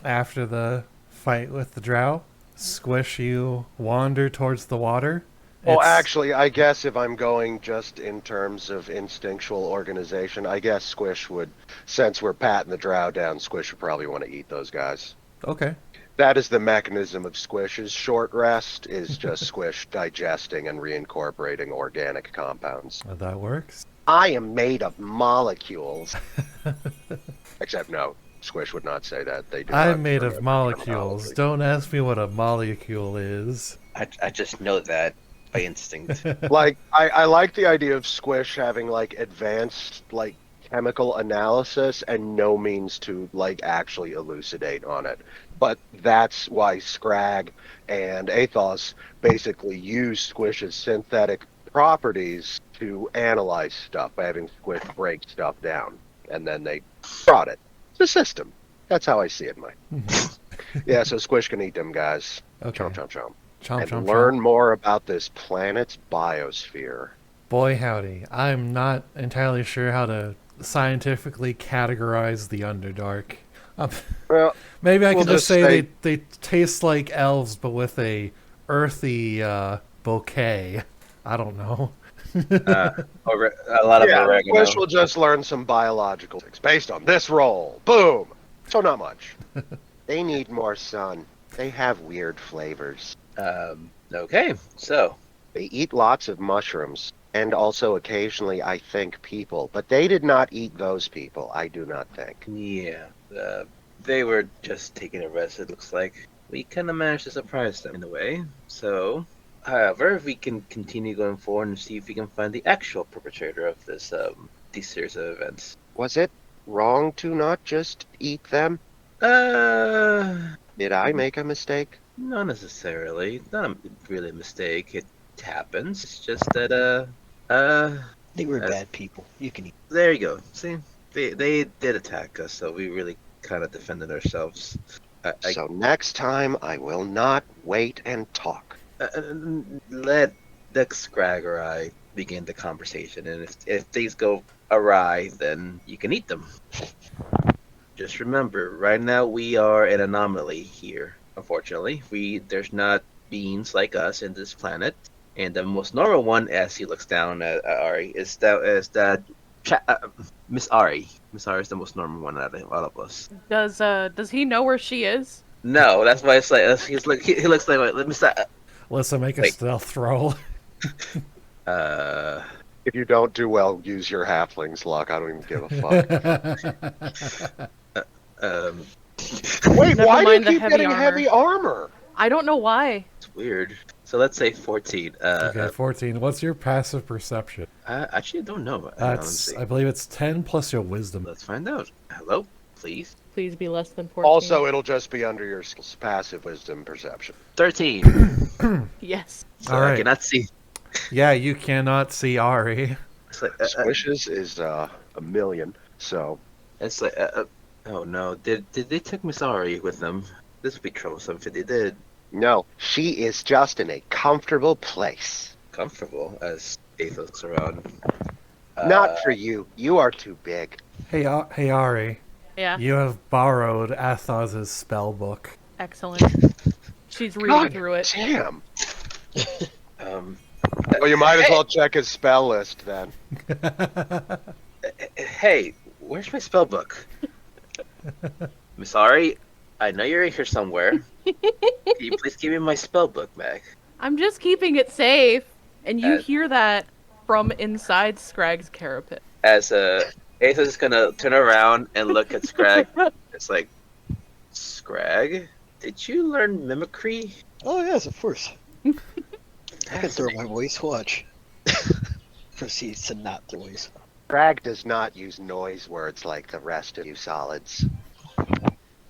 after the fight with the Drow, Squish, you wander towards the water. Well, It's actually, I guess if I'm going just in terms of instinctual organization, I guess Squish would, since we're patting the Drow down, Squish would probably want to eat those guys. okay. That is the mechanism of Squish's short rest, is just Squish digesting and reincorporating organic compounds. That works. I am made of molecules. Except no, Squish would not say that. They do I'm not made know of their molecules. terminology. Don't ask me what a molecule is. I just know that by instinct. Like, I like the idea of Squish having, like, advanced, like, chemical analysis and no means to, like, actually elucidate on it. But that's why Skrag and Athoz basically use Squish's synthetic properties to analyze stuff by having Squish break stuff down. And then they brought it. It's a system. That's how I see it, Mike. Yeah, so Squish can eat them guys. Okay. Chomp, chomp, chomp. Chomp, And chomp, learn chomp. more about this planet's biosphere. Boy, howdy. I'm not entirely sure how to scientifically categorize the Underdark. Well, Maybe I we'll could just just say say- they taste like elves, but with a earthy bouquet. I don't know. A lot of yeah, oregano. Squish will just learn some biological things based on this roll. Boom! So not much. They need more sun. They have weird flavors. Okay, so They eat lots of mushrooms, and also occasionally, I think, people. But they did not eat those people, I do not think. yeah, they were just taking a rest. It looks like we kind of managed to surprise them in a way. So, however, we can continue going forward and see if we can find the actual perpetrator of these series of events. Was it wrong to not just eat them? Did I make a mistake? Not necessarily. Not really a mistake. It happens. It's just that They were bad people. You can eat. there you go. See, they did attack us, so we really kind of defended ourselves. So next time, I will not wait and talk. Let the Skrag or I begin the conversation, and if things go awry, then you can eat them. Just remember, right now we are an anomaly here. Unfortunately, there's not beings like us in this planet, and the most normal one, as he looks down at Ari, is that Miss Ari. Miss Ari is the most normal one out of all of us. Does he know where she is? No, that's why it's like he looks like let me stop. Let's make a Wait. stealth roll. If you don't do well, use your halfling's luck. I don't even give a fuck. Wait, Never why do you mind the keep heavy getting armor. heavy armor? I don't know why. It's weird. So let's say 14. Okay, 14. What's your passive perception? I actually don't know. Let's That's, see. I believe it's 10 plus your wisdom. Let's find out. Hello, please. Please be less than 14. Also, it'll just be under your passive wisdom perception. 13. yes. So All I right. cannot see. Yeah, you cannot see Ari. It's like, Squishes is a million, so it's like oh no. Did they take Miss Ari with them? This would be troublesome if they did. no, she is just in a comfortable place. Comfortable as Athoz looks around. Not for you. You are too big. Hey, hey Ari. Yeah. You have borrowed Athos's spell book. Excellent. She's reading God through it. damn. Um, Well, you might as well check his spell list then. hey, where's my spell book? Miss Ari, I know you're in here somewhere. Can you please give me my spell book back? I'm just keeping it safe. And you Uh, hear that from inside Skrag's carapace. As Athoz is gonna turn around and look at Skrag. It's like, Skrag, did you learn mimicry? Oh yes, of course. I can throw my voice. Watch. Proceeds to not voice. Skrag does not use noise words like the rest of you solids.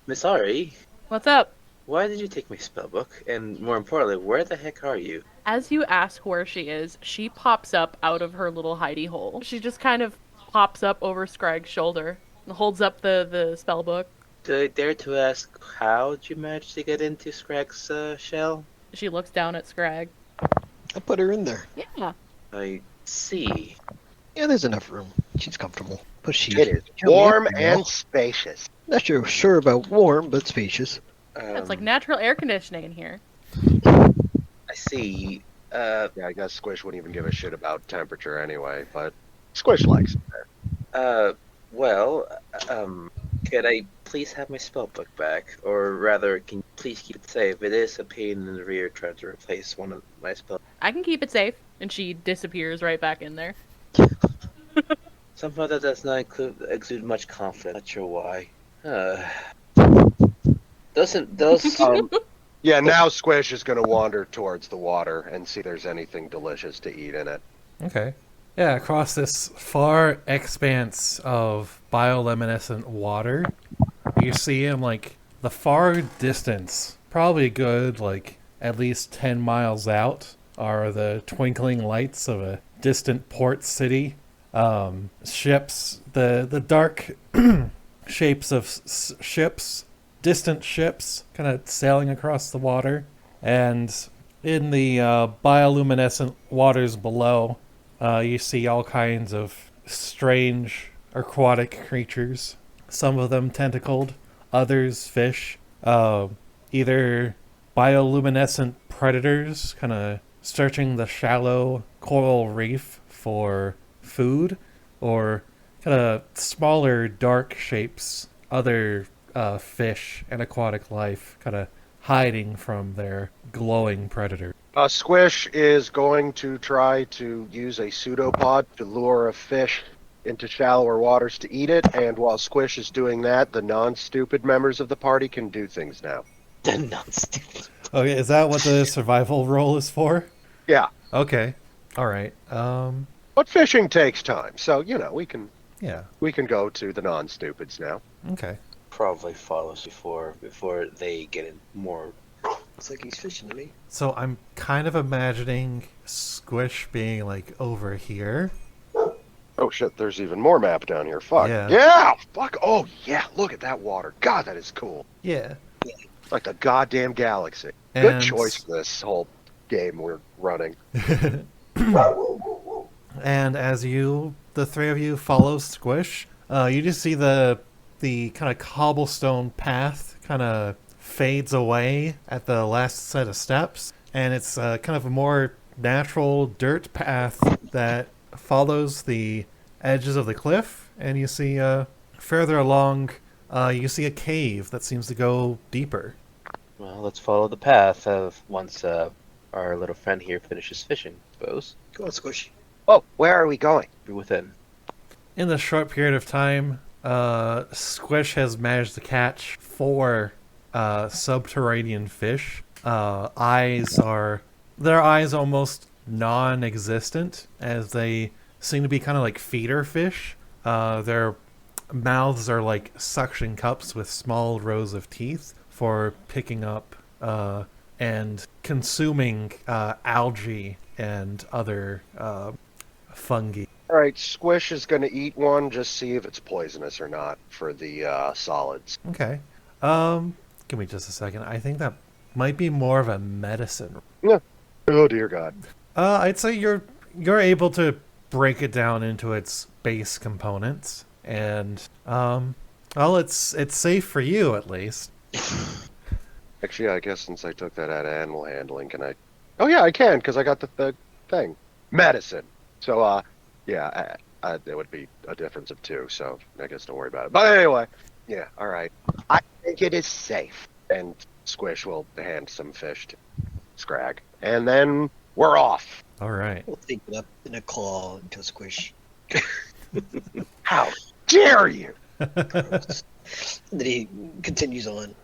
Miss Ari, What's up? why did you take my spellbook? And more importantly, where the heck are you? As you ask where she is, she pops up out of her little hidey hole. She just kind of pops up over Skrag's shoulder and holds up the spell book. Do I dare to ask, how did you manage to get into Skrag's shell? She looks down at Skrag. I put her in there. Yeah. I see. Yeah, there's enough room. She's comfortable. Pushy. It is Count me warm up, y'all. and spacious. Not sure about warm, but spacious. It's like natural air conditioning in here. I see. Yeah, I guess Squish wouldn't even give a shit about temperature anyway, but Squish likes it there. Well, could I please have my spellbook back? Or rather, can you please keep it safe? It is a pain in the rear trying to replace one of my spells. I can keep it safe. And she disappears right back in there. Somehow that does not exude much confidence. Not sure why. Those Yeah, now Squish is going to wander towards the water and see if there's anything delicious to eat in it. Okay. Yeah, across this far expanse of bioluminescent water, you see him like the far distance, probably good like at least 10 miles out, are the twinkling lights of a distant port city. Ships, the dark shapes of ships, distant ships, kind of sailing across the water. And in the bioluminescent waters below, you see all kinds of strange aquatic creatures. Some of them tentacled, others fish. Either bioluminescent predators, kind of searching the shallow coral reef for food, or kind of smaller dark shapes, other fish and aquatic life kind of hiding from their glowing predator. Squish is going to try to use a pseudopod to lure a fish into shallower waters to eat it, and while Squish is doing that, the non-stupid members of the party can do things now. the non-stupid. Okay, is that what the survival roll is for? Yeah, Okay. All right. but fishing takes time, so, we can Yeah. go to the non-stupids now. Okay. Probably follows before they get in more. It's like he's fishing to me. So I'm kind of imagining Squish being like over here. Oh shit, there's even more map down here. Fuck. Yeah. Yeah! Fuck! Oh yeah, look at that water. God, that is cool. Yeah. It's like the goddamn galaxy. Good And- choice for this whole game we're running. And as the three of you follow Squish, you just see the kind of cobblestone path kind of fades away at the last set of steps, and it's kind of a more natural dirt path that follows the edges of the cliff, and you see further along, you see a cave that seems to go deeper. Well, let's follow the path of once our little friend here finishes fishing, I suppose. Go on, Squish. Oh, where are we going? Be within. In the short period of time, Squish has managed to catch 4 subterranean fish. Their eyes almost non-existent, as they seem to be kind of like feeder fish. Their mouths are like suction cups with small rows of teeth for picking up and consuming algae and other fungi. Alright, Squish is gonna eat one, just see if it's poisonous or not for the solids. Okay. Give me just a second. I think that might be more of a medicine. Oh dear God. I'd say you're able to break it down into its base components, and well, it's safe for you at least. Actually, I guess since I took that out of animal handling, can I? Oh yeah, I can, because I got the thing. Medicine. So, yeah, there would be a difference of 2, so I guess don't worry about it. But anyway, yeah, alright. I think it is safe. And Squish will hand some fish to Skrag. And then we're off. All right. We'll take it up in a claw into a Squish. How dare you? Gross. And then he continues on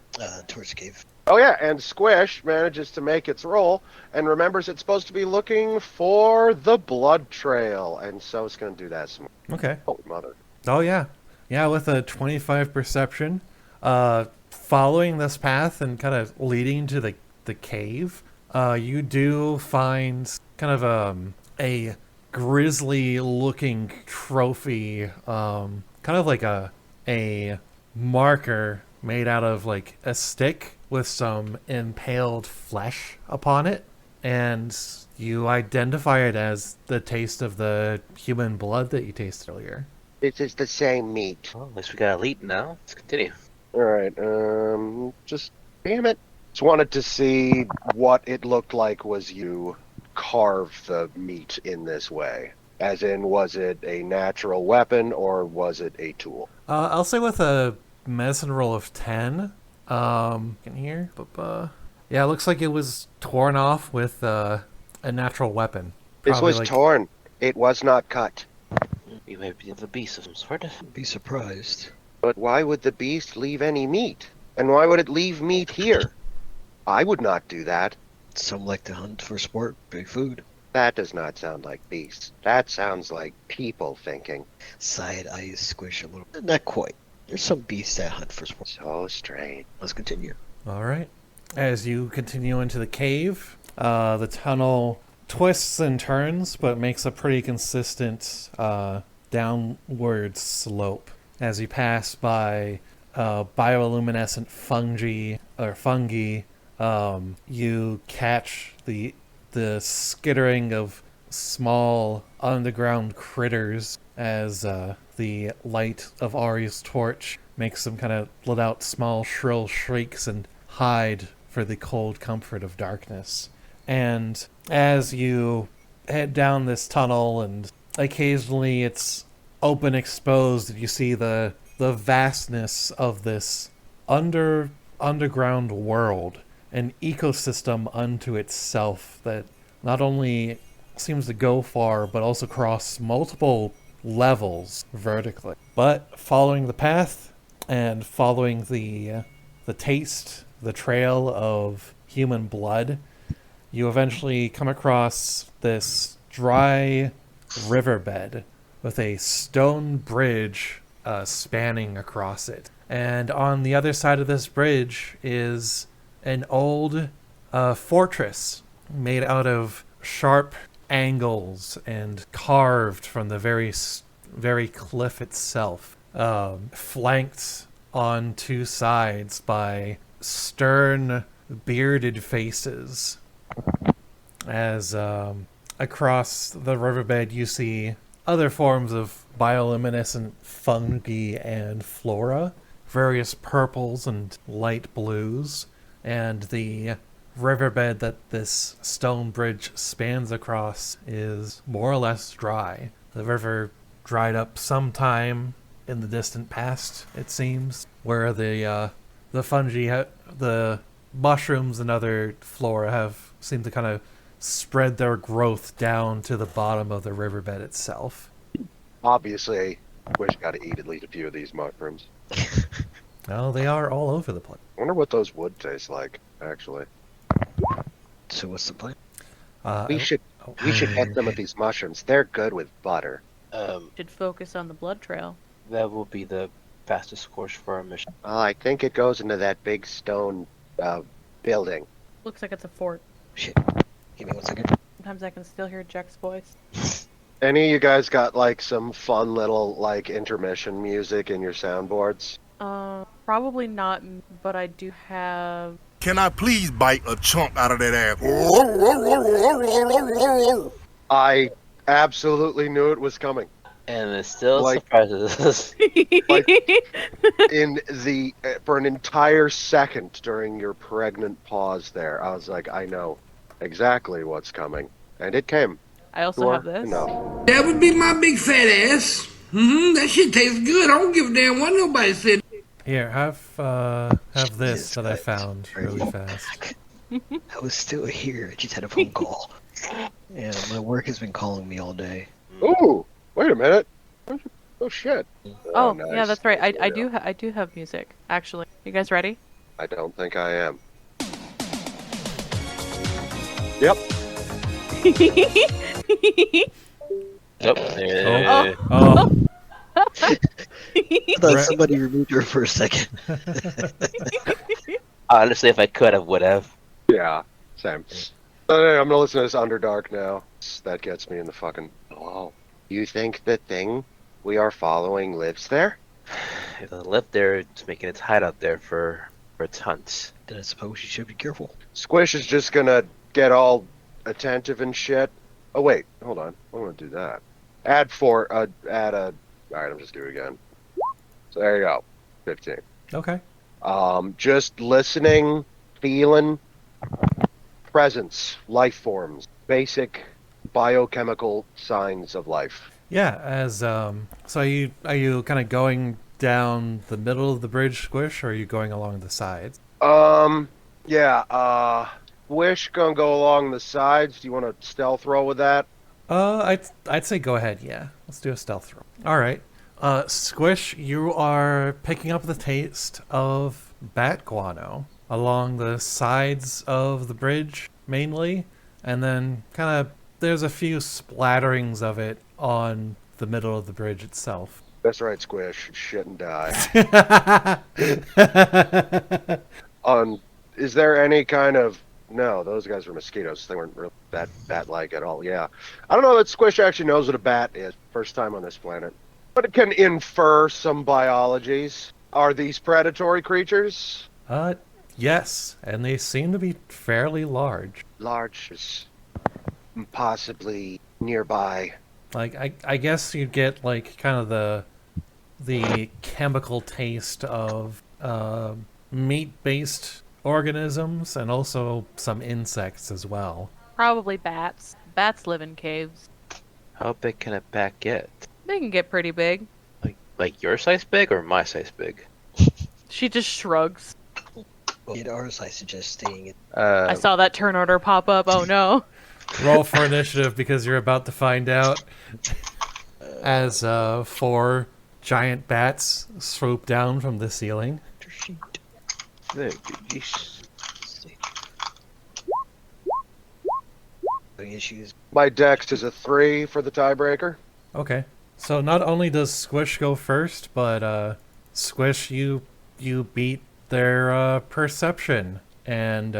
towards the cave. Oh yeah, and Squish manages to make its roll and remembers it's supposed to be looking for the blood trail, and so it's going to do that some more. Okay. Oh, mother. Oh yeah, yeah. With a 25 perception, following this path and kind of leading to the cave, you do find kind of a grisly-looking trophy, kind of like a marker made out of like a stick with some impaled flesh upon it, and you identify it as the taste of the human blood that you tasted earlier. This is the same meat. Well, at least we got elite now. Let's continue. Alright, just damn it. Just wanted to see what it looked like was you carve the meat in this way. As in, was it a natural weapon or was it a tool? I'll say with a medicine roll of 10. In here. Yeah, it looks like it was torn off with a natural weapon. This Probably was torn. It was not cut. You may be the beast of some sort. Be surprised. But why would the beast leave any meat? And why would it leave meat here? I would not do that. Some like to hunt for sport, big food. That does not sound like beasts. That sounds like people thinking. Side eyes squish a little. Not quite. There's some beasts that hunt for sport. So strange. Let's continue. All right. As you continue into the cave, the tunnel twists and turns, but makes a pretty consistent downward slope. As you pass by bioluminescent fungi, you catch the skittering of small underground critters as the light of Ari's torch makes them kind of let out small shrill shrieks and hide for the cold comfort of darkness. And as you head down this tunnel, and occasionally it's open exposed, you see the vastness of this underground world, an ecosystem unto itself that not only seems to go far, but also cross multiple levels vertically. But following the path and following the taste, the trail of human blood, you eventually come across this dry riverbed with a stone bridge spanning across it. And on the other side of this bridge is an old fortress made out of sharp angles and carved from the very cliff itself, flanked on two sides by stern, bearded faces. As across the riverbed you see other forms of bioluminescent fungi and flora, various purples and light blues, and the riverbed that this stone bridge spans across is more or less dry. The river dried up sometime in the distant past, it seems, where the fungi, the mushrooms and other flora have seemed to kind of spread their growth down to the bottom of the riverbed itself. Obviously, Squish got to eat at least a few of these mushrooms. Well, they are all over the place. I wonder what those would taste like, actually. So what's the plan? We should get some of these mushrooms. They're good with butter. Should focus on the blood trail. That will be the fastest course for our mission. I think it goes into that big stone building. Looks like it's a fort. Shit. Give me 1 second. Sometimes I can still hear Jack's voice. Any of you guys got like some fun little like intermission music in your soundboards? Probably not, but I do have... Can I please bite a chunk out of that ass? I absolutely knew it was coming. And it still Like- surprises us. For an entire second during your pregnant pause there, I was like, I know exactly what's coming. And it came. I also Sure have this. enough. That would be my big fat ass. That shit tastes good. I don't give a damn what nobody said. Here, have this Jesus that I Christ. found really fast. I was still here. I just had a phone call. Yeah, my work has been calling me all day. Ooh, wait a minute. Oh shit. Oh, nice. yeah, that's right. I Yeah. do have music, actually. You guys ready? I don't think I am. Yep. Nope. Oh, I thought Right. somebody removed her for a second. Honestly, if I could, I would have. Yeah, same. Anyway, I'm gonna listen to this Underdark now. That gets me in the fucking... Oh. You think the thing we are following lives there? If it lived there, it's making its hideout there for its hunts. Then I suppose you should be careful. Squish is just gonna get all attentive and shit. Oh wait, hold on. I want to do that. Add a All right, I'm just doing it again. So there you go. 15. Okay. Just listening, feeling, presence, life forms, basic biochemical signs of life. Yeah, as so are you kind of going down the middle of the bridge, Squish, or are you going along the sides? Yeah, Squish gonna go along the sides. Do you want to stealth roll with that? I'd say go ahead, yeah. Let's do a stealth roll. Alright. Squish, you are picking up the taste of bat guano along the sides of the bridge, mainly, and then kind of there's a few splatterings of it on the middle of the bridge itself. That's right, Squish. Shit and die. Is there any kind of... No, those guys were mosquitoes. They weren't really that bat-like at all. Yeah. I don't know that Squish actually knows what a bat is. First time on this planet. But it can infer some biologies. Are these predatory creatures? Yes, and they seem to be fairly large. Large. Possibly nearby. Like, I guess you'd get, like, kind of the chemical taste of meat-based organisms and also some insects as well. Probably bats. Bats live in caves. How big can a bat get? They can get pretty big. Like your size big or my size big? She just shrugs. Get ours, I suggest staying in. I saw that turn order pop up. Oh no. Roll for initiative because you're about to find out. As 4 giant bats swoop down from the ceiling. Issues. My dex is a 3 for the tiebreaker. Okay. So not only does Squish go first, but Squish, you beat their perception, and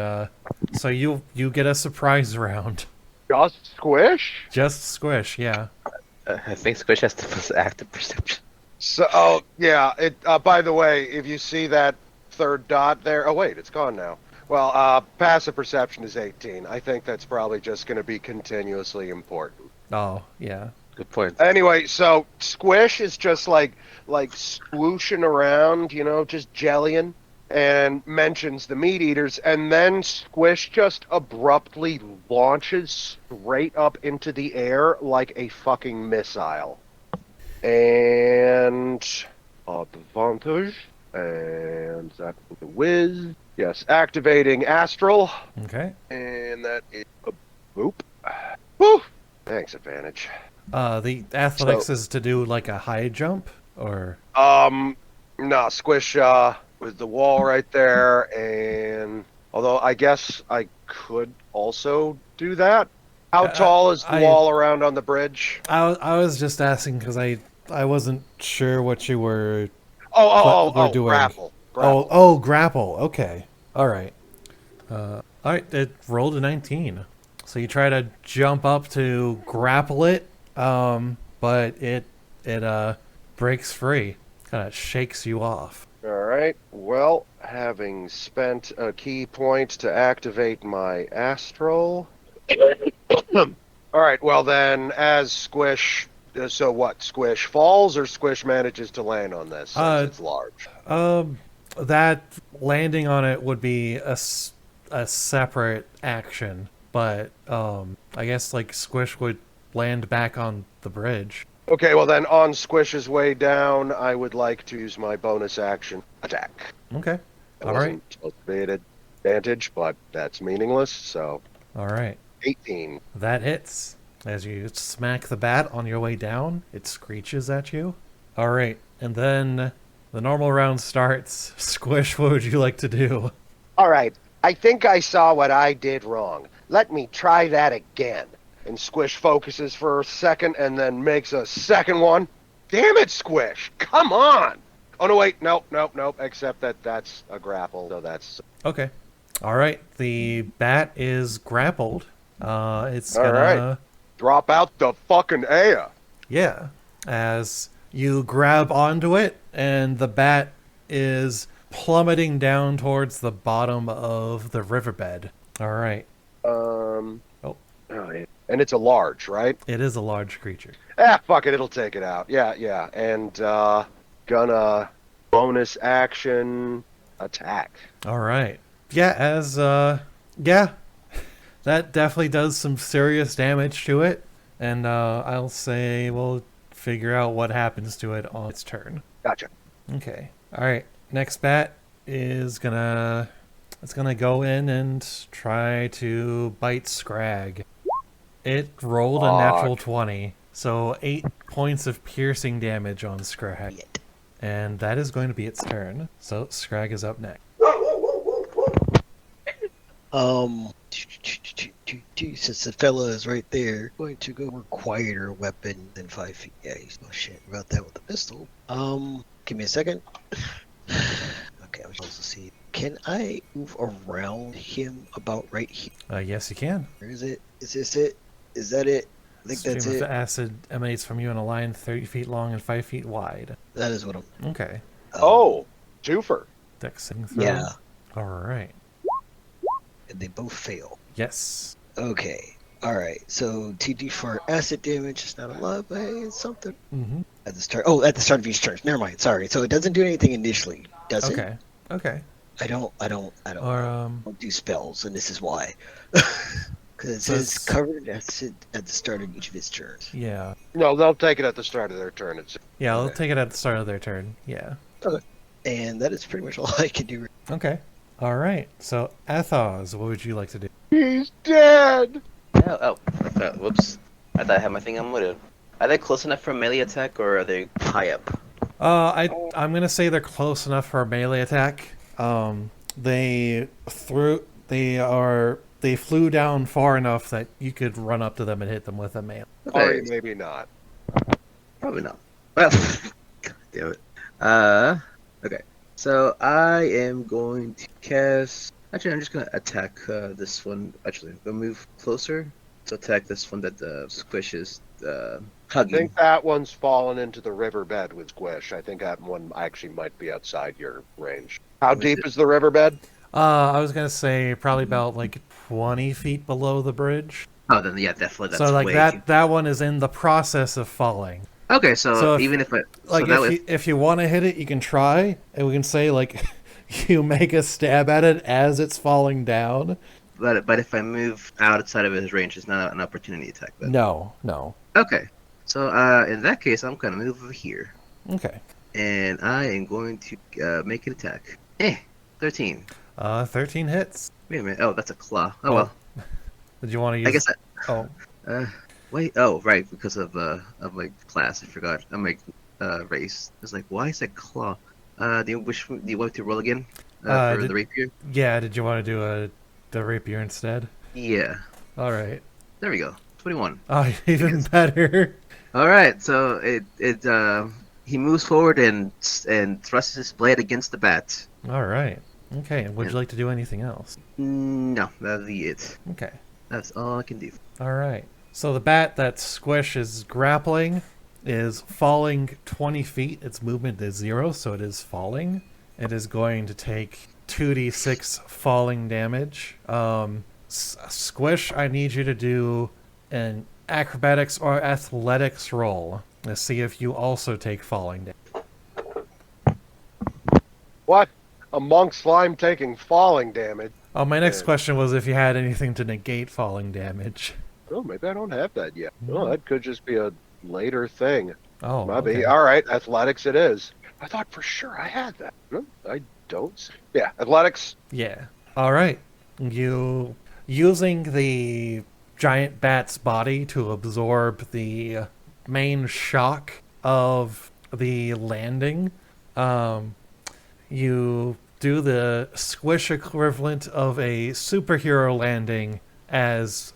so you get a surprise round. Just Squish? Just Squish, yeah. I think Squish has the most active perception. So, oh, yeah. It. By the way, if you see that third dot there... Oh, wait, it's gone now. Well, passive perception is 18. I think that's probably just going to be continuously important. Oh, yeah. Good point. Anyway, so Squish is just like swooshing around, you know, just jellying, and mentions the meat eaters, and then Squish just abruptly launches straight up into the air like a fucking missile. And advantage, and that with the whiz. Yes, activating Astral. Okay. And that is a boop. Woo! Thanks, advantage. The athletics is to do like a high jump, or? No, Squish, with the wall right there, and... Although, I guess I could also do that. How tall is the wall around on the bridge? I was just asking because I wasn't sure what you were... doing. Grapple. Grapple. Okay. All right. It rolled a 19. So you try to jump up to grapple it, but it breaks free. Kind of shakes you off. All right. Well, having spent a key point to activate my Astral. All right. Well, then, as Squish... So what? Squish falls, or Squish manages to land on this since it's large? That landing on it would be a separate action, but I guess like Squish would land back on the bridge. Okay, well then on Squish's way down, I would like to use my bonus action attack. Okay. It All right. supposed to be an advantage, but that's meaningless, so... All right. 18. That hits. As you smack the bat on your way down, it screeches at you. All right, and then the normal round starts. Squish, what would you like to do? All right, I think I saw what I did wrong. Let me try that again. And Squish focuses for a second and then makes a second one. Damn it, Squish! Come on! Oh, no, wait, nope. Except that's a grapple, so that's... Okay. All right, the bat is grappled. It's All gonna... right. Drop out the fucking air. Yeah. As you grab onto it, and the bat is plummeting down towards the bottom of the riverbed. All right. Oh, yeah. And it's a large, right? It is a large creature. Fuck it, it'll take it out. Yeah. And gonna bonus action attack. All right. Yeah, that definitely does some serious damage to it. And I'll say we'll figure out what happens to it on its turn. Gotcha. Okay. All right. Next bat is gonna go in and try to bite Skrag. It rolled a natural 20, so 8 points of piercing damage on Skrag. And that is going to be its turn. So Skrag is up next. Since the fella is right there, going to go more quieter weapon than 5 feet. Yeah, he's no shit about that with the pistol. Give me a second. Okay, I was supposed to see. Can I move around him about right here? Yes, you can. Where is it? Is this it? Is that it? I think that's Stream it. of acid emanates from you in a line 30 feet long and 5 feet wide. That is what I'm. Okay. Twofer. Dex saving throw. Yeah. All right. And they both fail. Yes. Okay. All right. So TD for acid damage is not a lot, but hey, it's something. Mm-hmm. At the start. Oh, at the start of each turn. Never mind. Sorry. So it doesn't do anything initially, does it? Okay. Okay. I don't do spells, and this is why. Because it says covered in acid at the start of each of its turns. Yeah. No, they'll take it at the start of their turn. Yeah, they'll Okay. take it at the start of their turn. Yeah. Okay. And that is pretty much all I can do. Okay. All right. So, Athoz, what would you like to do? He's dead! Whoops. I thought I had my thing unmuted. Are they close enough for a melee attack, or are they high up? I'm gonna say they're close enough for a melee attack. They flew down far enough that you could run up to them and hit them with a melee. Or maybe not. Probably not. Well, God damn it. Okay. So I am going to cast. Actually, I'm just gonna attack this one. Actually, I'm gonna move closer to attack this one that Squish is I hugging. think that one's fallen into the riverbed with Squish. I think that one actually might be outside your range. How deep is the riverbed? I was gonna say probably about like 20 feet below the bridge. Oh, then yeah, definitely. That's So like way that one is in the process of falling. Okay, So so if- even if I Like so if you want to hit it, you can try, and we can say like you make a stab at it as it's falling down. but if I move outside of his range, it's not an opportunity attack. Then. No. Okay, so in that case, I'm gonna move over here, Okay. and I am going to make an attack. 13. 13 hits. Wait a minute. Oh, that's a claw. Oh Oh. well. Did you want to use? I guess. Oh, Wait. Oh, right. Because of my class, I forgot. My race. I was like, why is that claw? Do you want to roll again for did- the rapier? yeah. Did you want to do the rapier instead? Yeah. All right. There we go. 21. Oh, even better. All right. So he moves forward and thrusts his blade against the bat. All right. Okay. And would you like to do anything else? No, that'll be it. Okay. That's all I can do. All right. So the bat that Squish is grappling is falling 20 feet. Its movement is 0, so it is falling. It is going to take 2d6 falling damage. Squish, I need you to do an acrobatics or athletics roll. Let's see if you also take falling damage. What? A monk slime taking falling damage? Oh, my next Yeah. question was if you had anything to negate falling damage. Oh, maybe I don't have that yet. Oh, that could just be a later thing. Oh, Maybe. okay. All right, athletics it is. I thought for sure I had that. No, I don't. Yeah, athletics. Yeah. All right. You using the giant bat's body to absorb the main shock of the landing. You do the Squish equivalent of a superhero landing as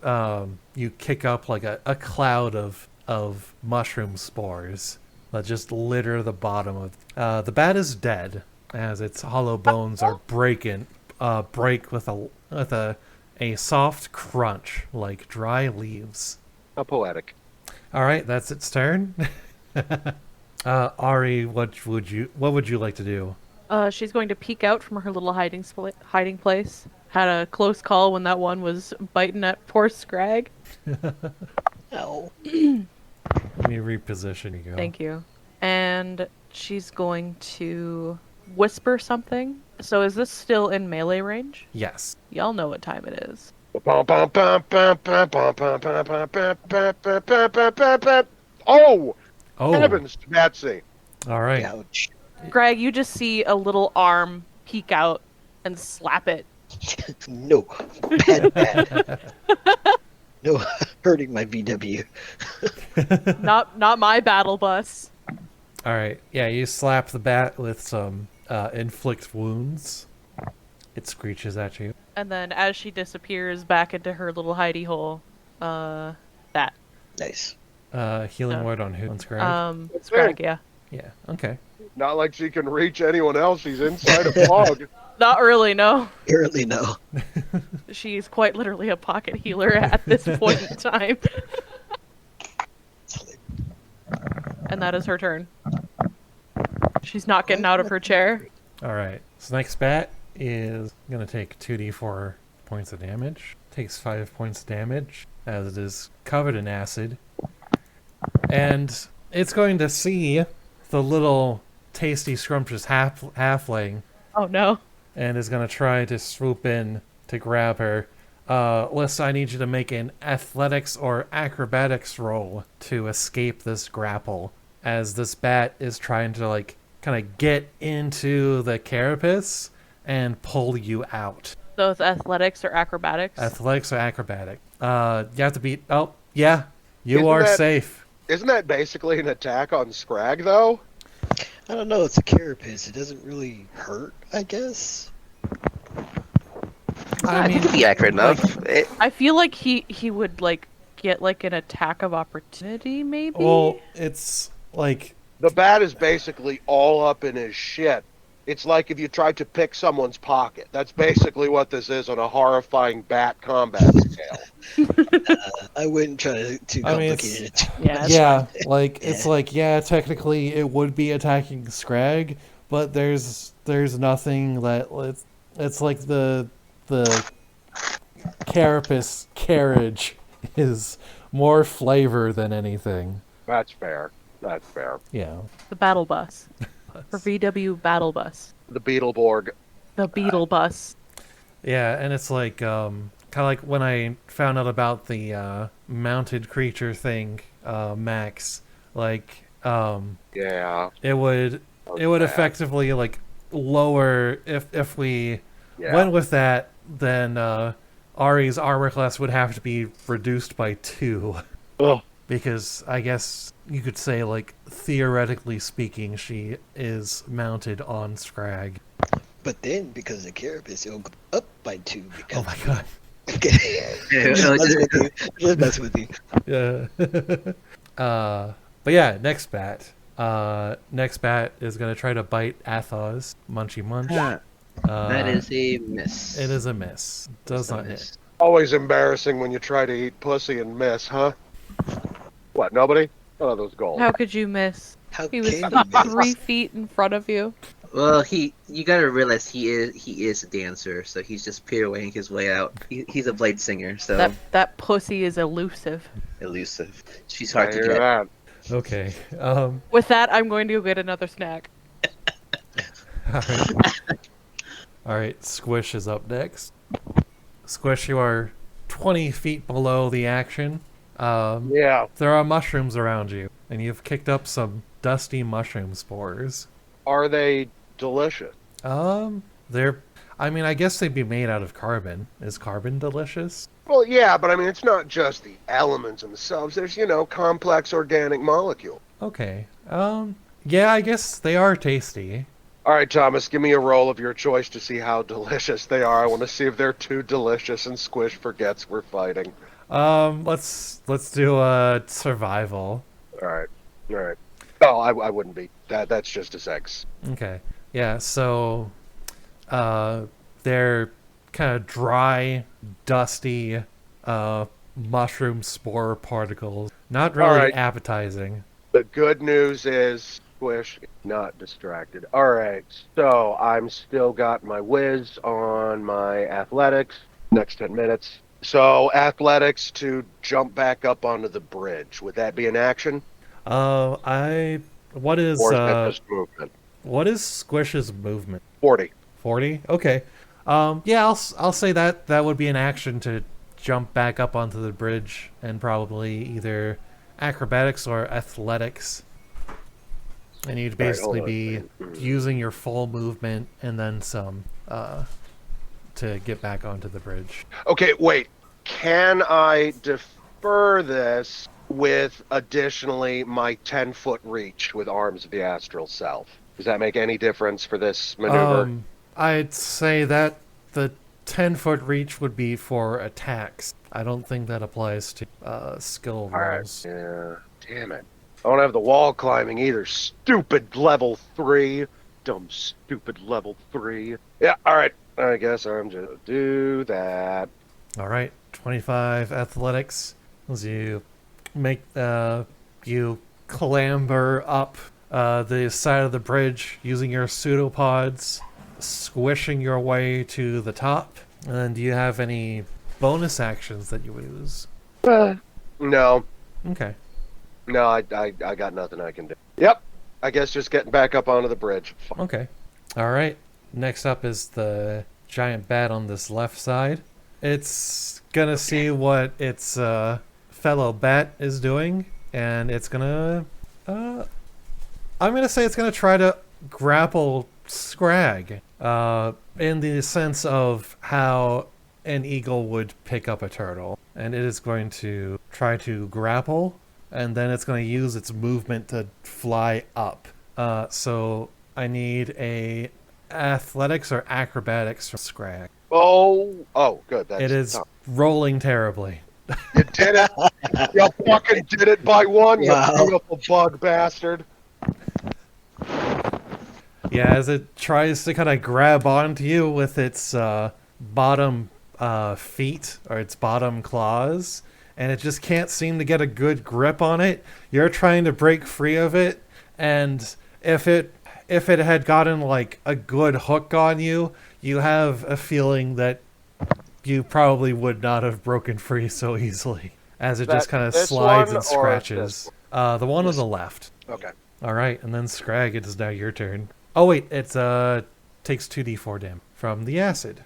you kick up like a cloud of mushroom spores that just litter the bottom of. The bat is dead as its hollow bones are break with a soft crunch like dry leaves. How poetic. All right, that's its turn. Ari, what would you like to do? She's going to peek out from her little hiding place had a close call when that one was biting at poor Skrag. Ow. Let me reposition you. Go. Thank you. And she's going to whisper something. So is this still in melee range? Yes. Y'all know what time it is. Oh, Oh. heavens, Patsy. All right. Ouch. Greg, you just see a little arm peek out and slap it. No. Bad. No, hurting my VW. Not my battle bus. All right. Yeah, you slap the bat with some inflict wounds. It screeches at you. And then as she disappears back into her little hidey hole, that. Nice. Healing Oh. word on who? On Skrag? Skrag, yeah. Yeah. Okay. Not like she can reach anyone else. She's inside a fog. Not really, no. Apparently no. She's quite literally a pocket healer at this point in time. And that is her turn. She's not getting out of her chair. All right. So next bat is gonna take 2d4 points of damage. Takes 5 points of damage as it is covered in acid, and it's going to see the little tasty, scrumptious halfling, Oh no. and is going to try to swoop in to grab her. Lyssa, I need you to make an athletics or acrobatics roll to escape this grapple, as this bat is trying to, like, kind of get into the carapace and pull you out. So it's athletics or acrobatics? Athletics or acrobatic. You have to beat... Oh, yeah. You Isn't are that- safe. Isn't that basically an attack on Skrag, though? I don't know, it's a carapace. It doesn't really hurt, I guess. I mean, to be accurate enough. I feel like he would, like, get, like, an attack of opportunity, maybe? Well, it's like... The bat is basically all up in his shit. It's like if you tried to pick someone's pocket. That's basically what this is on a horrifying bat combat scale. I wouldn't try to I mean, complicate it. Yeah. Yeah, like, it's like, yeah, technically it would be attacking Skrag, but there's nothing that... It's like the carapace carriage is more flavor than anything. That's fair. That's fair. Yeah. The battle bus. Or VW battle bus. The Beetleborg. The beetle bus. Yeah, and it's like, kind of like when I found out about the mounted creature thing, Max, like, Yeah. it would bad. effectively, like, lower, if we Yeah. went with that, then Ari's armor class would have to be reduced by 2. Ugh. Because I guess you could say, like, theoretically speaking, she is mounted on Skrag. But then, because of the carapace, it'll go up by 2. Because Oh my god. Okay. Just mess with you. Yeah. But yeah, next bat. Next bat is gonna try to bite Athoz. Munchy munch. That is a miss. It is a miss. Does not hit. Always embarrassing when you try to eat pussy and miss, huh? What, nobody? Oh, those goals. How could you miss? How He was can you miss? 3 feet in front of you. Well, you gotta realize he is a dancer, so he's just pirouetting his way out. He's a Bladesinger, so That pussy is elusive. elusive. She's I hard to hear get. that. Okay. With that, I'm going to go get another snack. Alright, Squish is up next. Squish, you are 20 feet below the action. Yeah. There are mushrooms around you, and you've kicked up some dusty mushroom spores. Are they delicious? They're... I mean, I guess they'd be made out of carbon. Is carbon delicious? Well, yeah, but I mean, it's not just the elements themselves. There's, complex organic molecule. Okay. Yeah, I guess they are tasty. All right, Thomas, give me a roll of your choice to see how delicious they are. I want to see if they're too delicious and Squish forgets we're fighting. Let's do a survival. All right. Oh, I wouldn't be. That's just a 6. Okay. Yeah, so they're kind of dry, dusty mushroom spore particles. Not really Alright. appetizing. The good news is Squish, not distracted. Alright, so I'm still got my whiz on my athletics. Next 10 minutes. So, athletics to jump back up onto the bridge. Would that be an action? What is Or is that just movement? what is Squish's movement? 40. 40? Okay. Yeah, I'll say that would be an action to jump back up onto the bridge, and probably either acrobatics or athletics. And you'd basically be using your full movement and then some to get back onto the bridge. Okay, wait. Can I defer this with additionally my 10-foot reach with Arms of the Astral Self? Does that make any difference for this maneuver? I'd say that the 10-foot reach would be for attacks. I don't think that applies to skill rolls. Yeah, damn it. I don't have the wall climbing either. Stupid level 3. Dumb stupid level 3. Yeah, alright. I guess I'm just gonna do that. Alright, 25 athletics. As you make you clamber up the side of the bridge using your pseudopods, squishing your way to the top. And then do you have any bonus actions that you use? No. Okay. No, I got nothing I can do. Yep. I guess just getting back up onto the bridge. Fuck. Okay. Alright. Next up is the giant bat on this left side. It's gonna see what its fellow bat is doing, and it's gonna I'm gonna say it's gonna try to grapple Skrag, in the sense of how an eagle would pick up a turtle. And it is going to try to grapple, and then it's going to use its movement to fly up. So I need a athletics or acrobatics from Skrag. Oh, good. That's It is tough. rolling terribly. You did it. You fucking did it by one, Wow. you beautiful bug bastard. Yeah, as it tries to kind of grab onto you with its bottom feet or its bottom claws, and it just can't seem to get a good grip on it. You're trying to break free of it, and if it had gotten like a good hook on you, you have a feeling that you probably would not have broken free so easily, as it just kind of this slides one and or scratches. The one on the left. Okay. All right, and then Skrag, it is now your turn. Oh wait, it takes 2d4 damage from the acid.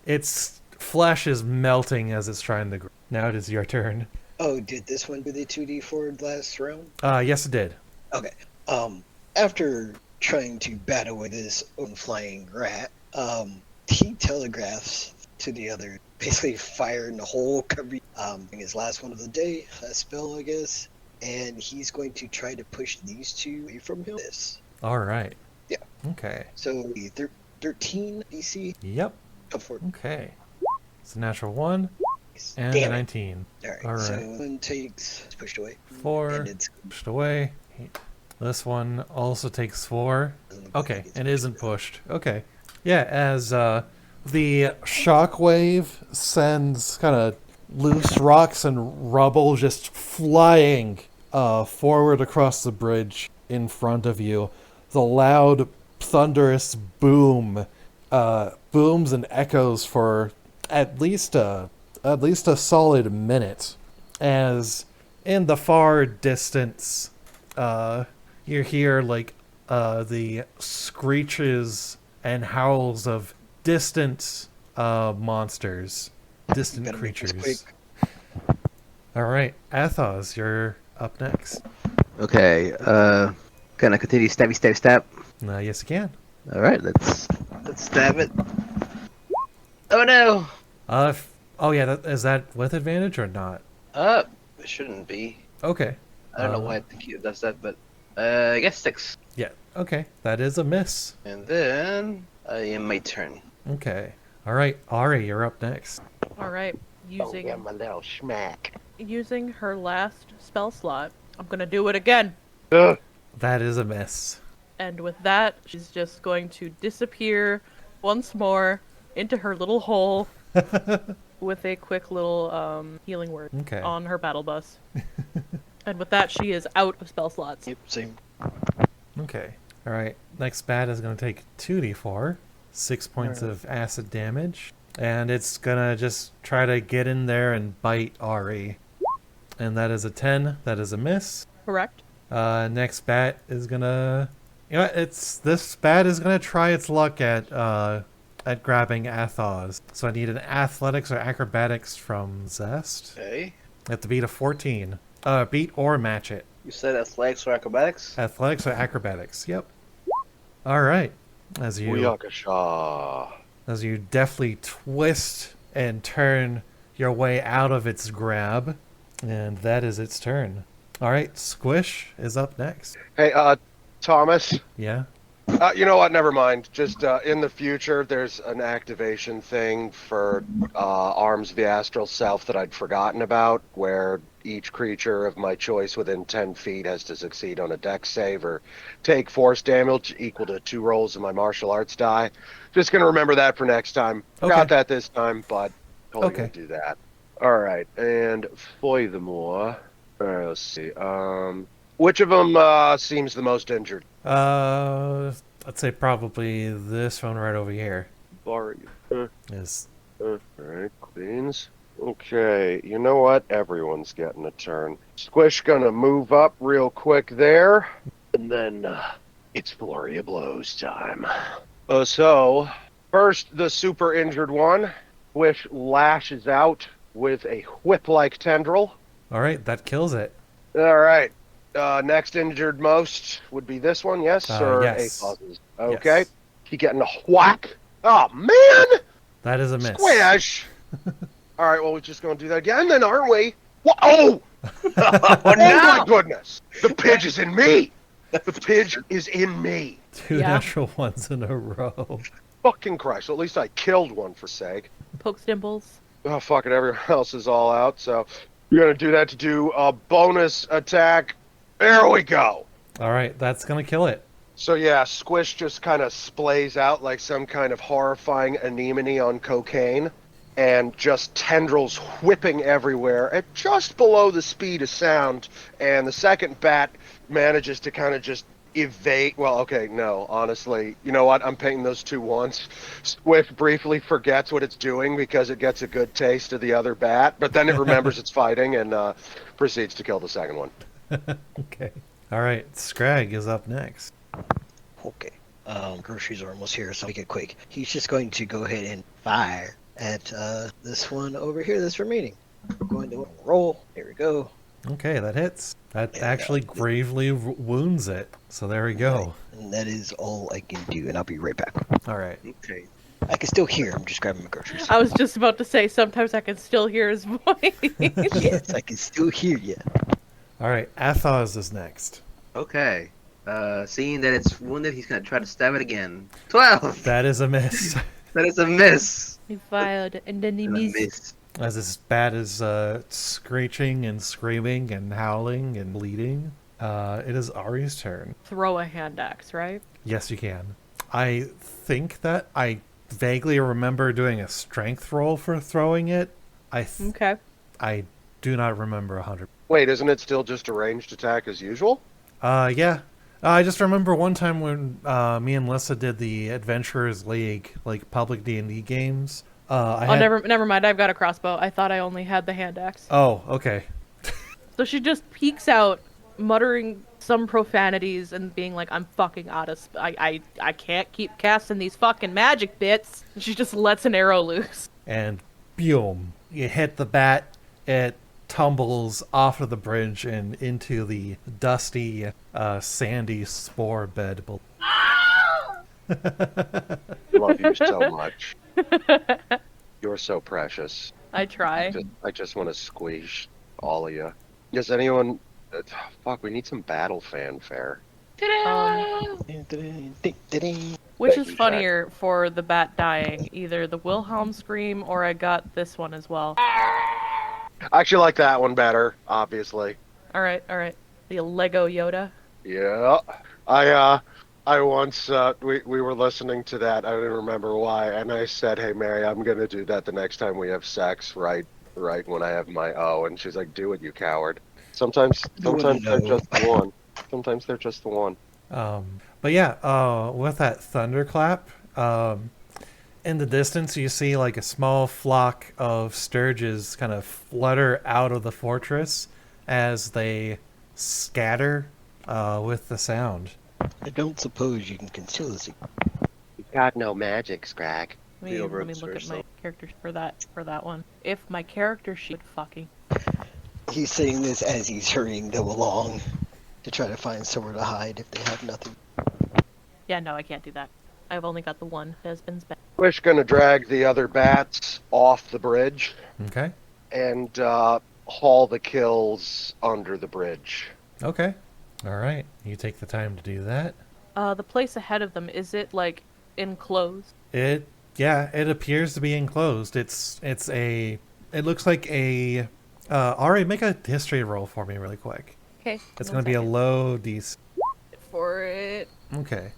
Its flesh is melting as it's trying to. Now it is your turn. Oh, did this one do the 2d4 last round? Yes, it did. Okay. After trying to battle with this flying rat, he telegraphs to the other, basically firing the whole cover. His last one of the day, last spell, I guess. And he's going to try to push these two away from him. All right. Yeah. Okay. So 13 DC. Yep. Go for it. Okay. It's a natural 1 and Damn a it. 19. All right. So Alright. one takes, it's pushed away. 4 And it's pushed away. 8. This one also takes 4. Okay, it isn't pushed. Okay. Yeah, as the shockwave sends kind of loose rocks and rubble just flying forward across the bridge in front of you. The loud, thunderous boom booms and echoes for at least a solid minute, as in the far distance you hear like the screeches and howls of distant monsters, distant Gotta make this creatures. All right, Athoz, you're up next. Okay, can I continue stab? Yes, you can. All right, let's stab it. Oh no! Oh yeah, is that with advantage or not? It shouldn't be. Okay. I don't know why I think it does that, but I guess 6. Yeah. Okay, that is a miss. And then I am my turn. Okay. All right, Ari, you're up next. All right, using Oh, yeah, my little schmack. using her last spell slot, I'm gonna do it again. That is a miss. And with that, she's just going to disappear once more into her little hole with a quick little healing word Okay. on her battle bus. And with that, she is out of spell slots. Yep, same. Okay. All right. Next bat is going to take 2d4, 6 points of acid damage, and it's going to just try to get in there and bite Ari. And that is a 10. That is a miss. Correct. Next bat is going to... You know what? This bat is going to try its luck at grabbing Athoz. So I need an athletics or acrobatics from Zest. Okay. I have to beat a 14. Beat or match it. You said athletics or acrobatics? Athletics or acrobatics. Yep. All right. As you Booyakasha. deftly twist and turn your way out of its grab, and that is its turn. All right. Squish is up next. Hey, Thomas. Yeah. You know what? Never mind. Just in the future, there's an activation thing for Arms of the Astral Self that I'd forgotten about, where each creature of my choice within 10 feet has to succeed on a dex save or take force damage equal to 2 rolls of my martial arts die. Just going to remember that for next time. Okay. Got that this time, but totally Okay. going to do that. All right. And furthermore, let's see. Which of them seems the most injured? I'd say probably this one right over here Barry. is. Alright, Queens. Okay, you know what? Everyone's getting a turn. Squish gonna move up real quick there. And then it's Flurry of Blows time. So, first, the super injured one. Squish lashes out with a whip-like tendril. All right, that kills it. Alright. Next injured most would be this one, yes? Or yes. Athoz's? Okay. Yes. He getting a whack. Oh, man! That is a miss. Squish! Alright, well, we're just gonna do that again then, aren't we? Oh! Oh, Oh no! my goodness! The pidge is in me! The pidge is in me! 2 Yeah. natural ones in a row. Fucking Christ, well, at least I killed one for sake. Poke dimples. Oh, fuck it, everyone else is all out, so we're gonna do that to do a bonus attack. There we go! All right, that's gonna kill it. So yeah, Squish just kind of splays out like some kind of horrifying anemone on cocaine, and just tendrils whipping everywhere at just below the speed of sound, and the second bat manages to kind of just evade. Well, okay, no, honestly, you know what? I'm painting those two once. Squish briefly forgets what it's doing because it gets a good taste of the other bat, but then it remembers it's fighting and proceeds to kill the second one. Okay. All right, Skrag is up next. Okay. Groceries are almost here, so make it quick. He's just going to go ahead and fire at this one over here that's remaining. We're going to roll. There we go. Okay, that hits. That And, actually gravely wounds it. So there we go. And that is all I can do, and I'll be right back. All right. Okay. I can still hear him, just grabbing my groceries. I was just about to say, sometimes I can still hear his voice. Yes, I can still hear you. All right, Athoz is next. Okay. Seeing that it's wounded, he's gonna try to stab it again. 12! That is a miss. That is a miss! He fired, and then he And a missed. miss. As this bat is screeching and screaming and howling and bleeding, it is Ari's turn. Throw a hand axe, right? Yes, you can. I think that I vaguely remember doing a strength roll for throwing it. Okay. I do not remember 100. Wait, isn't it still just a ranged attack as usual? Yeah. I just remember one time when me and Lyssa did the Adventurers League, like public D&D games. Never mind. I've got a crossbow. I thought I only had the hand axe. Oh, okay. So she just peeks out, muttering some profanities and being like, "I'm fucking out of I can't keep casting these fucking magic bits." And she just lets an arrow loose. And boom, you hit the bat. It tumbles off of the bridge and into the dusty, sandy spore bed. Love you so much. You're so precious. I try. I just want to squeeze all of you. Does anyone... fuck, we need some battle fanfare. Which Thank is you, funnier for the bat dying? Either the Wilhelm scream or I got this one as well. I actually like that one better, obviously. Alright. The Lego Yoda. Yeah. I once, we were listening to that, I don't even remember why, and I said, "Hey Mary, I'm gonna do that the next time we have sex, right when I have my O," and she's like, "Do it, you coward." Sometimes I just want. Sometimes they're just the one. But yeah, with that thunderclap, in the distance you see like a small flock of sturges kind of flutter out of the fortress as they scatter with the sound. I don't suppose you can conceal this. You got no magic, Skrag. Let me look at my character for that one. If my character sheet fucking. He's saying this as he's hurrying them along to try to find somewhere to hide if they have nothing. Yeah, no, I can't do that. I've only got the one that has been spent. Squish gonna drag the other bats off the bridge Okay. and haul the kills under the bridge. Okay. All right. You take the time to do that. The place ahead of them, is it like enclosed? It appears to be enclosed. It looks like a Ari, make a history roll for me really quick. Okay. It's going to be a low DC. For it. Okay.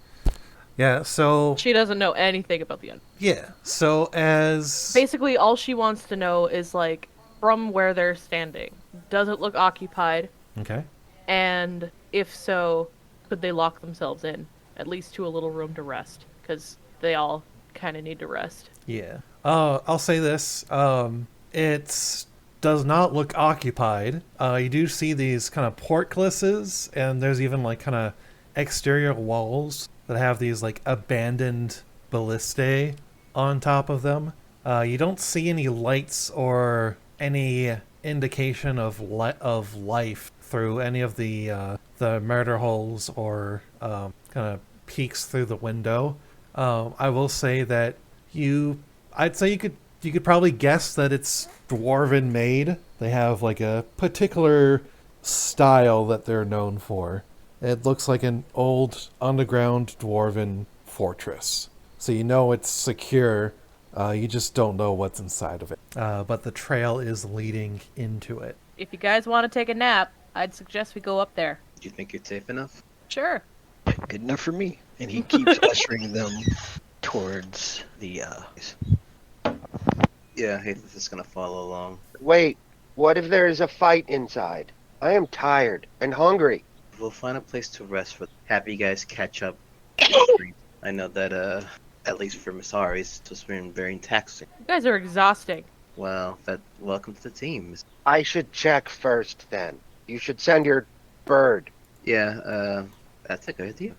Yeah, so She doesn't know anything about the end. yeah. So as Basically, all she wants to know is like from where they're standing, does it look occupied? okay. And if so, could they lock themselves in at least to a little room to rest? Because they all kind of need to rest. Yeah. I'll say this. It does not look occupied. You do see these kind of portcullises, and there's even like kind of exterior walls that have these like abandoned ballistae on top of them. You don't see any lights or any indication of life through any of the murder holes or kind of peeks through the window. I will say that I'd say you could probably guess that it's Dwarven made. They have like a particular style that they're known for. It looks like an old underground Dwarven fortress. So you know it's secure. You just don't know what's inside of it. But the trail is leading into it. If you guys want to take a nap, I'd suggest we go up there. Do you think you're safe enough? Sure. Good enough for me. And he keeps ushering them towards the Yeah, Athoz is gonna follow along. Wait, what if there is a fight inside? I am tired and hungry. We'll find a place to rest for. Have you guys catch up. I know that at least for Misari, it's just been very taxing. You guys are exhausting. Well, welcome to the team. I should check first then. You should send your bird. Yeah, that's a good idea.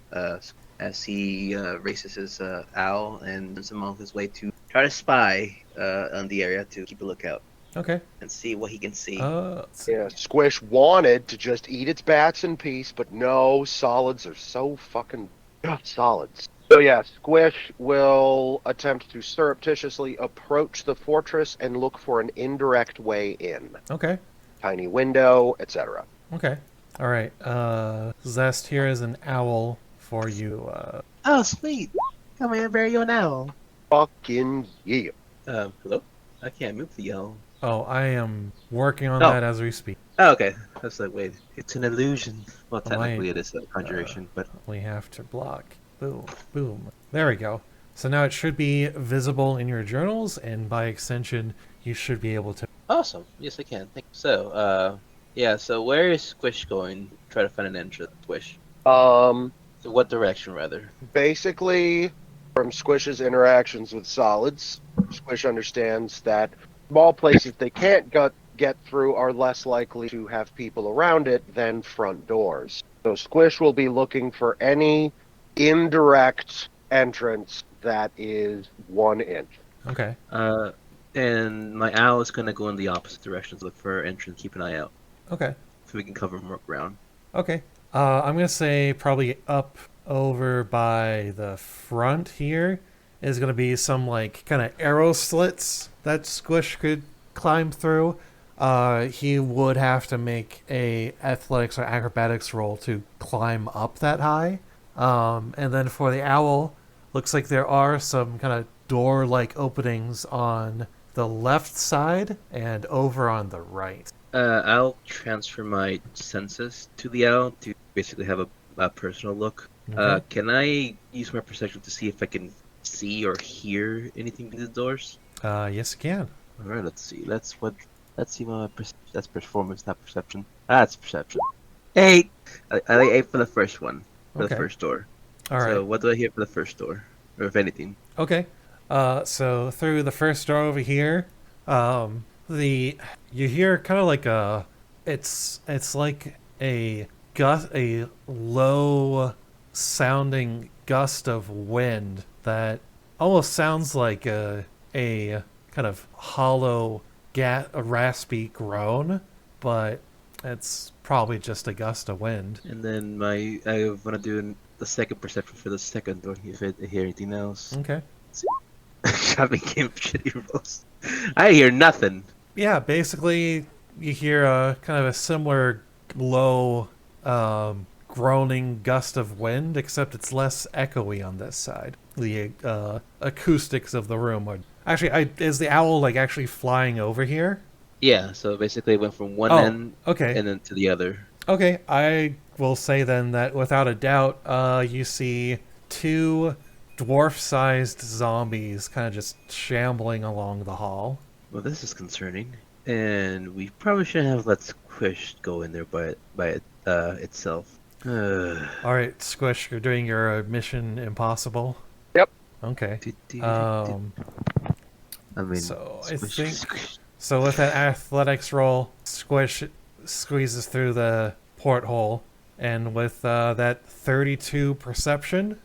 As he races his owl and sends him on his way to try to spy on the area to keep a lookout Okay. and see what he can see. Yeah, Squish wanted to just eat its bats in peace, but no, solids are so fucking solids. So yeah, Squish will attempt to surreptitiously approach the fortress and look for an indirect way in. Okay. Tiny window, etc. Okay. All right. Zest, here is an owl for you. Oh, sweet! Come here, bury your owl. Fucking yeah. Hello? I can't move the owl. Oh, I am working on Oh. that as we speak. Oh, okay. I was like, wait, it's an illusion. Well, technically Right. it is a conjuration, but We have to block. Boom. Boom. There we go. So now it should be visible in your journals, and by extension, you should be able to. awesome. Yes, I can. Thank you. So, yeah. So where is Squish going? Try to find an entrance. Squish. So what direction, rather? Basically, from Squish's interactions with solids, Squish understands that small places they can't get through are less likely to have people around it than front doors. So Squish will be looking for any indirect entrance that is 1 inch. Okay. And my owl is gonna go in the opposite direction to look for entrance. Keep an eye out Okay. so we can cover more ground. Okay. I'm gonna say probably up over by the front here is gonna be some like kind of arrow slits that Squish could climb through. He would have to make a athletics or acrobatics roll to climb up that high. And then for the owl, looks like there are some kind of door-like openings on the left side and over on the right. I'll transfer my senses to the owl to basically have a personal look. Okay. Can I use my perception to see if I can see or hear anything through the doors? Yes, you can. All right, let's see. Let's see my that's performance, not perception. That's perception. 8. I like 8 for the first one, for the Okay. first door. All right. So what do I hear for the first door, or if anything? Okay. So through the first door over here, the you hear kind of like it's like a low sounding gust of wind that almost sounds like a kind of hollow a raspy groan, but it's probably just a gust of wind. And then I want to do the second perception for the second door. If I hear anything else. Okay. Shopping game shitty rolls. I hear nothing. Yeah, basically you hear a kind of a similar low groaning gust of wind, except it's less echoey on this side. The acoustics of the room are actually. Is the owl like actually flying over here? Yeah, so basically it went from one Oh, end okay. and then to the other. Okay, I will say then that without a doubt, you see two dwarf-sized zombies kind of just shambling along the hall. Well, this is concerning. And we probably shouldn't have let Squish go in there by itself. All right, Squish, you're doing your mission impossible. Yep. Okay. I mean, So I Squish, think Squish. so. With that athletics roll, Squish squeezes through the porthole, and with that 32 perception,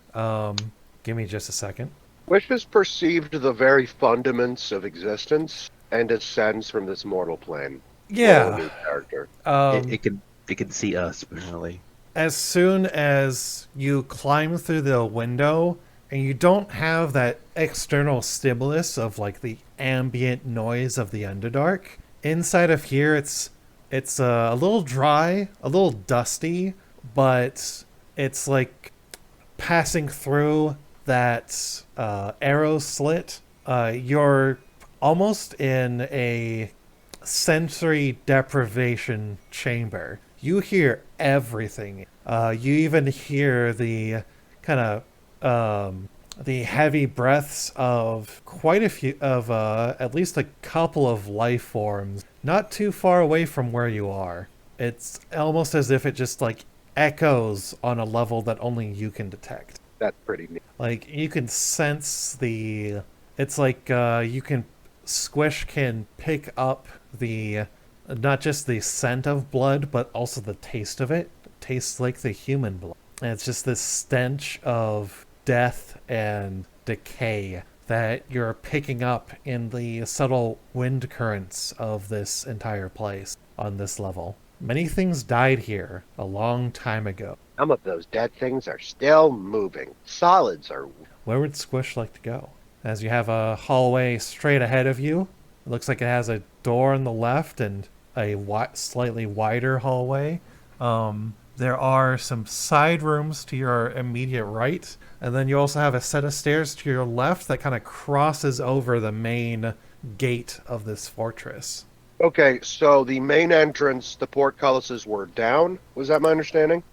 give me just a second. Wish has perceived the very fundaments of existence and ascends from this mortal plane. Full Yeah. new character. It can see us, apparently. As soon as you climb through the window and you don't have that external stimulus of like the ambient noise of the Underdark, inside of here it's a little dry, a little dusty, but it's like passing through that arrow slit. You're almost in a sensory deprivation chamber. You hear everything. You even hear the kind of the heavy breaths of quite a few of at least a couple of life forms not too far away from where you are. It's almost as if it just like echoes on a level that only you can detect. That's pretty neat. Like you can sense the. It's like you can. Squish can pick up the not just the scent of blood, but also the taste of it. It tastes like the human blood. And it's just this stench of death and decay that you're picking up in the subtle wind currents of this entire place on this level. Many things died here a long time ago. Some of those dead things are still moving. Solids are... Where would Squish like to go? As you have a hallway straight ahead of you, it looks like it has a door on the left and a slightly wider hallway. There are some side rooms to your immediate right, and then you also have a set of stairs to your left that kind of crosses over the main gate of this fortress. Okay, so the main entrance, the portcullises were down. Was that my understanding?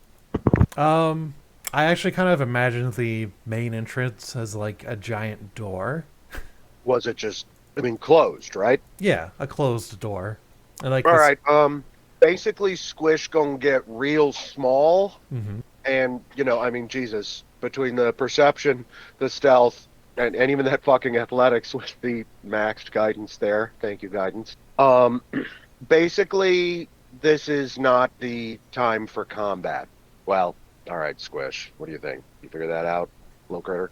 I actually kind of imagined the main entrance as like a giant door. Was it just, closed, right? Yeah, a closed door. And like All right, basically Squish gonna get real small, Mm-hmm. and, Jesus, between the perception, the stealth, and even that fucking athletics with the maxed guidance there. Thank you, guidance. Basically, this is not the time for combat. Well, all right, Squish. What do you think? You figure that out, little critter?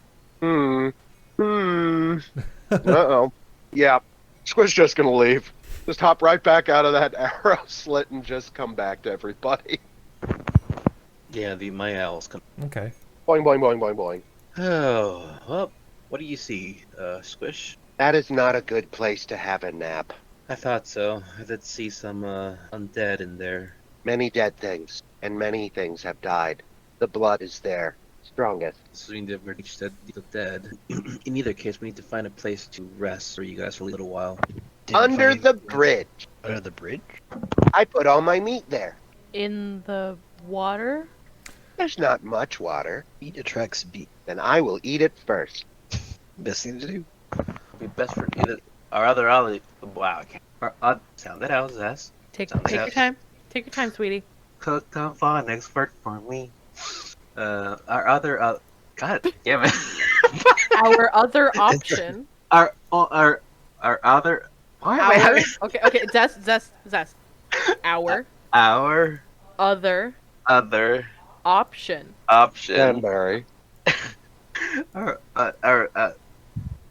Uh-oh. Yeah, Squish just gonna leave. Just hop right back out of that arrow slit and just come back to everybody. Yeah, my owls come. Okay. Boing, boing, boing, boing, boing. Oh, well, what do you see, Squish? That is not a good place to have a nap. I thought so. I did see some undead in there. Many dead things, and many things have died. The blood is there. Strongest. So we never reached the dead. In either case, we need to find a place to rest for you guys for a little while. Under the bridge. Under the bridge? I put all my meat there. In the water? There's not much water. Meat attracts beat. Then I will eat it first. Best thing to do. It'd be best for either our other ally. Wow, our odd sound that out, Zest. Take Sounds your good. time. Take your time, sweetie. cooked on phonics work for me. Our other God damn it. Our other option. our other. Why am I Our having okay. Zest. Our our other option. option? Danbury. Our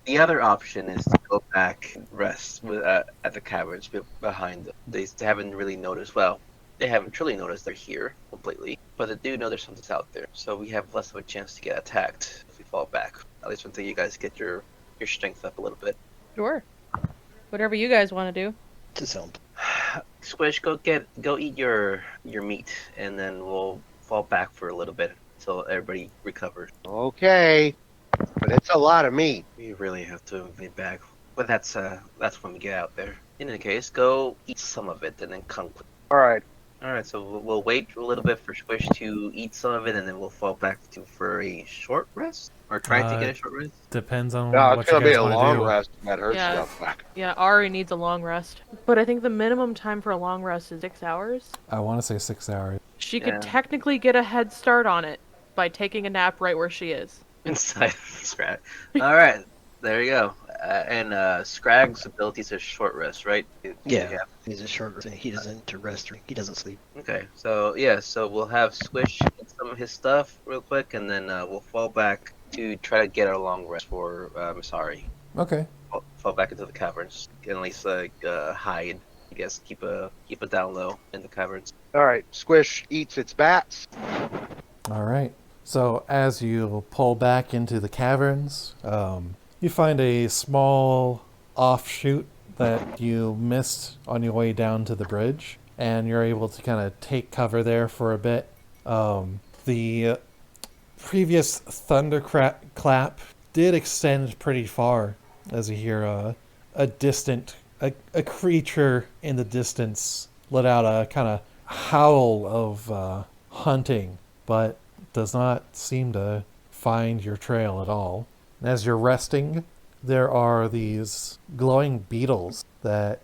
the other option is to go back and rest with, at the caverns behind them. They haven't really noticed. Well, they haven't truly noticed they're here completely, but they do know there's something out there. So we have less of a chance to get attacked if we fall back. At least until you guys get your strength up a little bit. Sure. Whatever you guys want to do. To sound. Squish, go eat your meat, and then we'll fall back for a little bit until everybody recovers. Okay, but it's a lot of meat. We really have to get back, but that's when we get out there. In any case, go eat some of it and then come. All right. All right, so we'll wait a little bit for Squish to eat some of it, and then we'll fall back for a short rest, or try to get a short rest. Depends on No, what it's you gonna be guys a want to long do. rest. That hurts Yeah. stuff back. Yeah, Ari needs a long rest. But I think the minimum time for a long rest is 6 hours. I want to say 6 hours. She Yeah. could technically get a head start on it by taking a nap right where she is. Inside of Skrag. All right, there you go. And Skrag's abilities are short rest, right? Yeah. He's a short rest. He doesn't to rest. He doesn't sleep. Okay, so yeah, so we'll have Squish get some of his stuff real quick, and then we'll fall back to try to get our long rest for Misari. Okay. Fall back into the caverns, and at least hide. I guess keep a down low in the caverns. All right. Squish eats its bats. All right. So as you pull back into the caverns, you find a small offshoot that you missed on your way down to the bridge, and you're able to kind of take cover there for a bit. The previous thunderclap did extend pretty far, as you hear a creature in the distance let out a kind of howl of hunting, but does not seem to find your trail at all. As you're resting, there are these glowing beetles that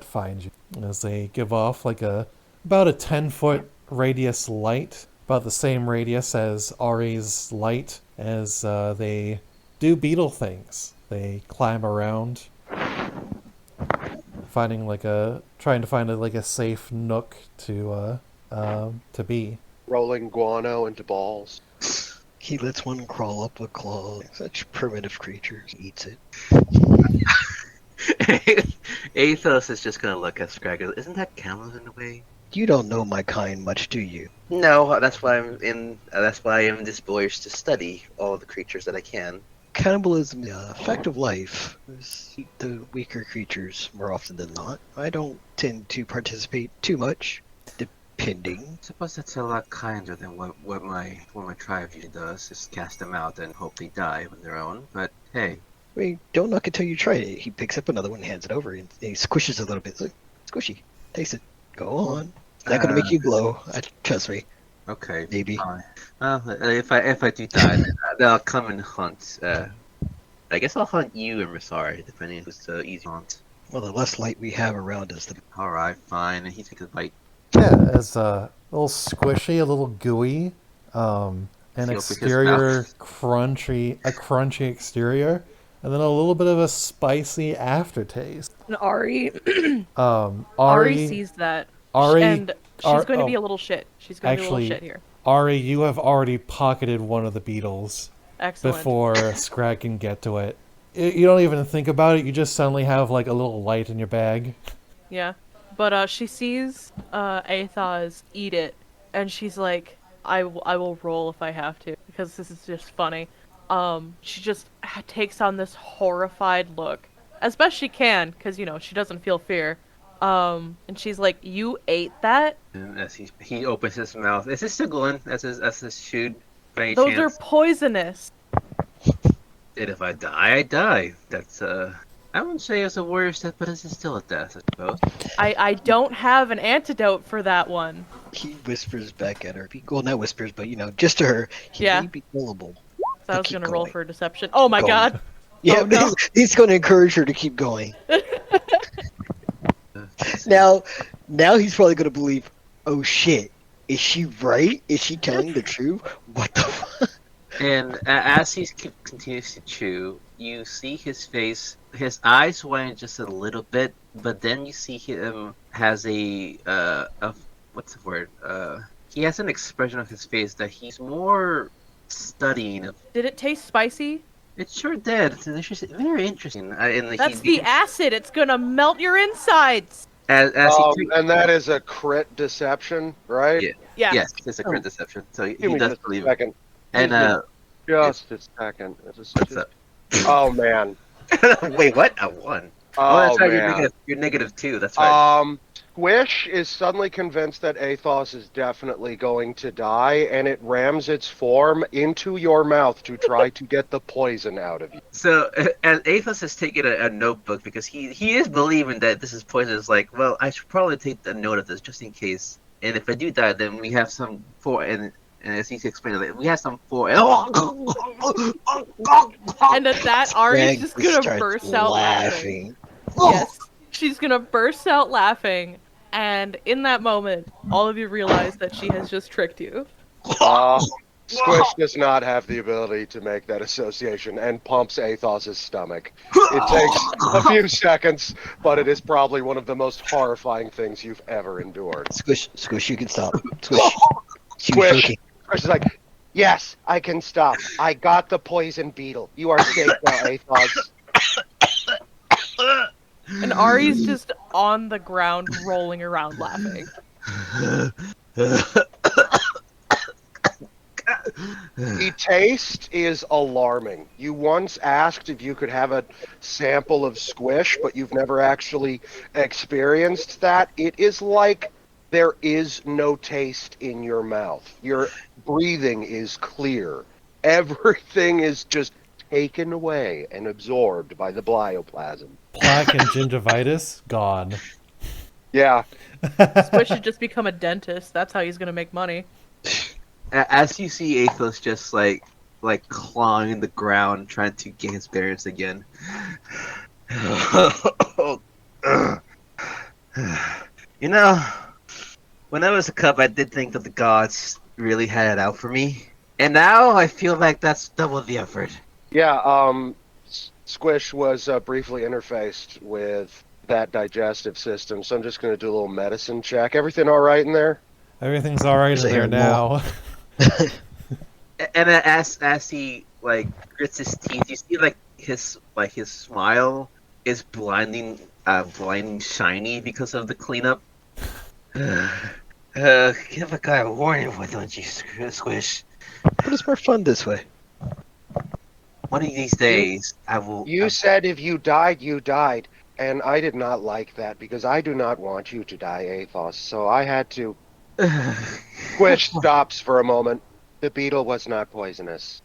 find you as they give off like about a 10-foot radius light, about the same radius as Ari's light, as they do beetle things. They climb around, trying to find a safe nook to be. Rolling guano into balls. He lets one crawl up with claws. Such primitive creatures. He eats it. Athoz is just gonna look at Skrag. Isn't that camels in a way? You don't know my kind much, do you? No, that's why I am this boyish to study all the creatures that I can. Cannibalism is a fact of life. Eat the weaker creatures more often than not. I don't tend to participate too much, depending. I suppose that's a lot kinder than what my tribe usually does, is cast them out and hope they die on their own. But hey. I mean, don't knock it till you try it. He picks up another one, hands it over, and he squishes a little bit. It's like, squishy. Taste it. Go on. It's not gonna make you glow. Trust me. Okay. Maybe. Fine. Well, if I do die, then I'll come and hunt. I guess I'll hunt you and Misari, depending on who's the easy hunt. Well, the less light we have around us, the All right, fine. And he takes a bite. Yeah, it's a little squishy, a little gooey, an He opens his exterior mouth. crunchy exterior, and then a little bit of a spicy aftertaste. And Ari Ari sees that. Ari, And she's going to be oh, a little shit. She's going to be a actually, little shit here. Ari, you have already pocketed one of the beetles Excellent. before Skrag can get to it. You don't even think about it. You just suddenly have like a little light in your bag. Yeah. But she sees Athoz eat it, and she's like, I will roll if I have to, because this is just funny. She just takes on this horrified look, as best she can, because, she doesn't feel fear. And she's like, you ate that? And as he opens his mouth, is it still going? As his shoot, by any Those chance? are poisonous. And if I die, I die. That's I wouldn't say it's a warrior's death, but it's still a death, I suppose. I don't have an antidote for that one. he whispers back at her. Well, not whispers, but just to her. He Yeah. may be gullible. So I was Keep going to roll going. for deception. Oh my Go. god. Yeah, Oh, no. he's going to encourage her to keep going. Now he's probably going to believe, oh shit, is she right? Is she telling the truth? What the fuck? And as he continues to chew, you see his face. His eyes widen just a little bit, but then you see him has what's the word? He has an expression of his face that he's more studying. Did it taste spicy? It sure did. It's very interesting. That's the acid. It's gonna melt your insides. As and that is a crit deception, right? Yeah. Yeah. Yes, it's a crit deception. So he Give me does just a believe it. second. And Just a second. what's up? Oh man. Wait, what? A 1. Oh That's right. man. You're -2. That's right. Squish is suddenly convinced that Athoz is definitely going to die, and it rams its form into your mouth to try to get the poison out of you. So, as Athoz has taken a notebook because he is believing that this is poison. It's like, well, I should probably take a note of this just in case. And if I do die, then we have some for and as he's explaining it, we have some for. And at that, Ari's just gonna starts burst out laughing. Yes, she's gonna burst out laughing, and in that moment, all of you realize that she has just tricked you. Squish does not have the ability to make that association and pumps Athos's stomach. It takes a few seconds, but it is probably one of the most horrifying things you've ever endured. Squish, you can stop. Squish. Squish is like, yes, I can stop. I got the poison beetle. You are safe now, Athoz. And Ari's just on the ground, rolling around laughing. The taste is alarming. You once asked if you could have a sample of Squish, but you've never actually experienced that. It is like there is no taste in your mouth. Your breathing is clear. Everything is just taken away and absorbed by the bioplasm. Plaque and gingivitis gone. Yeah. Squish should just become a dentist. That's how he's gonna make money. As you see Athoz just like clawing the ground, trying to get his bearings again. You know, when I was a cub, I did think that the gods really had it out for me, and now I feel like that's double the effort. Yeah, Squish was briefly interfaced with that digestive system, so I'm just going to do a little medicine check. Everything all right in there? Everything's alright in there now. And as he grits his teeth, you see his smile is blinding shiny because of the cleanup. Give a guy a warning, why don't you, Squish? But it's more fun this way. One of these days, I will. You said if you died, you died, and I did not like that because I do not want you to die, Athoz. So I had to. Squish stops for a moment. The beetle was not poisonous.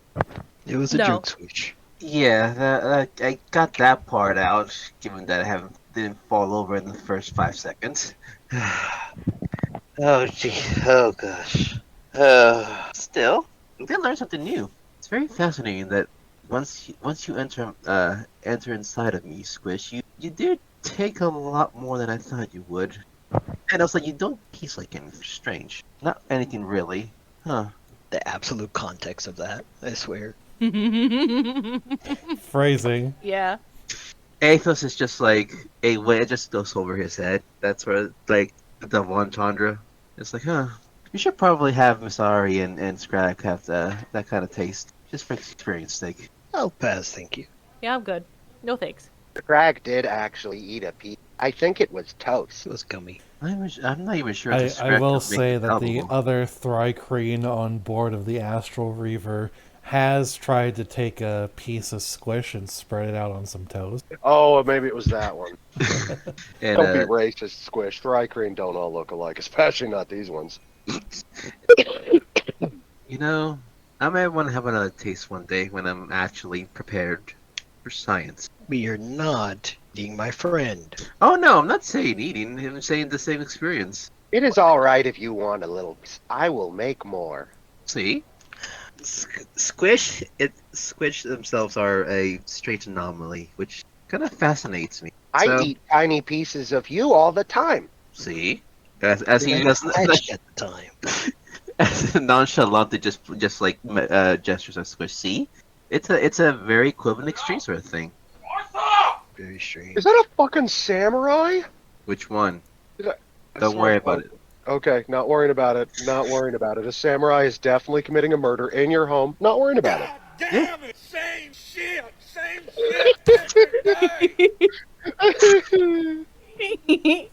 It was a joke, Squish. Yeah, I got that part out, given that I didn't fall over in the first 5 seconds. Oh gee, oh gosh. Still, you did learn something new. It's very fascinating that once you enter inside of me, Squish, you do take a lot more than I thought you would. And also, you don't taste like anything strange. Not anything really. Huh. The absolute context of that, I swear. Phrasing. Yeah. Athoz is just like a way, it just goes over his head. That's where, the double entendre. It's like, huh. You should probably have Miss Ari and Skrag have that kind of taste. Just for experience sake. I'll pass, thank you. Yeah, I'm good. No thanks. Skrag did actually eat a piece. I think it was toast. It was gummy. I'm not even sure. I will say that the other Thri-kreen on board of the Astral Reaver has tried to take a piece of Squish and spread it out on some toast. Oh, maybe it was that one. And, Don't be racist, Squish. Thri-kreen don't all look alike, especially not these ones. You know, I might want to have another taste one day when I'm actually prepared for science. But you're not being my friend. Oh no, I'm not saying eating. I'm saying the same experience. It is all right if you want a little. I will make more. See, Squish themselves are a strange anomaly, which kind of fascinates me. I eat tiny pieces of you all the time. See, As he I goes, hatched at the time. as nonchalantly just like gestures at Squish. See, it's a very equivalent extreme sort of thing. Very strange. Is that a fucking samurai? Which one? I Don't swear worry to about God. it. Okay, not worrying about it. Not worrying about it. A samurai is definitely committing a murder in your home. Not worrying about it. Damn it! Same shit! Same shit! Every day.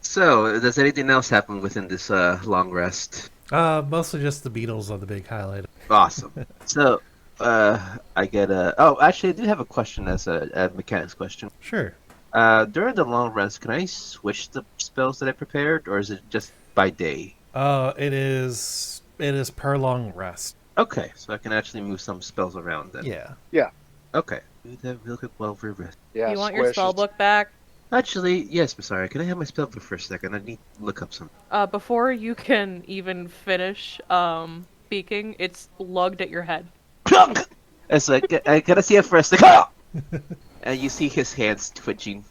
So, does anything else happen within this long rest? Mostly just the Beatles are the big highlight. Awesome. So, I get a. Oh, actually, I do have a question as a mechanics question. Sure. During the long rest, can I switch the spells that I prepared, or is it just by day? It is per long rest. Okay, so I can actually move some spells around then. Yeah. Okay. Do that real quick while we rest. Yeah, You want your Squish spell is- book back? Actually, yes, Sorry. Can I have my spell book for a second? I need to look up some. Before you can even finish speaking, it's lugged at your head. It's like, I gotta see it for a second. And you see his hands twitching.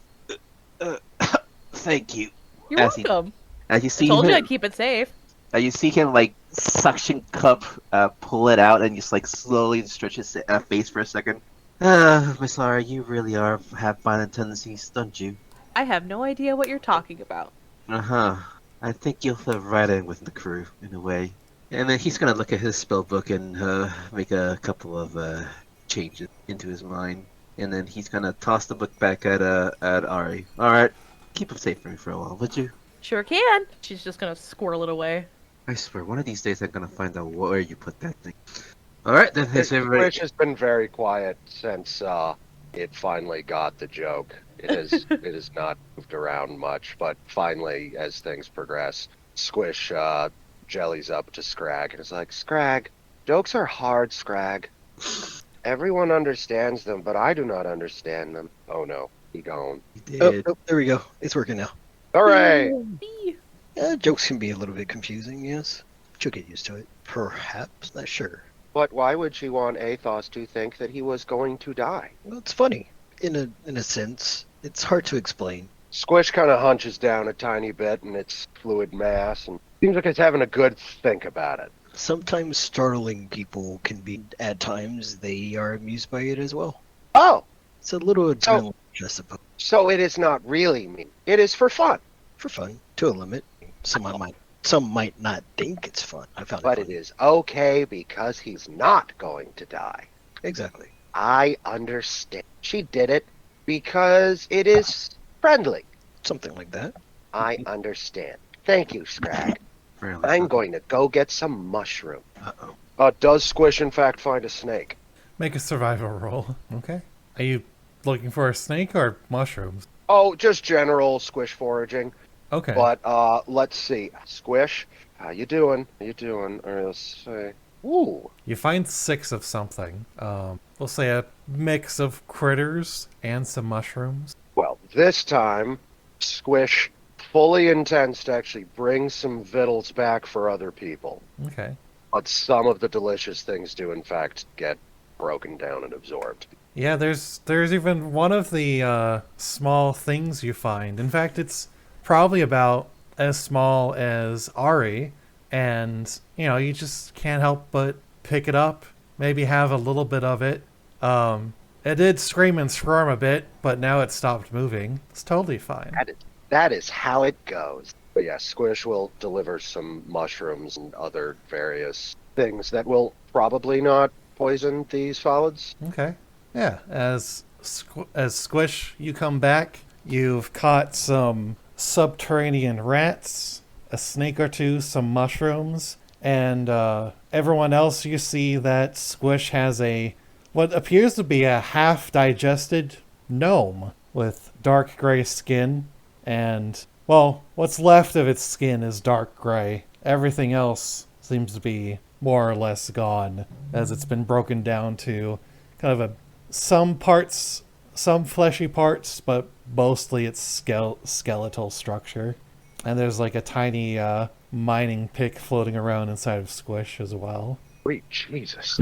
Thank you. You're As he- welcome. As you I see told you him, I'd keep it safe. you see him like suction cup, pull it out, and just like slowly stretch his face for a second. Sorry, you really have violent tendencies, don't you? I have no idea what you're talking about. Uh-huh. I think you'll fit right in with the crew, in a way. And then he's gonna look at his spell book and make a couple of changes into his mind. And then he's gonna toss the book back at Ari. Alright, keep him safe for me for a while, would you? Sure can. She's just gonna squirrel it away. I swear, one of these days I'm gonna find out where you put that thing. Alright, then has everybody... Squish has been very quiet since it finally got the joke. It has not moved around much, but finally, as things progress, Squish jellies up to Skrag and is like, Skrag, jokes are hard, Skrag. Everyone understands them, but I do not understand them. Oh no, he gone. He Oh, did. oh, there we go. It's working now. Hooray! Jokes can be a little bit confusing, yes. She'll get used to it. Perhaps, not sure. But why would she want Athoz to think that he was going to die? Well, it's funny. In a sense. It's hard to explain. Squish kind of hunches down a tiny bit in its fluid mass and seems like it's having a good think about it. Sometimes startling people can be, at times, they are amused by it as well. Oh, It's a little adrenaline, I suppose. so it is not really mean. It is for fun. For fun, to a limit. Some might not think it's fun. I found But it it fun. is okay because he's not going to die. Exactly. I understand. She did it because it is friendly. Something like that. I understand. Thank you, Skrag. Really I'm fun. going to go get some mushroom. Uh-oh. Does Squish in fact find a snake? Make a survival roll. Okay. Are you looking for a snake or mushrooms? Oh, just general Squish foraging. Okay. But let's see. Squish, how you doing? How you doing? Or let's say, ooh, You find 6 of something. We'll say a mix of critters and some mushrooms. well, this time, Squish fully intends to actually bring some victuals back for other people. Okay. But some of the delicious things do, in fact, get broken down and absorbed. Yeah, there's even one of the small things you find. In fact, it's probably about as small as Ari, and you just can't help but pick it up, maybe have a little bit of it. It did scream and squirm a bit, but now it stopped moving. It's totally fine. That is how it goes. But yeah, Squish will deliver some mushrooms and other various things that will probably not poison these solids. Okay. Yeah, as Squish, you come back. You've caught some subterranean rats, a snake or two, some mushrooms, and everyone else you see that Squish has what appears to be a half-digested gnome with dark gray skin, and, well, what's left of its skin is dark gray. Everything else seems to be more or less gone, as it's been broken down to kind of some fleshy parts, but mostly its skeletal structure. And there's like a tiny mining pick floating around inside of Squish as well. Sweet Jesus.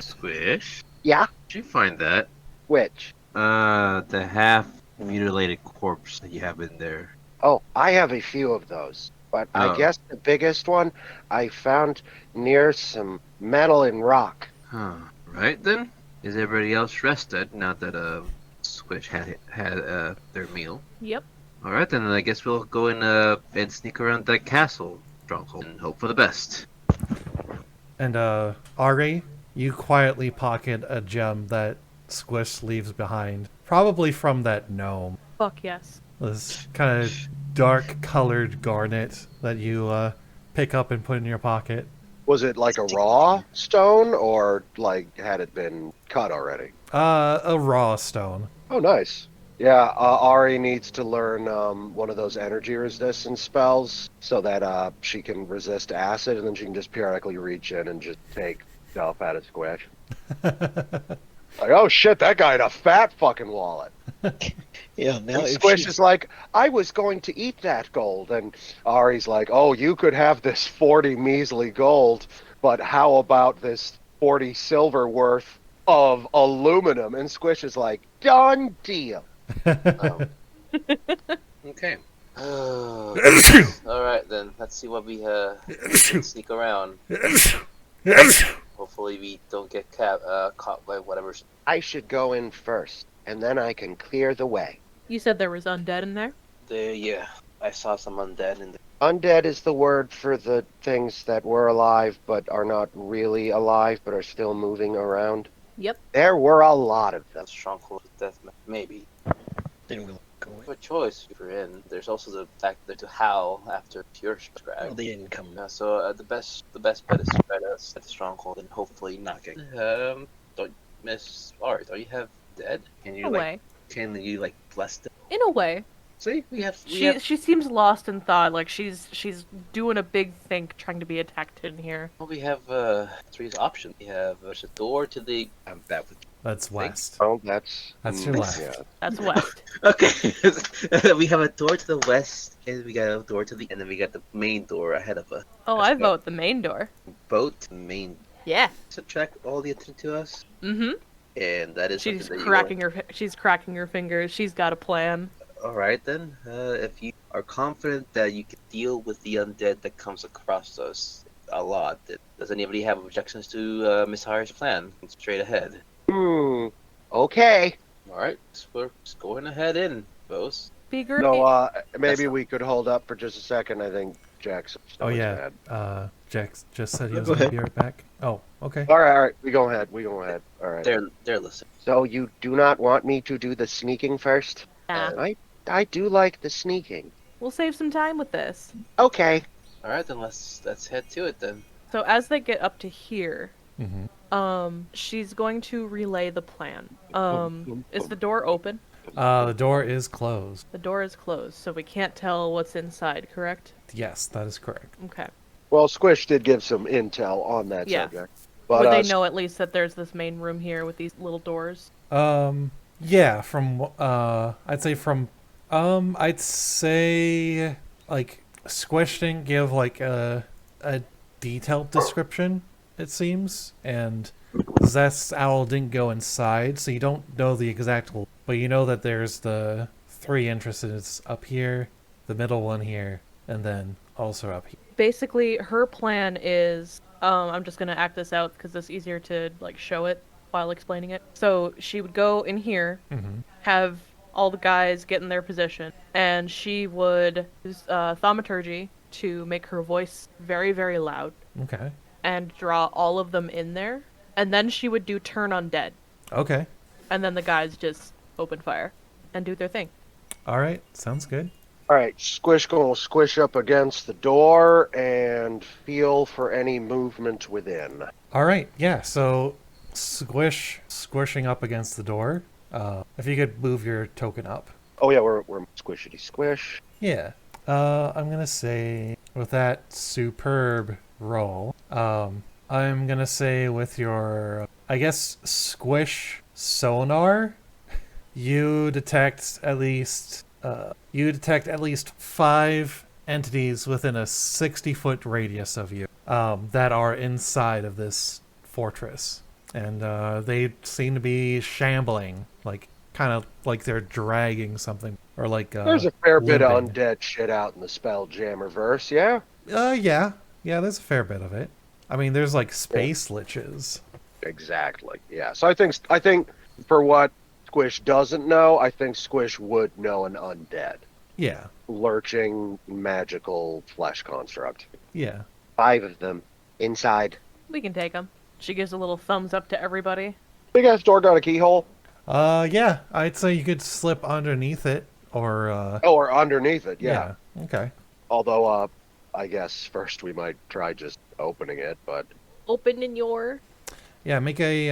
Squish? Yeah? Did you find that? Which? The half mutilated corpse that you have in there? Oh, I have a few of those. But I Oh. guess the biggest one I found near some metal and rock. Huh. Right then. Is everybody else rested now that Squish had their meal? Yep. All right then. I guess we'll go and sneak around that castle stronghold and hope for the best. And Ari, you quietly pocket a gem that Squish leaves behind, probably from that gnome. Fuck yes. This kind of dark-colored garnet that you pick up and put in your pocket. Was it like a raw stone, or like had it been cut already? A raw stone. Oh, nice. Yeah, Ari needs to learn one of those energy resistance spells so that she can resist acid, and then she can just periodically reach in and just take stuff out of Squish. Like, oh shit, that guy had a fat fucking wallet. Yeah, now And if Squish she- is like, I was going to eat that gold. And Ari's like, oh, you could have this 40 measly gold, but how about this 40 silver worth of aluminum? And Squish is like, done deal. Okay. All right then. Let's see what we can sneak around. Hopefully we don't get caught by whatever's. I should go in first, and then I can clear the way. You said there was undead in there? There, yeah. I saw some undead in there. Undead is the word for the things that were alive but are not really alive but are still moving around. Yep. There were a lot of them. That's stronghold death. Maybe. then we'll go in. Good choice if you're in. There's also the fact that to howl after pure Well, Skrag. they didn't come. Yeah, so the best bet is to try to set the stronghold and hopefully not get. Don't miss. Alright, don't you have dead? Can you In a way. Can you bless them? In a way. See, we have. She seems lost in thought, like she's doing a big think trying to be attacked in here. Well, we have three options. We have there's a door to the. I'm bad with. That's west. Oh, that's Your left. Yeah. That's west. Okay, we have a door to the west, and we got a door to the, and then we got the main door ahead of us. Oh, I vote the main door. Boat main. Yeah. Subtract all the attention to us, Mm-hmm. and that is She's something that cracking her fingers. She's got a plan. All right then. If you are confident that you can deal with the undead that comes across us a lot, does anybody have objections to Miss Hire's plan? Straight ahead. Okay. All right, so we're just going ahead in, both. Be great. No, maybe That's- we could hold up for just a second. I think Jack's. Oh yeah. Jax just said he was Go going to ahead. be right back. Oh, okay. All right. We go ahead. All right. They're listening. So you do not want me to do the sneaking first? Nah, I do like the sneaking. we'll save some time with this. Okay. All right, then let's head to it then. So as they get up to here, Mm-hmm. she's going to relay the plan. Is the door open? The door is closed. The door is closed, so we can't tell what's inside, correct? Yes, that is correct. Okay. Well, Squish did give some intel on that Yeah. subject. But Would they know at least that there's this main room here with these little doors? Yeah, I'd say like Squish didn't give like a detailed description, it seems, and Zest's owl didn't go inside, so you don't know the exact, but you know that there's the three entrances up here, the middle one here, and then also up here. Basically, her plan is, I'm just gonna act this out because it's easier to show it while explaining it. So she would go in here, have all the guys get in their position, and she would use thaumaturgy to make her voice very, very loud Okay. and draw all of them in there. And then she would do turn undead, Okay. and then the guys just open fire and do their thing. All right. Sounds good. All right, Squish gonna squish up against the door and feel for any movement within. All right. Yeah. So squishing up against the door. If you could move your token up. Oh yeah, we're squishity squish. Yeah. I'm gonna say with that superb roll, I'm gonna say with your, I guess, squish sonar, you detect at least 5 entities within a 60-foot radius of you, that are inside of this fortress, and they seem to be shambling, like kind of like they're dragging something or like There's a fair bit of limping. undead shit out in the Spelljammer verse, yeah? Yeah. There's a fair bit of it. I mean, there's like space liches. Exactly. Yeah. So I think for what Squish doesn't know, I think Squish would know an undead. Yeah. Lurching magical flesh construct. Yeah. 5 of them inside. We can take them. She gives a little thumbs up to everybody. Big ass door got a keyhole. Yeah. I'd say you could slip underneath it or Or underneath it. Yeah. Okay. Although, I guess first we might try just opening it, but Open in your... Yeah, make a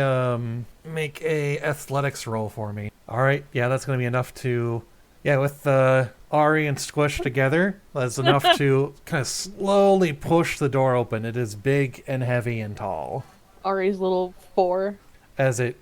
athletics roll for me. All right, yeah, that's gonna be enough to, with Ari and Squish together, that's enough to kind of slowly push the door open. It is big and heavy and tall. Ari's little 4. As it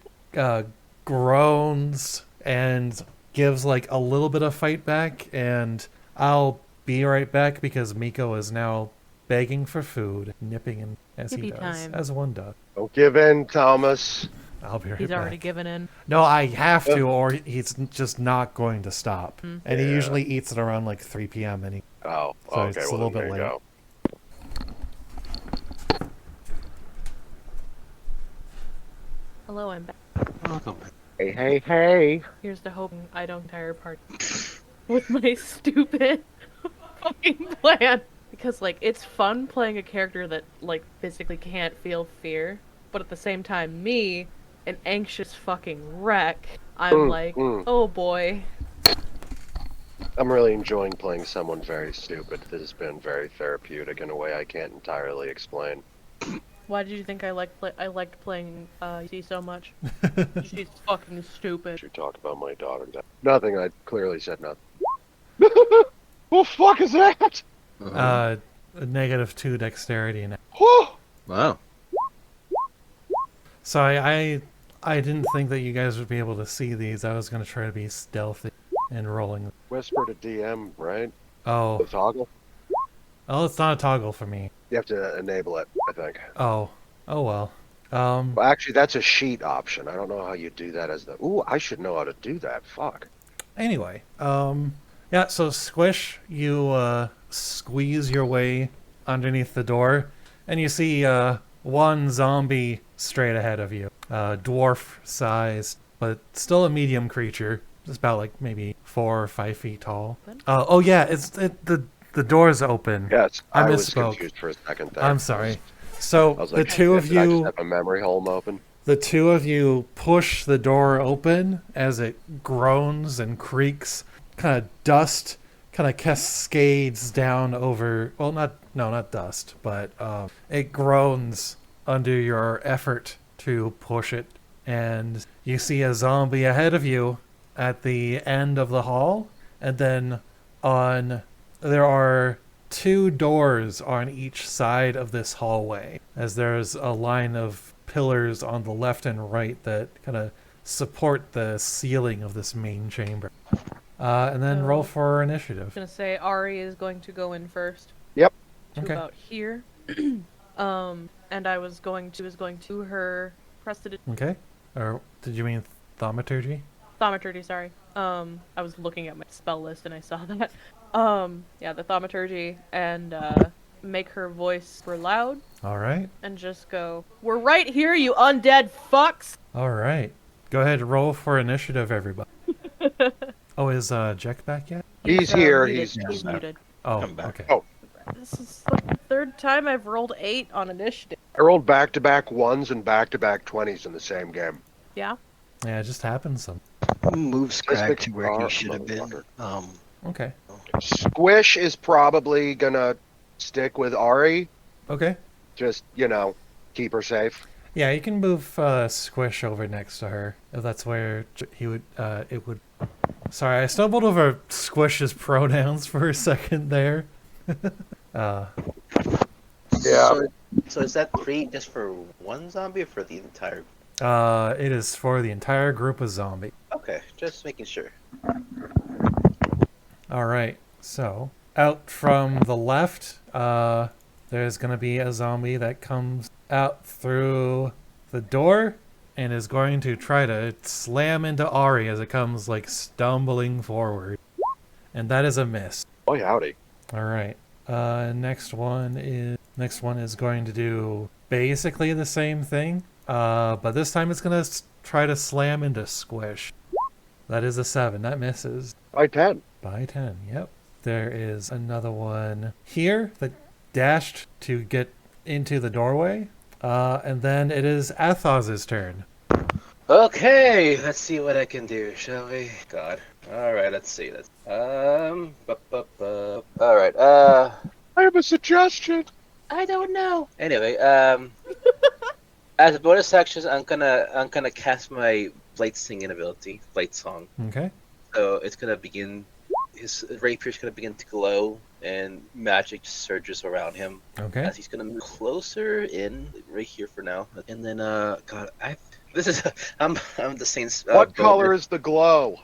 groans and gives like a little bit of fight back, and I'll be right back because Miko is now begging for food, nipping in as he Yippee does, time. as one does. don't give in, Thomas. I'll be right He's back. already given in. No, I have to, or he's just not going to stop. Hmm. And he Yeah. usually eats at around like 3 p.m. and he, Oh, So okay. it's a well, little then bit there you late. go. Hello, I'm back. Welcome. Hey. Here's to hoping I don't entire part with my stupid fucking plan. Because, like, it's fun playing a character that, like, physically can't feel fear. But at the same time, me, an anxious fucking wreck, I'm like, oh boy. I'm really enjoying playing someone very stupid. This has been very therapeutic in a way I can't entirely explain. Why did you think I liked playing UC so much? She's fucking stupid. You talk about my daughter. Nothing. I clearly said nothing. What the fuck is that? a -2 dexterity. And Whew. Wow. so I didn't think that you guys would be able to see these. I was going to try to be stealthy and rolling. Whisper to DM, right? The Oh, toggle. it's not a toggle for me. You have to enable it, I think. Oh well. Well, actually, that's a sheet option. I don't know how you do that as the. Ooh, I should know how to do that. Fuck. Anyway, yeah, so Squish, you squeeze your way underneath the door, and you see one zombie straight ahead of you. Dwarf-sized, but still a medium creature. It's about like maybe 4 or 5 feet tall. Oh yeah, the door's open. Yes, I I was misspoke. confused for a second there. I'm sorry. So I was the like, two of did I just you have a memory hole open? The two of you push the door open as it groans and creaks. Kind of dust kind of cascades down over. Well, not dust, but it groans under your effort to push it. And you see a zombie ahead of you at the end of the hall. And then there are 2 doors on each side of this hallway, as there's a line of pillars on the left and right that kind of support the ceiling of this main chamber. And then roll for initiative. I'm gonna say Ari is going to go in first. Yep. To Okay. about here. And I was going to her precedent Okay. Or did you mean thaumaturgy? thaumaturgy, sorry. I was looking at my spell list and I saw that. Yeah, the thaumaturgy, and make her voice super loud All right. and just go, "We're right here, you undead fucks!" All right. Go ahead, roll for initiative, everybody. Oh, is Jack back yet? He's here. Muted. He's He's muted. Oh, Come back. okay. Oh. This is the 3rd time I've rolled 8 on initiative. I rolled back-to-back 1s and back-to-back 20s in the same game. Yeah? Yeah, it just happens. Move Skrag Specific to where he bar- should have been. motherfucker. Okay. Squish is probably gonna stick with Ari. Okay. Just, keep her safe. Yeah, you can move Squish over next to her if that's where he would. It would. Sorry, I stumbled over Squish's pronouns for a second there. Yeah. So is that free just for one zombie or for the entire? It is for the entire group of zombie. Okay, just making sure. All right. So out from the left, there's gonna be a zombie that comes out through the door, and is going to try to slam into Ari as it comes like stumbling forward. And that is a miss. Boy, howdy. All right. Next one is going to do basically the same thing, but this time it's gonna try to slam into Squish. That is a 7. That misses By 10. by 10. Yep. There is another one here that dashed to get into the doorway, and then it is Athos's turn. Okay, let's see what I can do, shall we? God. Alright, let's see. Alright, I have a suggestion. I don't know. Anyway, as a bonus action, I'm gonna cast my Blade Singing ability, Blade Song. Okay. So it's gonna begin. His rapier's gonna begin to glow, and magic just surges around him. Okay. As he's gonna move closer in, right here for now, and then I'm the Saints. What color is the glow?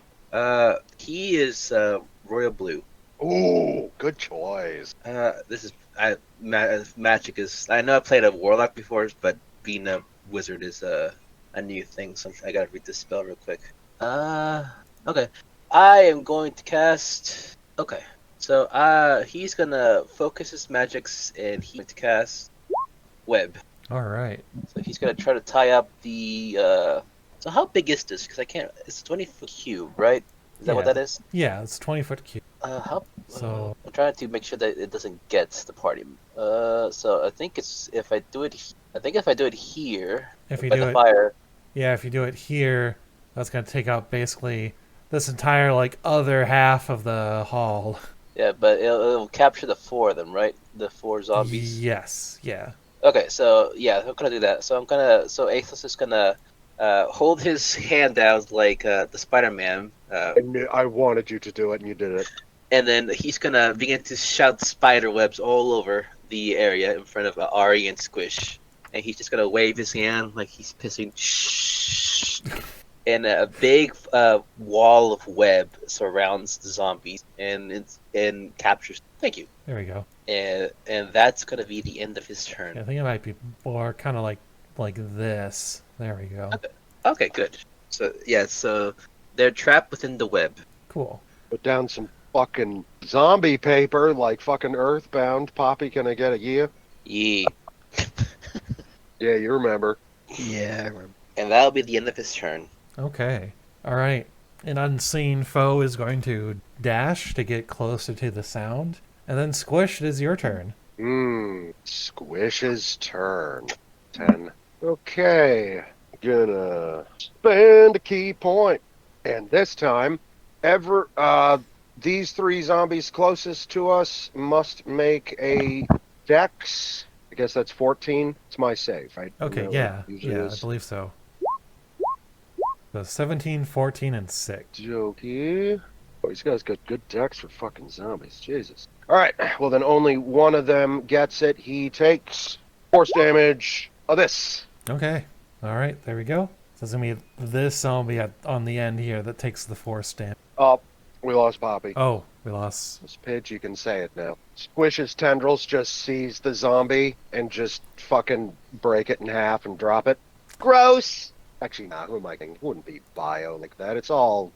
He is royal blue. Ooh, good choice. Magic is. I know I played a warlock before, but being a wizard is a new thing. So I gotta read this spell real quick. Okay. I am going to cast. Okay. So he's gonna focus his magics and he's going to cast web. All right. So he's gonna try to tie up the. So how big is this? Because I can't. It's 20-foot cube, right? Is that what Yeah. that is? Yeah, it's 20-foot cube. How? So- I'm trying to make sure that it doesn't get the party. So I think it's if I do it here. If you by do the it, fire. yeah, if you do it here, that's gonna take out basically this entire like other half of the hall. Yeah, but it'll capture the 4 of them, right? The 4 zombies. Yes. Yeah. Okay, so yeah, I'm gonna do that. So Athoz is gonna hold his hand out like the Spider-Man. I wanted you to do it, and you did it. And then he's gonna begin to shout spider webs all over the area in front of Ari and Squish. And he's just gonna wave his hand like he's pissing. Shh. And a big wall of web surrounds the zombies and captures. Thank you. There we go. And that's gonna be the end of his turn. Yeah, I think it might be more kind of like this. There we go. Okay, good. So yeah, so they're trapped within the web. Cool. Put down some fucking zombie paper, like fucking Earthbound. Poppy, can I get a yeah? Yeah. Yeah, you remember. Yeah, I remember. And that'll be the end of his turn. Okay. All right. An unseen foe is going to dash to get closer to the sound, and then Squish, it is your turn. Squish's turn. 10. Okay. Gonna spend a key point. And this time, these 3 zombies closest to us must make a dex. I guess that's 14. It's my save, right? Okay. No, Yeah. it usually Yeah. I is. believe so. So 17, 14, and 6. Jokey. Oh, these guys got good decks for fucking zombies. Jesus. Alright, well then only one of them gets it. He takes force damage of this. Okay. All right. There we go. So it's gonna be this zombie on the end here that takes the force damage. Oh, we lost Poppy. Oh, we lost. This Pidge, you can say it now. Squish's tendrils just seize the zombie and just fucking break it in half and drop it. Gross! Actually, nah, who am I thinking? It wouldn't be bio like that. It's all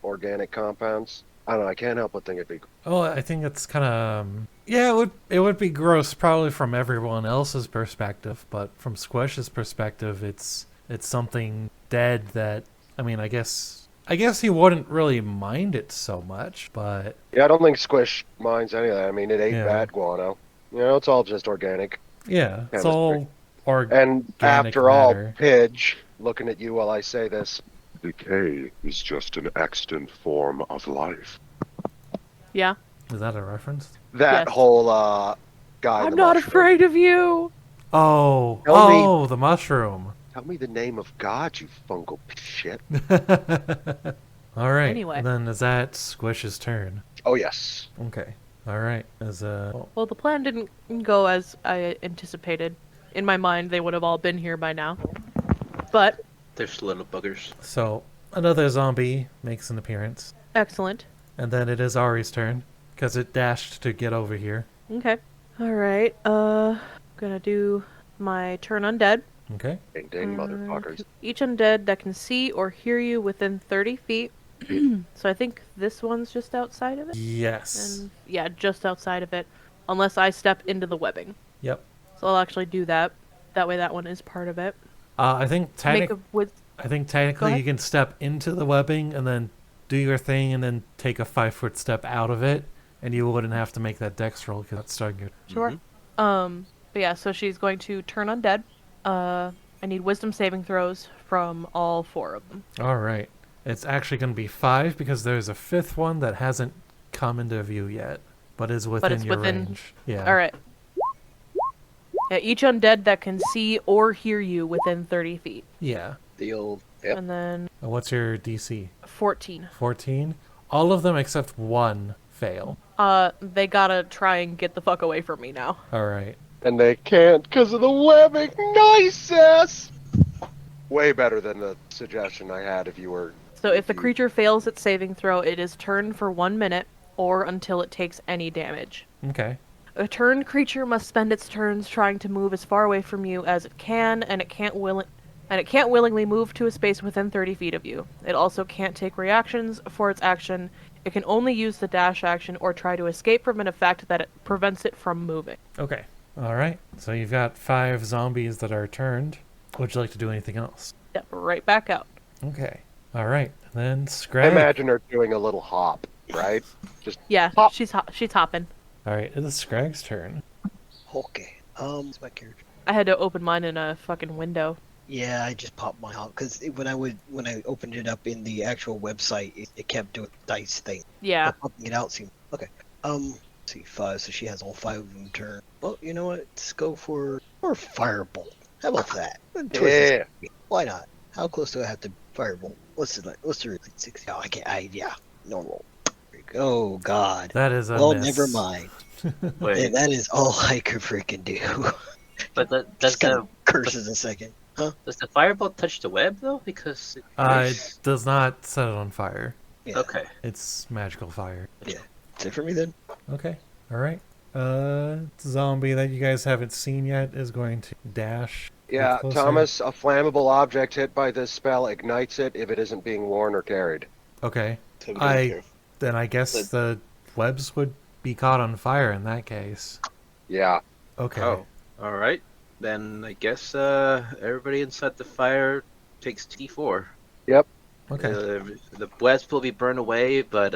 organic compounds. I don't know, I can't help but think it'd be... Oh, I think it's kind of yeah. It would be gross probably from everyone else's perspective, but from Squish's perspective, it's something dead that I mean, I guess he wouldn't really mind it so much, but Yeah, I don't think Squish minds any of that. I mean, it ate Yeah. bad guano. You know, it's all just organic. yeah, it's Chemistry. all organic. And after all, matter. Pidge, looking at you while I say this, Decay is just an extant form of life. Yeah. Is that a reference? that Yes. whole guy. I'm the not mushroom. afraid of you. Oh, Tell me- oh, the mushroom. Tell me the name of God, you fungal shit. All right. Anyway. And then is that Squish's turn? Oh, yes. Okay. All right. Well, the plan didn't go as I anticipated. In my mind, they would have all been here by now. But, There's little buggers. So another zombie makes an appearance, excellent. and then it is Ari's turn because it dashed to get over here. Okay. Alright, gonna do my turn undead. Okay. Ding ding, motherfuckers. Each undead that can see or hear you within 30 feet. So I think this one's just outside of it? Yes. And yeah, just outside of it. Unless I step into the webbing. Yep. So I'll actually do that. That way that one is part of it. I think Make a with technically ahead. you can step into the webbing and then do your thing and then take a 5-foot step out of it, and you wouldn't have to make that dex roll because that's starting your... Sure. But yeah, so she's going to turn undead. I need wisdom saving throws from all 4 of them. All right. It's actually going to be 5 because there's a 5th one that hasn't come into view yet, but is within it's your within- range. Yeah. All right. Yeah, each undead that can see or hear you within 30 feet. Yeah. The old. Yep. And then What's your DC? 14. 14? All of them except 1 fail. They gotta try and get the fuck away from me now. All right. And they can't because of the webbing. Nice ass. Way better than the suggestion I had if you were. So if the creature fails its saving throw, it is turned for 1 minute or until it takes any damage. Okay. A turned creature must spend its turns trying to move as far away from you as it can, and it can't willingly move to a space within 30 feet of you. It also can't take reactions for its action. It can only use the dash action or try to escape from an effect that it prevents it from moving. Okay. All right. So you've got 5 zombies that are turned. Would you like to do anything else? Step right back out. Okay. All right. Then I Skrag. imagine her doing a little hop, right? Just Yeah, Hop. she's hopping. All right. It is Skrag's turn. Okay. It's my character. I had to open mine in a fucking window. Yeah, I just popped mine out because when I opened it up in the actual website, it kept doing dice thing. Yeah. But popping it out seemed okay. Let's see, 5. So she has all 5 of them turned. Well, you know what? Let's go for firebolt. How about that? Towards Yeah. this- Why not? How close do I have to firebolt? What's the 60? Oh, I can't. Yeah, normal. There we go. Oh God. That is a Well, miss. never mind. Yeah, Wait, that is all I could freaking do. but does Just kind the of curses a second. does the firebolt touch the web though? Because It does not set it on fire. Yeah. okay. It's magical fire. That's it for me then. Okay. All right. Zombie that you guys haven't seen yet is going to dash. Yeah, closer. Thomas, a flammable object hit by this spell ignites it if it isn't being worn or carried. Okay. So we gotta be careful. Then I guess the webs would be caught on fire in that case. Yeah. Okay. Oh, all right. Then I guess everybody inside the fire takes T4. Okay. The webs will be burned away, but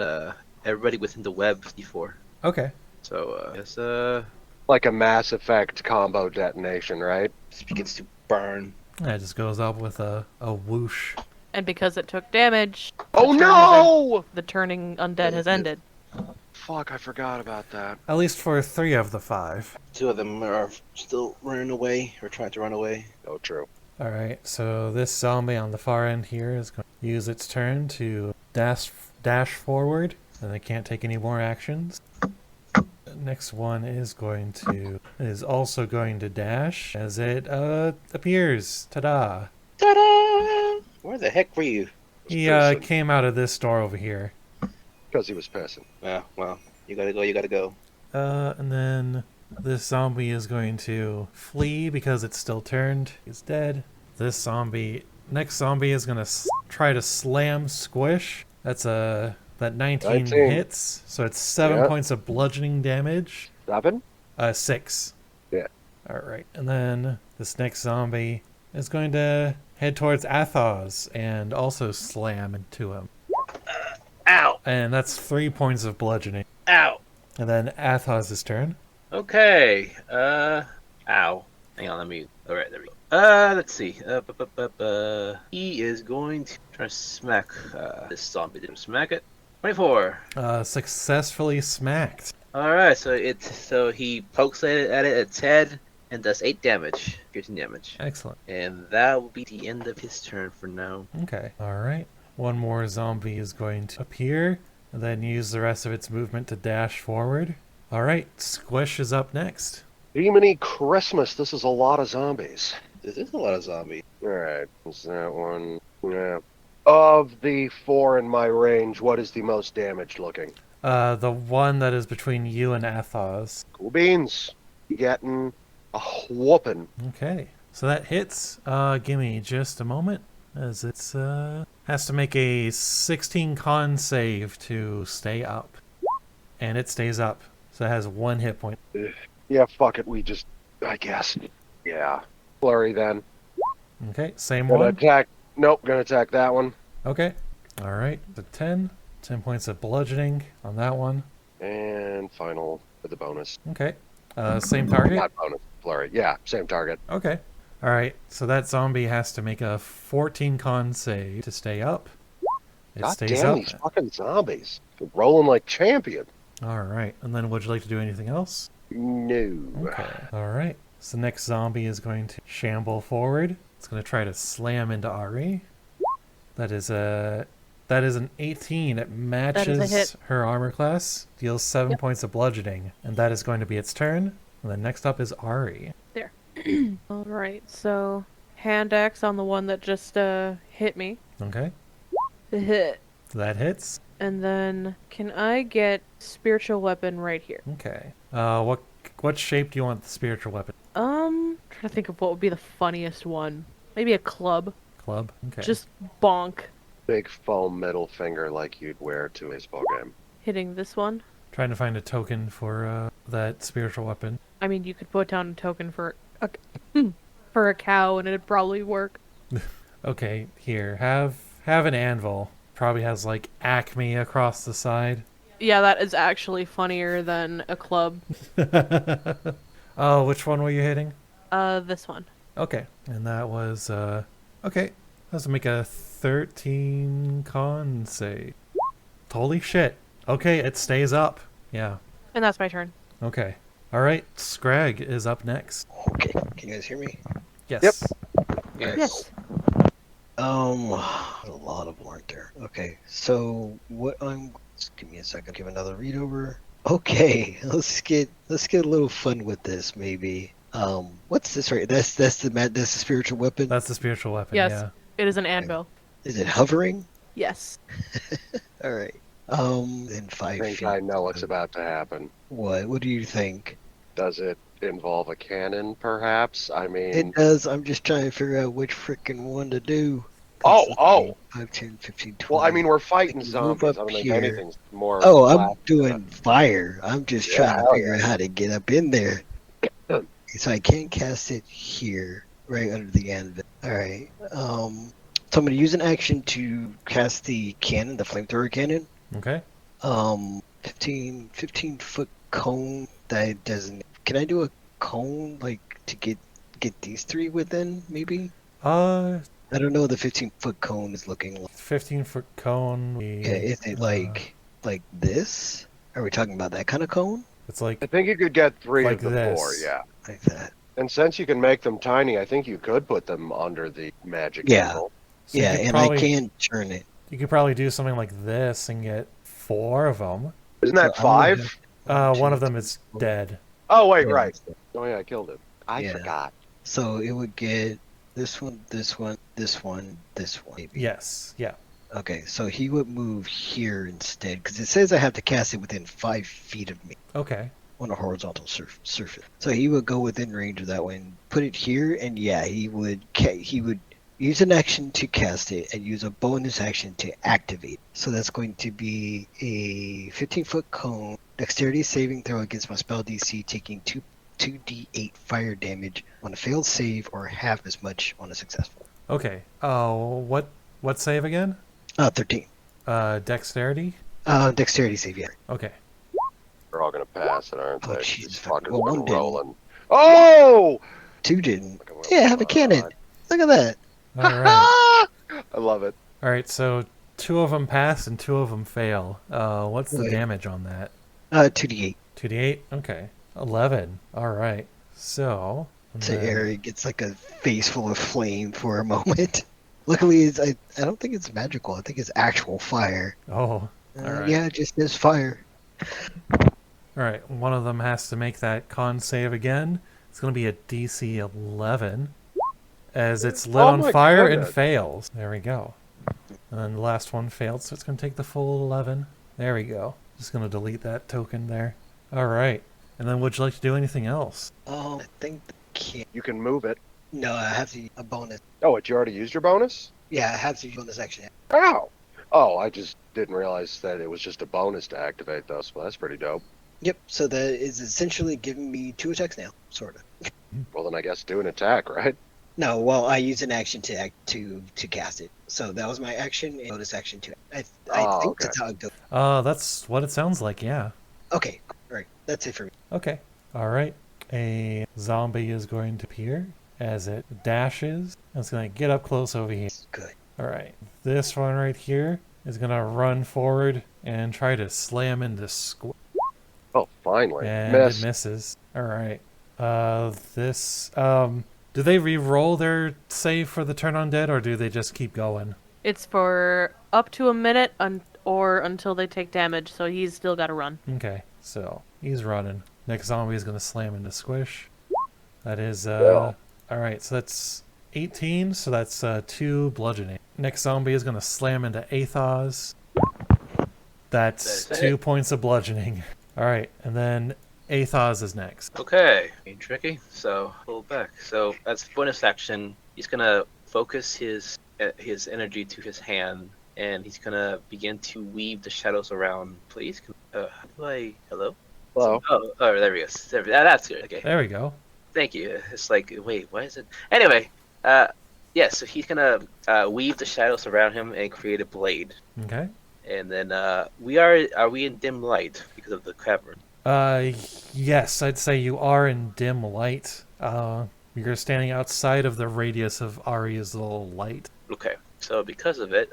everybody within the web T4. Okay. So I guess Like a Mass Effect combo detonation, right? it begins to burn. That just goes up with a whoosh. And because it took damage, Oh turn no! the turning undead has ended. Fuck, I forgot about that. At least for 3 of the 5. 2 of them are still running away or trying to run away. Oh, true. All right. So this zombie on the far end here is going to use its turn to dash forward, and it can't take any more actions. The next one is also going to dash as it appears. Ta-da! Ta-da! Where the heck were you? He came out of this door over here. Because he was pissing. Yeah, well, you gotta go. And then this zombie is going to flee because it's still turned. He's dead. Next zombie is going to try to slam Squish. That 19 19. hits, so it's 7 Yeah. points of bludgeoning damage. 7? 6. Yeah. All right, and then this next zombie is going to head towards Athoz and also slam into him. Ow! And that's 3 points of bludgeoning. Ow! And then Athoz's turn. Okay. Ow. Hang on, let me. Alright, there we go. Let's see. He is going to try to smack this zombie. Didn't smack it. 24. Successfully smacked. Alright, so he pokes at its head and does 8 damage. Piercing damage. Excellent. And that will be the end of his turn for now. Okay. All right. One more zombie is going to appear and then use the rest of its movement to dash forward. All right. Squish is up next. Demony Christmas, this is a lot of zombies. This is a lot of zombies. Alright, is that one? Yeah. Of the 4 in my range, what is the most damaged looking? The one that is between you and Athoz. Cool beans. Getting a whooping. Okay. So that hits. Give me just a moment, as it's has to make a 16 con save to stay up, and it stays up. So it has 1 hit point. Yeah, fuck it. I guess. Yeah. Flurry then. Okay, same Gonna one. attack. Nope, gonna attack that one. Okay. All right. The 10 points of bludgeoning on that one. And final for the bonus. Okay. Same target. Not bonus. Flurry. Yeah, same target. Okay. All right. So that zombie has to make a 14 con save to stay up. It God stays damn up. these fucking zombies. They're rolling like champion. All right. And then would you like to do anything else? No. Okay. All right. So the next zombie is going to shamble forward. It's going to try to slam into Ari. That is an 18. It matches hit. her armor class. Deals 7 points of bludgeoning, and that is going to be its turn. And then next up is Ari. There. Alright, so hand axe on the one that just hit me. Okay. Hit. That hits. And then can I get spiritual weapon right here? Okay. What shape do you want the spiritual weapon? Trying to think of what would be the funniest one. Maybe a club. Club. Okay. Just bonk. Big foam middle finger like you'd wear to a baseball game. Hitting this one. Trying to find a token for that spiritual weapon. I mean, you could put down a token for a, for a cow and it'd probably work. Okay, here. Have an anvil. Probably has like Acme across the side. Yeah, that is actually funnier than a club. Oh, which one were you hitting? This one. Okay. And that was okay. Let's make a 13 con save. Holy shit. Okay, it stays up. Yeah. And that's my turn. Okay. All right. Skrag is up next. Okay, can you guys hear me? Yes. Yep. Yes. A lot of them aren't there. Okay, so what just give me a second. Give another read over. Okay, let's get a little fun with this, maybe. What's this right? That's the spiritual weapon. That's the spiritual weapon. Yes. Yeah. It is an anvil. Is it hovering? Yes. All right. In 5 I think feet. I know what's about to happen. What do you think? Does it involve a cannon, perhaps? I mean... It does. I'm just trying to figure out which freaking one to do. Oh! 5, 10, 15, 20. Well, I mean, we're fighting I can zombies. move I up don't think here. anything's more... Oh, I'm flat. doing fire. I'm just Yeah, trying to hell figure out how to get up in there. So I can't cast it here, right under the anvil. All right. So I'm going to use an action to cast the cannon, the flamethrower cannon. Okay. 15 foot cone that doesn't. Can I do a cone like to get these three within? Maybe. I don't know what the 15-foot cone is looking like. 15-foot cone. Okay, is it like this? Are we talking about that kind of cone? It's like I think you could get 3 Like of the this. 4, yeah. Like that? And since you can make them tiny, I think you could put them under the magic Yeah. symbol. so you Yeah, could and probably, I can turn it. You could probably do something like this and get 4 of them. Isn't that So I'm 5? gonna- One of them is dead. Oh, wait, Yeah. right. Oh, yeah, I killed it. I Yeah. forgot. So it would get this one, this one, this one, this one. Maybe. Yes. Yeah. Okay, so he would move here instead because it says I have to cast it within 5 feet of me Okay. on a horizontal surface. So he would go within range of that one, put it here, and yeah, he would use an action to cast it and use a bonus action to activate. So that's going to be a 15-foot cone, dexterity saving throw against my spell DC, taking 2d8 fire damage on a failed save or half as much on a successful. Okay. What save again? 13. Dexterity? Dexterity save, yeah. Okay. They're all going to pass it, aren't Oh, they? Jesus. These fuckers Well, one were didn't. rolling. Oh! 2 didn't. Yeah, have a cannon. Look at that. All right. I love it. All right. So 2 of them pass and 2 of them fail. What's the Right. damage on that? 2d8. 2d8. Okay. 11. All right. So. So Eric gets like a face full of flame for a moment. Luckily, I don't think it's magical. I think it's actual fire. Oh. All right. Yeah, it just is fire. All right. One of them has to make that con save again. It's going to be a DC 11. As it's lit Oh on my fire and goodness. fails. There we go. And then the last one failed, so it's going to take the full 11. There we go. Just going to delete that token there. All right. And then would you like to do anything else? I think the can. You can move it. No, I have to use a bonus. Oh, you already used your bonus? Yeah, I have to use bonus action. Ow! Oh, I just didn't realize that it was just a bonus to activate those. Well, that's pretty dope. Yep, so that is essentially giving me 2 attacks now, sort of. Well, then I guess do an attack, right? No, well, I used an action to cast it. So that was my action and bonus action to I Oh, think okay. that's how it goes. That's what it sounds like, yeah. Okay, all right, that's it for me. Okay. All right. A zombie is going to appear as it dashes. It's going to get up close over here. Good. All right. This one right here is going to run forward and try to slam into Squish. Oh, finally. And Miss. it misses. All right. Do they re-roll their save for the turn undead, or do they just keep going? It's for up to a minute or until they take damage, so he's still got to run. Okay. So he's running. Next zombie is going to slam into Squish. That is, Yeah. all right, so that's 18, so that's 2 bludgeoning. Next zombie is going to slam into Athoz. That's That's 2 it. points of bludgeoning. All right, and then Athoz is next. Okay, being tricky. So pull back. So as bonus action, he's gonna focus his energy to his hand, and he's gonna begin to weave the shadows around. Please, how do I? Hello. Hello. Oh, there we go. That's good. Okay, There we go. thank you. It's like, wait, why is it? Anyway, yeah. So he's gonna weave the shadows around him and create a blade. Okay. And then are we in dim light because of the cavern? Yes, I'd say you are in dim light. You're standing outside of the radius of Arya's little light. Okay, so because of it,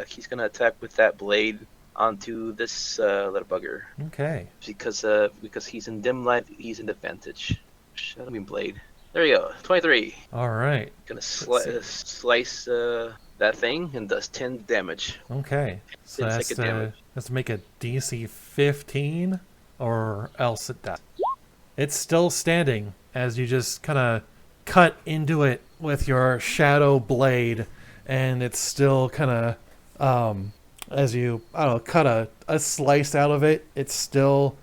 he's gonna attack with that blade onto this little bugger. Okay. Because he's in dim light, he's in advantage. Shadow beam blade. There you go. 23. All right. Gonna see. slice that thing and does 10 damage. Okay. So 10 that's second damage. to make a DC 15, or else it dies. It's still standing as you just kind of cut into it with your shadow blade, and it's still kind of as you cut a slice out of it. It's still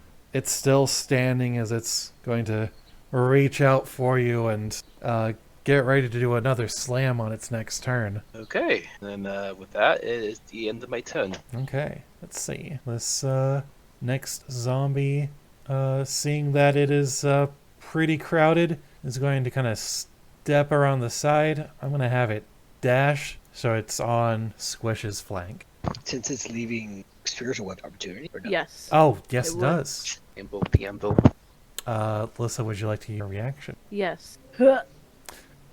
standing as it's going to reach out for you and get ready to do another slam on its next turn. Okay, and then with that, it is the end of my turn. Okay, let's see. This next zombie, seeing that it is pretty crowded, is going to kind of step around the side. I'm going to have it dash so it's on Squish's flank. Since it's leaving spiritual weapon opportunity, or no? Yes. Oh, yes, It it would. does. The anvil. Lyssa, would you like to use your reaction? Yes.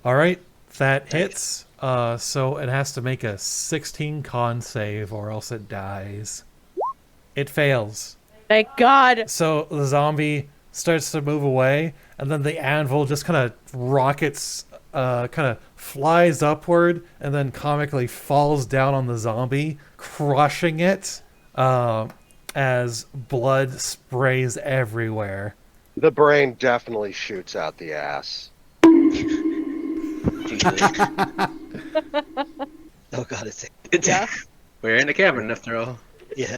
All right, that hits. So it has to make a 16 con save or else it dies. It fails. Thank God. So the zombie starts to move away, and then the anvil just kind of rockets, kind of flies upward, and then comically falls down on the zombie, crushing it as blood sprays everywhere. The brain definitely shoots out the ass. Jesus. Oh god, it's Yeah. We're in the cavern after all. yeah.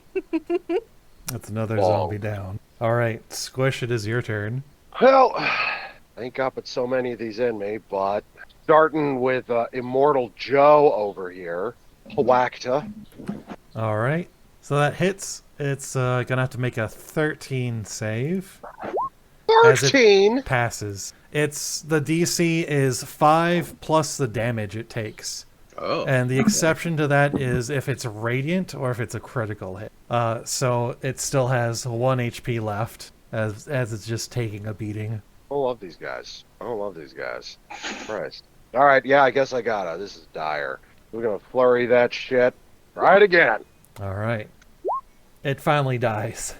That's another Whoa. zombie down. All right, Squish, it is your turn. Well, I ain't got but so many of these in me, but starting with Immortal Joe over here, Hawakta. All right, so that hits. It's gonna have to make a 13 save. As it 13? passes. It's the DC is 5 plus the damage it takes. Oh. And the exception to that is if it's radiant or if it's a critical hit. So it still has 1 HP left as it's just taking a beating. I don't love these guys. I don't love these guys. Christ. All right, yeah, I guess I gotta. This is dire. We're gonna flurry that shit right again. All right. It finally dies.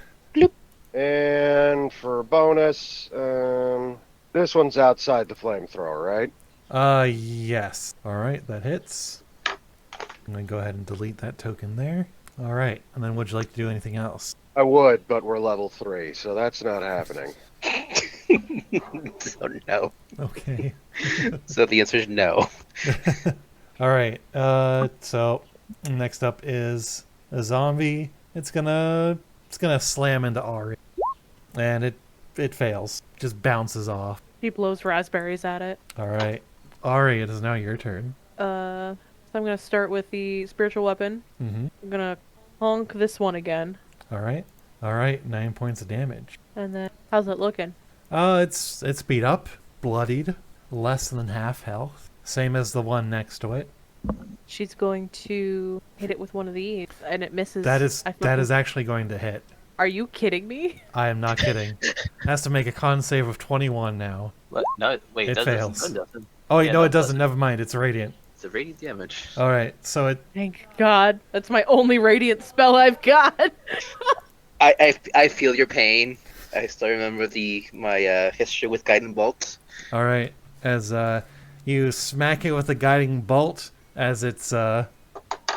And for bonus, this one's outside the flamethrower, right? Yes. All right, that hits. I'm going to go ahead and delete that token there. All right, and then would you like to do anything else? I would, but we're level 3, so that's not happening. So no. Okay. So the answer is no. All right. So next up is a zombie. It's gonna slam into Ari, and it fails. Just bounces off. He blows raspberries at it. All right. Ari, it is now your turn. So I'm gonna start with the spiritual weapon. Mm-hmm. I'm gonna honk this one again. All right. 9 points of damage. And then, how's it looking? It's beat up, bloodied, less than half health. Same as the one next to it. She's going to hit it with one of these, and it misses. That is actually going to hit. Are you kidding me? I am not kidding. Has to make a con save of 21 now. What? No, wait, It fails. doesn't. Oh, Yeah, no, no, it doesn't. Never mind. It's radiant. It's a radiant damage. All right. So it. Thank God. That's my only radiant spell I've got. I feel your pain. I still remember my history with guiding bolts. All right. As you smack it with a guiding bolt, as it's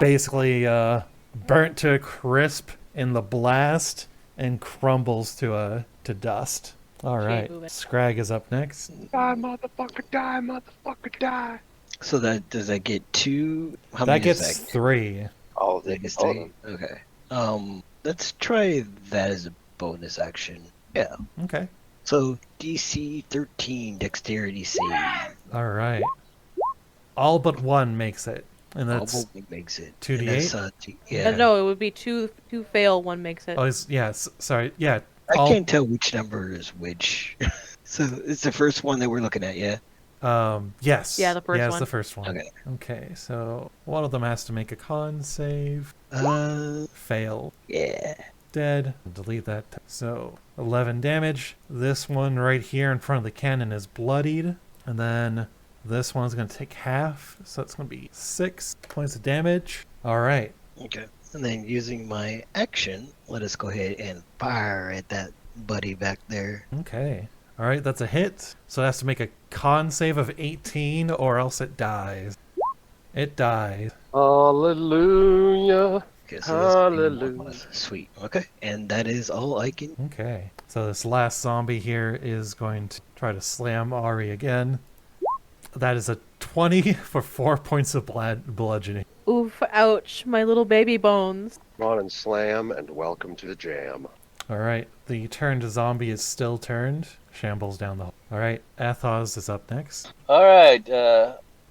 basically burnt to a crisp in the blast and crumbles to dust. All right. move it. Skrag is up next. Die, motherfucker, die, motherfucker, die. So does that get 2? How That many does gets that 3. All of That it. gets All of 3? them. Okay. Let's try that as a bonus action. Yeah. Okay. So DC 13 Dexterity save. All right. All but one makes it, and that's Almost makes it. 2d8? And that's, yeah. No, it would be two fail, one makes it. oh, sorry, yeah. I all- can't tell which number is which. So it's the first one that we're looking at, yeah? Yes. Yeah, the first it's one. the first one. Okay. Okay, so one of them has to make a con save. Fail. Yeah. Dead. Delete that. So 11 damage. This one right here in front of the cannon is bloodied, and then this one's gonna take half, so it's gonna be 6 points of damage. All right. Okay. And then using my action, let us go ahead and fire at that buddy back there. Okay. All right, that's a hit. So it has to make a con save of 18, or else it dies. It dies. Hallelujah. Okay, so that's Hallelujah. sweet. Okay. And that is all I can. Okay. So this last zombie here is going to try to slam Ari again. That is a 20 for 4 points of bludgeoning. Oof, ouch, my little baby bones. Come on and slam, and welcome to the jam. All right. The turned zombie is still turned. Shambles down the hall. All right. Athoz is up next. All right.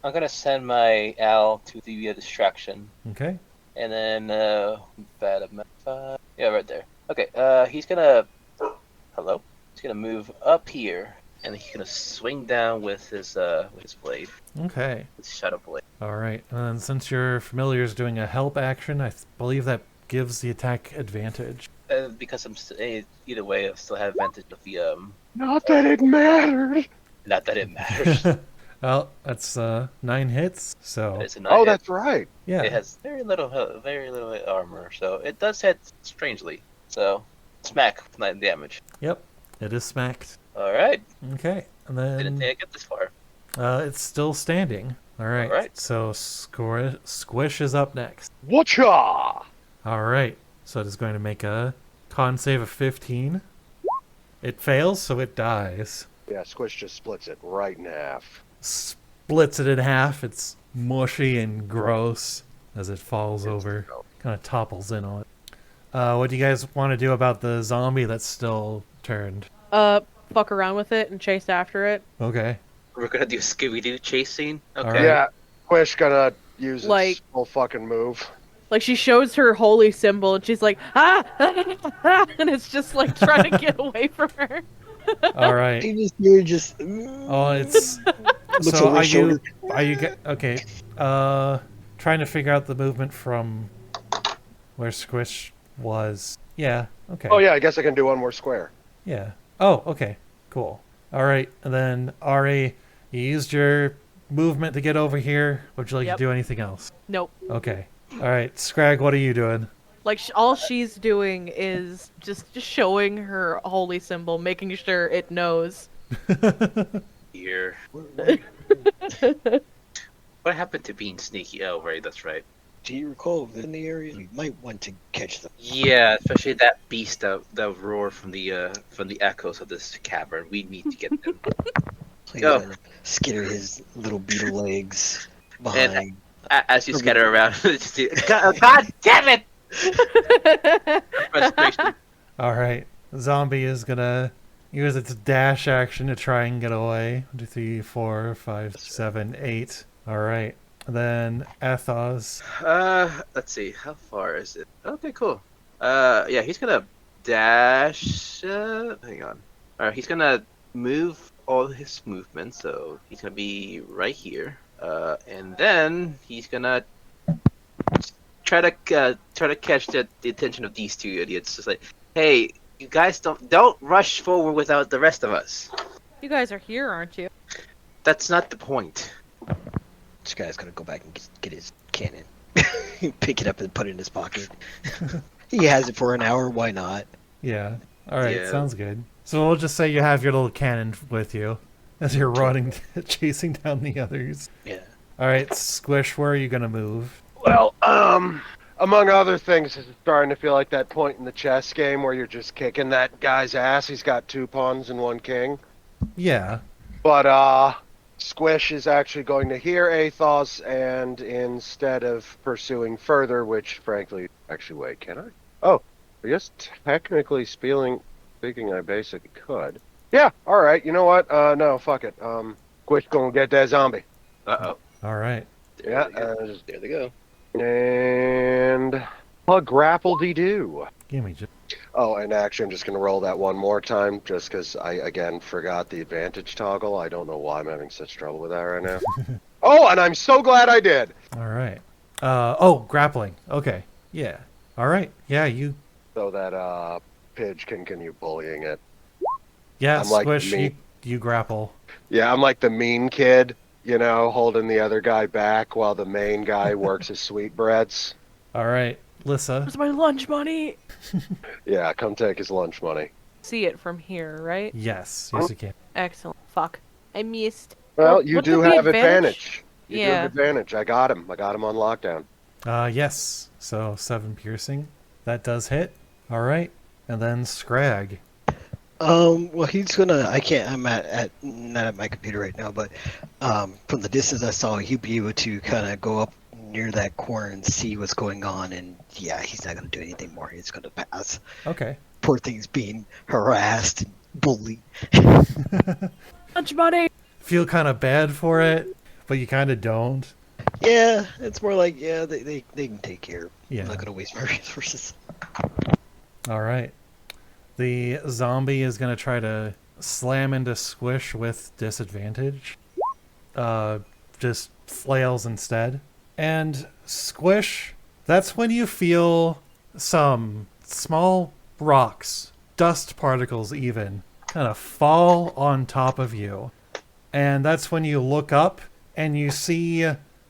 I'm gonna send my owl to the distraction, Okay. and then yeah, right there. Okay. He's gonna. Hello. He's gonna move up here, and he's gonna swing down with his blade, Okay. his shadow blade. All right. And since your familiar is doing a help action, I believe that gives the attack advantage. Because either way, I still have advantage of the Not that it mattered. Not that it matters. Well, that's 9 hits. So It's a Oh, 9 hit. that's right. yeah. It has very little armor, so it does hit strangely. So smack 9 damage. Yep. It is smacked. All right. Okay. And Didn't then think I'd get this far. it's still standing. All right. All right. So Squish is up next. Whatcha? All right. So it is going to make a con save of 15. It fails, so it dies. Yeah, Squish just splits it right in half. Splits it in half. It's mushy and gross as it falls over. Kind of topples in on it. What do you guys want to do about the zombie that's still turned? Fuck around with it and chase after it. Okay. We're gonna do a Scooby-Doo chase scene. Okay. right. Yeah, Squish gonna use its Like- full fucking move. Like, she shows her holy symbol, and she's like, ah, and it's just, like, trying to get away from her. All right. You're just. Oh, it's Looks so over his shoulder. okay? Trying to figure out the movement from where Squish was. Yeah. Okay. Oh yeah, I guess I can do one more square. Yeah. Oh, okay. Cool. All right. And then Ari, you used your movement to get over here. Would you like Yep. to do anything else? Nope. Okay. All right, Skrag, what are you doing? Like, all she's doing is just showing her holy symbol, making sure it knows. Here. What happened to being sneaky? Oh, right, that's right. Do you recall if they're in the area? We might want to catch them. Yeah, especially that beast that roar from the echoes of this cavern. We need to get them. Please, Go. skitter his little beetle legs behind. As you scatter around, just God damn it! Frustration. All right, zombie is gonna use its dash action to try and get away. 1, 2, 3, 4, 5, 7, 8. All right. Then Athoz. Let's see. How far is it? Okay, cool. Yeah, he's gonna dash. Hang on. Alright, he's gonna move all his movement, so he's gonna be right here. And then he's gonna try to catch the attention of these two idiots. Just like, hey, you guys don't rush forward without the rest of us. You guys are here, aren't you? That's not the point. This guy's gonna go back and get his cannon, pick it up and put it in his pocket. He has it for an hour. Why not? Yeah. All right. Yeah. Sounds good. So we'll just say you have your little cannon with you as you're running, chasing down the others. Yeah. All right, Squish. Where are you gonna move? Well, among other things, it's starting to feel like that point in the chess game where you're just kicking that guy's ass. He's got 2 pawns and 1 king. Yeah. But, Squish is actually going to hear Athoz, and instead of pursuing further, which, frankly, actually, wait, can I? Oh, I guess technically speaking, I basically could. Yeah, alright, you know what? No, fuck it. Squish gonna get that zombie. Uh-oh. All right. Yeah, There they go. and a grapple-de-doo. Give me just. Oh, and actually, I'm just going to roll that one more time, just because I, again, forgot the advantage toggle. I don't know why I'm having such trouble with that right now. Oh, and I'm so glad I did! All right. Oh, grappling. Okay. Yeah. All right. Yeah, you. So that, Pidge can continue bullying it. Yeah, I'm like Squish. me. You grapple. Yeah, I'm like the mean kid, you know, holding the other guy back while the main guy works his sweetbreads. All right, Lyssa. Where's my lunch money? Yeah, come take his lunch money. See it from here, right? Yes. Yes, you can. Excellent. Fuck. I missed. Well, What- you what do would be have advantage. You do Yeah. have advantage. I got him. I got him on lockdown. Yes. So 7 piercing. That does hit. All right. And then Skrag. Well, he's gonna. I can't. I'm not at my computer right now, but from the distance I saw, he'd be able to kind of go up near that corner and see what's going on. And yeah, he's not gonna do anything more. He's gonna pass. Okay. Poor thing's being harassed and bullied. Lunch money. Feel kind of bad for it, but you kind of don't. Yeah, it's more like they can take care. Of it. Yeah. I'm not gonna waste my resources. All right. The zombie is going to try to slam into Squish with disadvantage. Just flails instead. And Squish, that's when you feel some small rocks, dust particles even, kind of fall on top of you. And that's when you look up and you see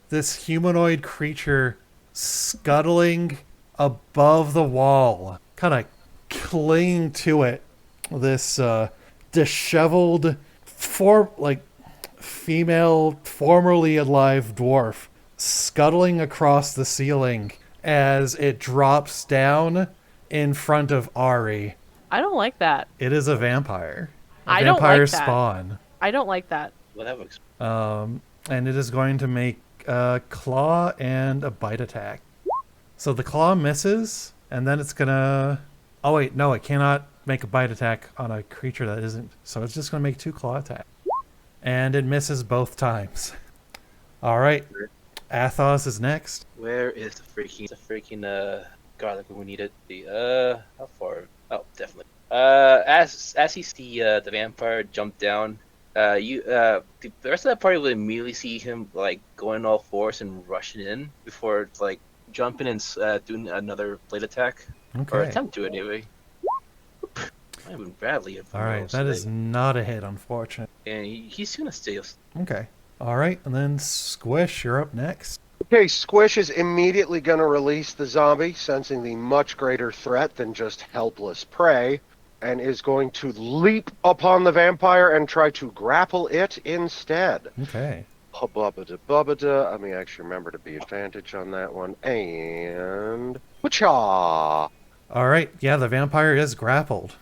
this humanoid creature scuttling above the wall, kind of clinging to it. This disheveled, female, formerly alive dwarf scuttling across the ceiling as it drops down in front of Ari. I don't like that. It is a vampire. I don't Vampire like that. spawn. I don't like that. Well, that looks. And it is going to make a claw and a bite attack. So the claw misses, and then it's gonna. Oh wait, no, it cannot make a bite attack on a creature that isn't. So it's just gonna make 2 claw attacks, and it misses both times. All right, Athoz is next. Where is the freaking garlic when we need it? How far? Oh, definitely. As he sees the vampire jump down, the rest of that party will immediately see him like going all fours and rushing in before like jumping and doing another blade attack or Okay. attempt to anyway. I'm badly. All right, that is not a hit, unfortunately. And he's gonna stay. Okay. All right, and then Squish, you're up next. Okay, Squish is immediately going to release the zombie, sensing the much greater threat than just helpless prey, and is going to leap upon the vampire and try to grapple it instead. Okay. Hubba-da-bubba-da. Let me actually remember to be advantage on that one. And... Whatcha! All right, yeah, the vampire is grappled.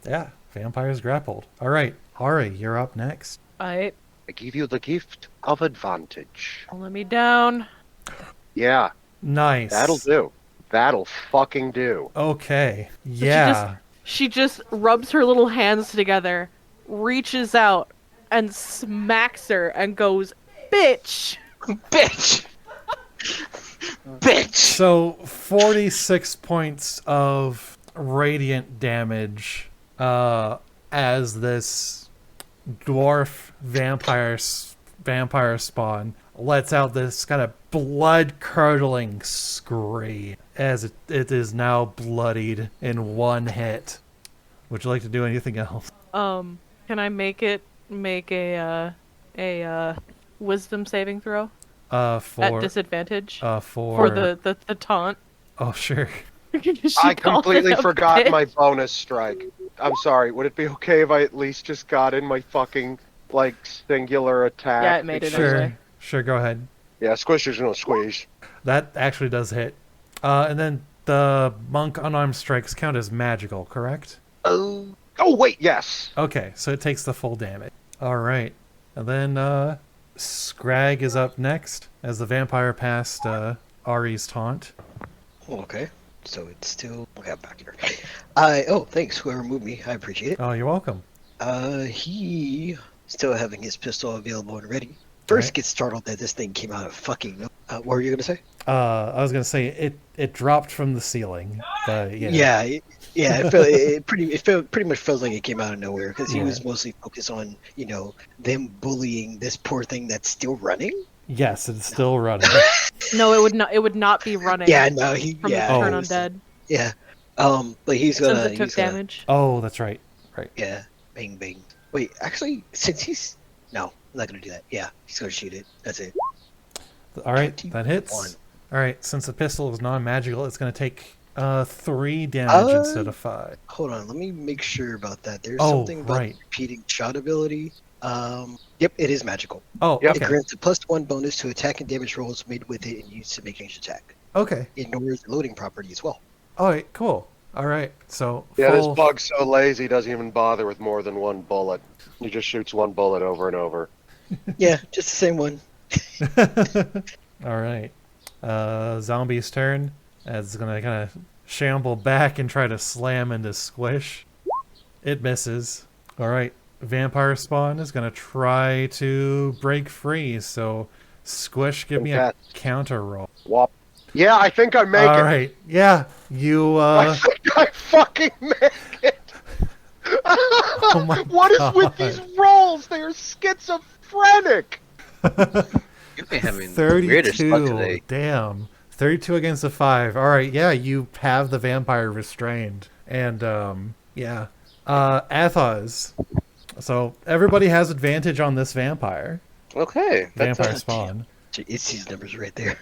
Yeah, vampire is grappled. All right, Ari, you're up next. I I give you the gift of advantage. let me down. Yeah, Nice. that'll do. That'll fucking do. Okay. Yeah. She just rubs her little hands together, reaches out, and smacks her and goes, "Bitch!" Bitch! Bitch! So 46 points of radiant damage as this dwarf vampire spawn lets out this kind of blood-curdling scream as it is now bloodied in one hit. Would you like to do anything else? Can I make a wisdom saving throw For at disadvantage for the taunt? Oh, sure. I completely forgot my bonus strike. I'm sorry. Would it be okay if I at least just got in my fucking, like, singular attack? Yeah, it made it anyway. Sure, go ahead. Yeah, squish is no squeeze. That actually does hit. And then the monk unarmed strikes count as magical, correct? Oh, wait, yes. Okay, so it takes the full damage. Alright. And then Skrag is up next as the vampire passed Ari's taunt. Okay. So it's still... Okay, I'm back here. Thanks, whoever moved me. I appreciate it. Oh, you're welcome. He... Still having his pistol available and ready. First Right. gets startled that this thing came out of fucking... what were you going to say? I was going to say it dropped from the ceiling. But, Yeah, it pretty much feels like it came out of nowhere because he was mostly focused on, them bullying this poor thing that's still running. Yes, it's still running. No, it would not. It would not be running. Yeah, no, he from yeah. the turn Oh. undead. Yeah. But he's gonna. Since it took he's gonna, damage. Oh, that's right. Right. Yeah. Bang bang. Wait, actually, since he's no, I'm not gonna do that. Yeah, he's gonna shoot it. That's it. All right, that hits. 21. All right, since the pistol is non-magical, it's going to take 3 damage instead of 5. Hold on, let me make sure about that. There's Oh, something about right. repeating shot ability. Yep, it is magical. Oh, Yep. It okay. grants a +1 bonus to attack and damage rolls made with it and used to make each attack. Okay. It ignores the loading property as well. All right, cool. All right, so Yeah, this full... bug's so lazy, he doesn't even bother with more than one bullet. He just shoots one bullet over and over. Yeah, just the same one. All right. Zombie's turn. It's going to kind of shamble back and try to slam into Squish. It misses. All right. Vampire spawn is going to try to break free. So Squish, give me a counter roll. Whop. Yeah, I think I make All it. right. Yeah, you I think I fucking make it. Oh my What is with these rolls? They are schizophrenic. You've been having the weirdest luck 32. today. Damn. 32 against a 5. All right, yeah, you have the vampire restrained. And, yeah. Athoz. So, everybody has advantage on this vampire. Okay. Vampire spawn. It's these numbers right there.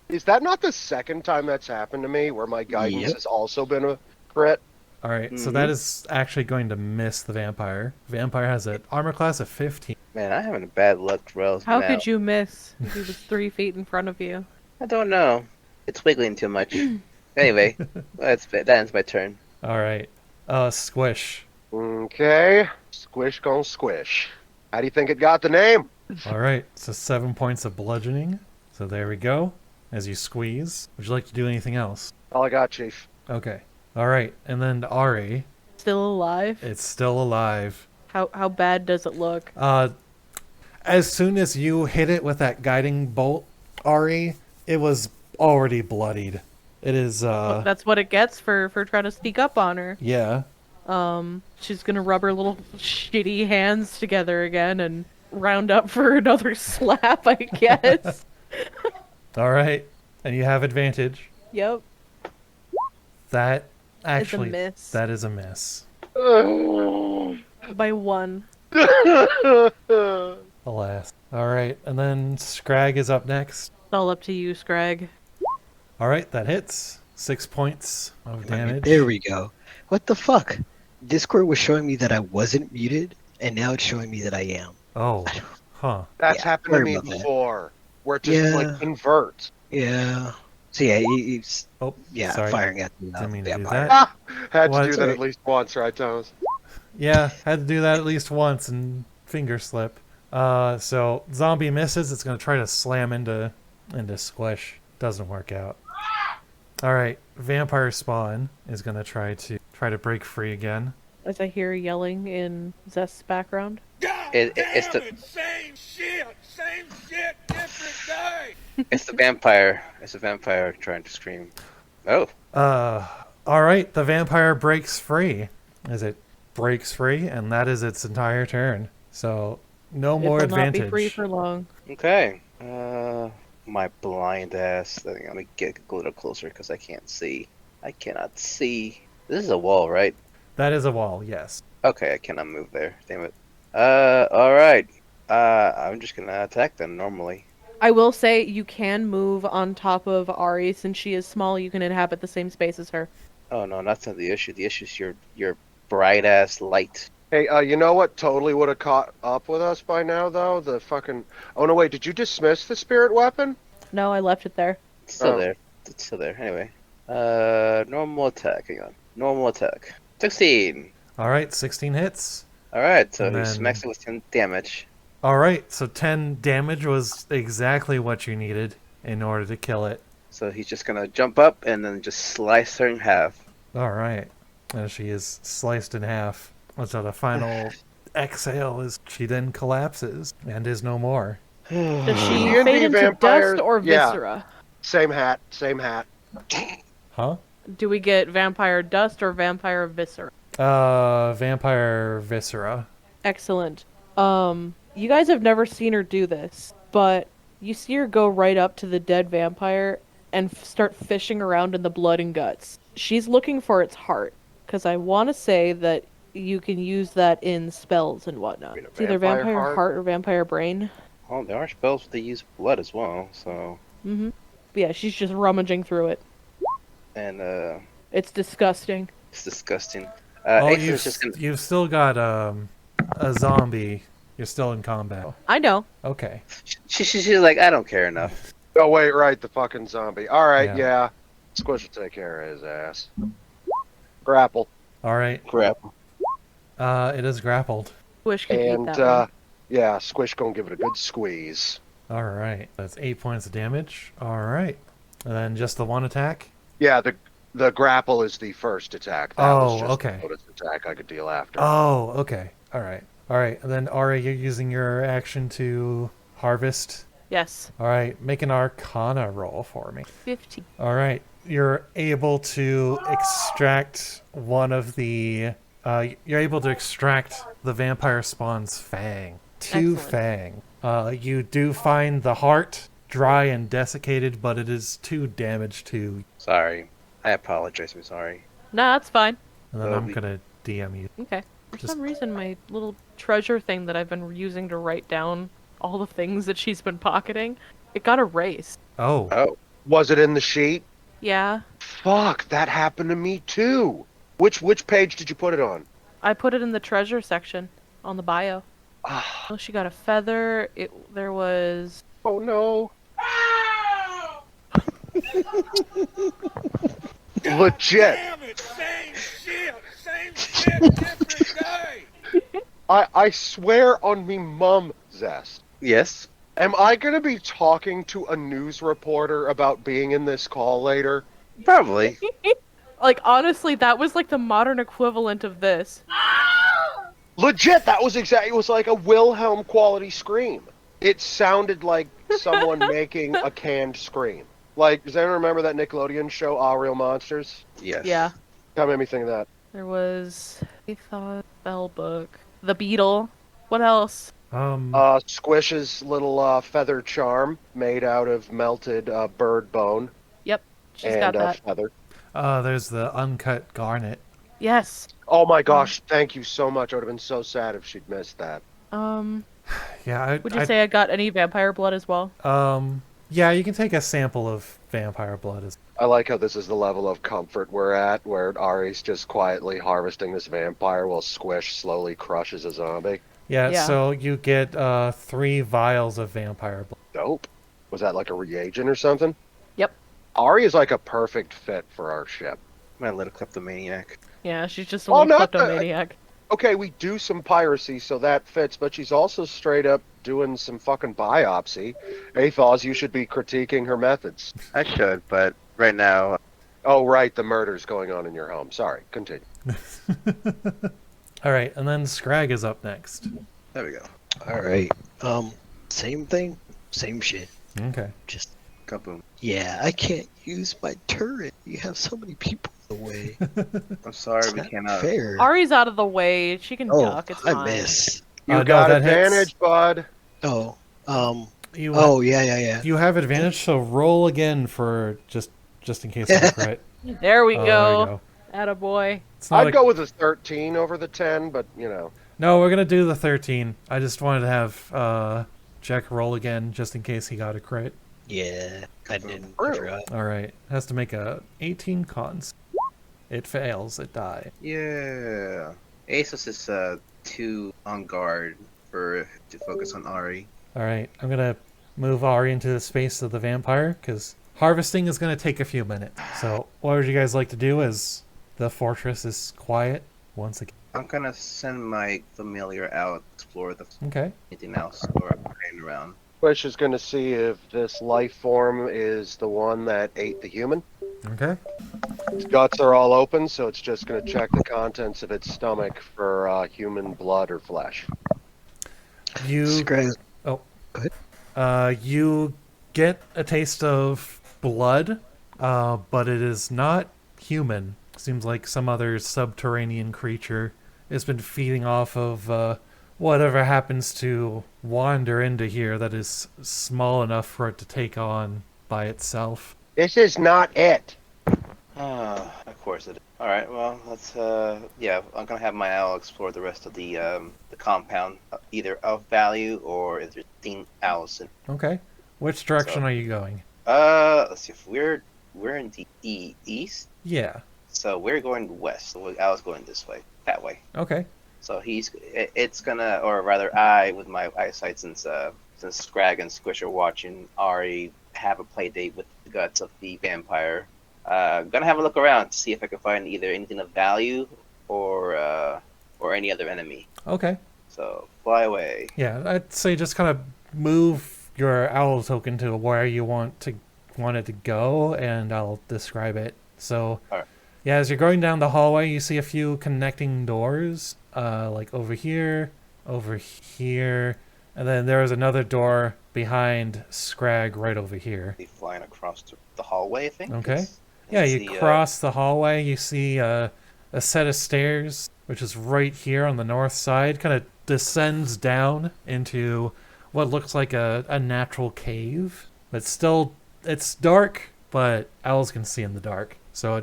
Is that not the second time that's happened to me, where my guidance Yep. has also been a crit? All right, so that is actually going to miss the vampire. Vampire has an armor class of 15. Man, I'm having a bad luck trails How now. could you miss? He was 3 feet in front of you. I don't know. It's wiggling too much. Anyway, that ends my turn. All right. Squish. Okay. Squish gon' squish. How do you think it got the name? All right, so 7 points of bludgeoning. So there we go. As you squeeze. Would you like to do anything else? All I got, Chief. Okay. All right, and then Ari. Still alive? It's still alive. How bad does it look? As soon as you hit it with that guiding bolt, Ari, it was already bloodied. It is, That's what it gets for trying to sneak up on her. yeah. She's gonna rub her little shitty hands together again and round up for another slap, I guess. All right, and you have advantage. Yep. That actually, miss. that is a miss. By 1. Alas. All right, and then Skrag is up next. It's all up to you, Skrag. All right, that hits. 6 points of damage. There we go. What the fuck? Discord was showing me that I wasn't muted, and now it's showing me that I am. Oh, huh. That's Yeah, happened to sorry me about that. before, where it just Yeah. like converts. Yeah. So yeah, he's Oh, yeah firing at the Didn't mean to do vampire. that. Had What? to do that at least once, right, Thomas? Yeah, had to do that at least once and finger slip. So zombie misses. It's gonna try to slam into Squish. Doesn't work out. All right, vampire spawn is gonna try to break free again. As I hear yelling in Zest's background. God It's damn the it! Same shit, different day. it's the vampire. It's a vampire trying to scream. Oh, All right, the vampire breaks free. As it breaks free, and that is its entire turn. So no more it will not advantage. be free for long. okay. My blind ass. I'm gonna get a little closer because I can't see. I cannot see. This is a wall, right? That is a wall. Yes. Okay, I cannot move there. Damn it. All right. I'm just gonna attack them normally. I will say you can move on top of Ari since she is small. You can inhabit the same space as her. Oh no, that's not the issue. The issue is your bright ass light. Hey, you know what totally would have caught up with us by now, though? The fucking... Oh, no, wait, did you dismiss the spirit weapon? No, I left it there. It's still Oh. there. It's still there. Anyway. Normal attack. Hang on. Normal attack. 16. All right, 16 hits. All right. So And he then- smacks it with 10 damage. All right, so 10 damage was exactly what you needed in order to kill it. So he's just gonna jump up and then just slice her in half. All right, and she is sliced in half. So the final exhale is she then collapses and is no more. Does she D&D fade into vampires- dust or yeah. viscera? Same hat, same hat. Huh? Do we get vampire dust or vampire viscera? Vampire viscera. Excellent. You guys have never seen her do this, but you see her go right up to the dead vampire and start fishing around in the blood and guts. She's looking for its heart, because I want to say that you can use that in spells and whatnot. mean a It's either vampire vampire heart or vampire brain. Well, there are spells that use blood as well. So Mm-hmm. But yeah, she's just rummaging through it. and It's disgusting. it's disgusting. Oh, Ace you've, is just gonna. you've still got a zombie. You're still in combat. I know. Okay. She's like, I don't care enough. Oh, wait, right, the fucking zombie. All right, Yeah. yeah. Squish will take care of his ass. Grapple. All right. Crap. It is grappled. Wish could eat And, that one. yeah, Squish gonna give it a good squeeze. All right. That's 8 points of damage. All right. And then just the one attack. Yeah, the grapple is the first attack. That was Oh, just okay. the bonus attack I could deal after. Oh, okay. All right. All right. And then Ari, you're using your action to harvest. Yes. All right. Make an Arcana roll for me. 15. All right. You're able to extract one of the. You're able to extract the vampire spawn's fang. Two Excellent. fang. You do find the heart dry and desiccated, but it is too damaged to. Sorry. I apologize. I'm sorry. Nah, that's fine. And then Oh, I'm we- gonna DM you. Okay. For Just- some reason, my little treasure thing that I've been using to write down all the things that she's been pocketing, it got erased. Oh. Oh, Was it in the sheet? Yeah. Fuck, that happened to me too. Which page did you put it on? I put it in the treasure section on the bio. Ah, Oh, she got a feather. There was... oh no. Legit. Damn it! Same shit, different day. I swear on me mum, Zest. yes. Am I gonna be talking to a news reporter about being in this call later? Probably. Like, honestly, that was like the modern equivalent of this. Legit, that was exactly. It was like a Wilhelm quality scream. It sounded like someone making a canned scream. Like, does anyone remember that Nickelodeon show, All Real Monsters? Yes. Yeah. That made me think of that. There was... Athoz, Spellbook, The Beetle. What else? Squish's little feather charm made out of melted bird bone Yep, she's and got that. feather. There's the uncut garnet. Yes. Oh my gosh, thank you so much. I would have been so sad if she'd missed that. Yeah. Would you say I got any vampire blood as well? Yeah, you can take a sample of vampire blood. I like how this is the level of comfort we're at, where Ari's just quietly harvesting this vampire while Squish slowly crushes a zombie. Yeah, Yeah. so you get 3 vials of vampire blood. Dope. Was that like a reagent or something? Yep. Ari is like a perfect fit for our ship. My little kleptomaniac. Yeah, she's just a Oh, little not the- kleptomaniac. Okay, we do some piracy, so that fits, but she's also straight up doing some fucking biopsy. Athoz, you should be critiquing her methods. I should, but right now, Oh, right, the murder's going on in your home. Sorry, continue. All right, and then Skrag is up next. There we go. All right. Same thing, same shit. Okay. Just Kaboom. yeah, I can't use my turret. You have so many people in the way. I'm sorry, It's we not cannot. fair. Ari's out of the way. She can Oh, duck. It's I fine. miss. You No, got that hits. advantage, bud. Oh, You oh yeah. you have advantage, so roll again for just in case you crit. There we Oh, go. there you go. Attaboy. It's not I'd go with a 13 over the 10, but you know. No, we're gonna do the 13. I just wanted to have Jack roll again just in case he got a crit. Yeah, I didn't. I Really? forgot. All right, has to make a 18 cons. It fails. It dies. Yeah. Athoz is 2 on guard to focus on Ari. All right, I'm gonna move Ari into the space of the vampire because harvesting is gonna take a few minutes. So, what would you guys like to do as the fortress is quiet once again? I'm gonna send my familiar out explore the Okay. anything else or playing around. Squish is going to see if this life form is the one that ate the human. Okay. Its guts are all open, so it's just going to check the contents of its stomach for human blood or flesh. You Skrag. you get a taste of blood, but it is not human. Seems like some other subterranean creature has been feeding off of whatever happens to wander into here that is small enough for it to take on by itself. This is not it. Of course it is. Alright, well, let's, yeah, I'm gonna have my owl explore the rest of the compound, either of value or if there's seen owls in. Okay. Which direction So- are you going? Let's see, if we're in the east, Yeah. so we're going west, so owl's going this way, that way. Okay. So it's gonna, or rather I, with my eyesight, since Skrag and Squish are watching Ari have a play date with the guts of the vampire, gonna have a look around to see if I can find either anything of value or any other enemy. Okay. So fly away. Yeah, I'd say just kind of move your owl token to where you want it to go, and I'll describe it. So, Alright. yeah, as you're going down the hallway, you see a few connecting doors, like over here, and then there is another door behind Skrag right over here. Be flying across the hallway, I think. Okay. It's- Yeah, it's you the, cross the hallway, you see a set of stairs, which is right here on the north side, kind of descends down into what looks like a natural cave. But still, it's dark, but owls can see in the dark. So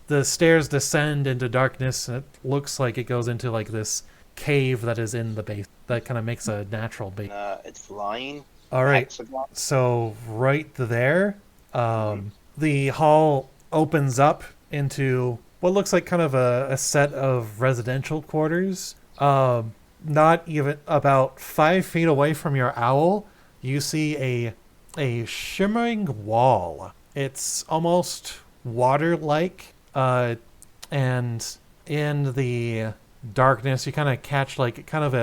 the stairs descend into darkness, and it looks like it goes into like this cave that is in the base. That kind of makes a natural base. it's flying. All right. Hexagon. So right there, the hall opens up into what looks like kind of a set of residential quarters. Not even about 5 feet away from your owl, you see a shimmering wall. It's almost water-like, and in the darkness, you kind of catch like kind of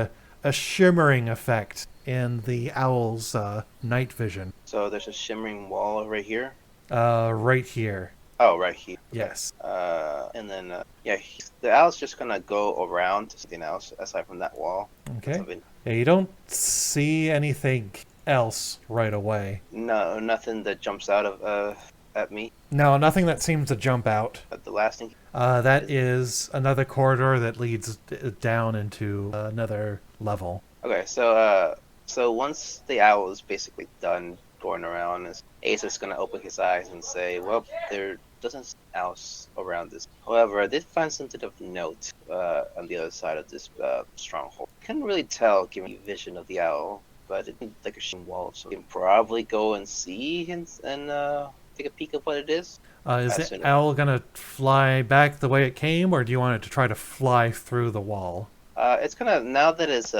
a shimmering effect in the owl's night vision. So there's a shimmering wall right here. Right here. Oh, right here. Yes. And then the owl's just gonna go around to something else aside from that wall. Okay. Something- Yeah, you don't see anything else right away. No, nothing that jumps out of at me. No, nothing that seems to jump out. But the last thing. That is another corridor that leads down into another level. Okay, so once the owl is basically done going around, Ace is gonna open his eyes and say, "Well, there doesn't seem else around this. However, I did find something of note on the other side of this stronghold. Couldn't really tell given the vision of the owl, but it looked like a shim wall, so we can probably go and see and take a peek of what it is." Is That's the it. owl gonna fly back the way it came, or do you want it to try to fly through the wall? It's gonna now that it's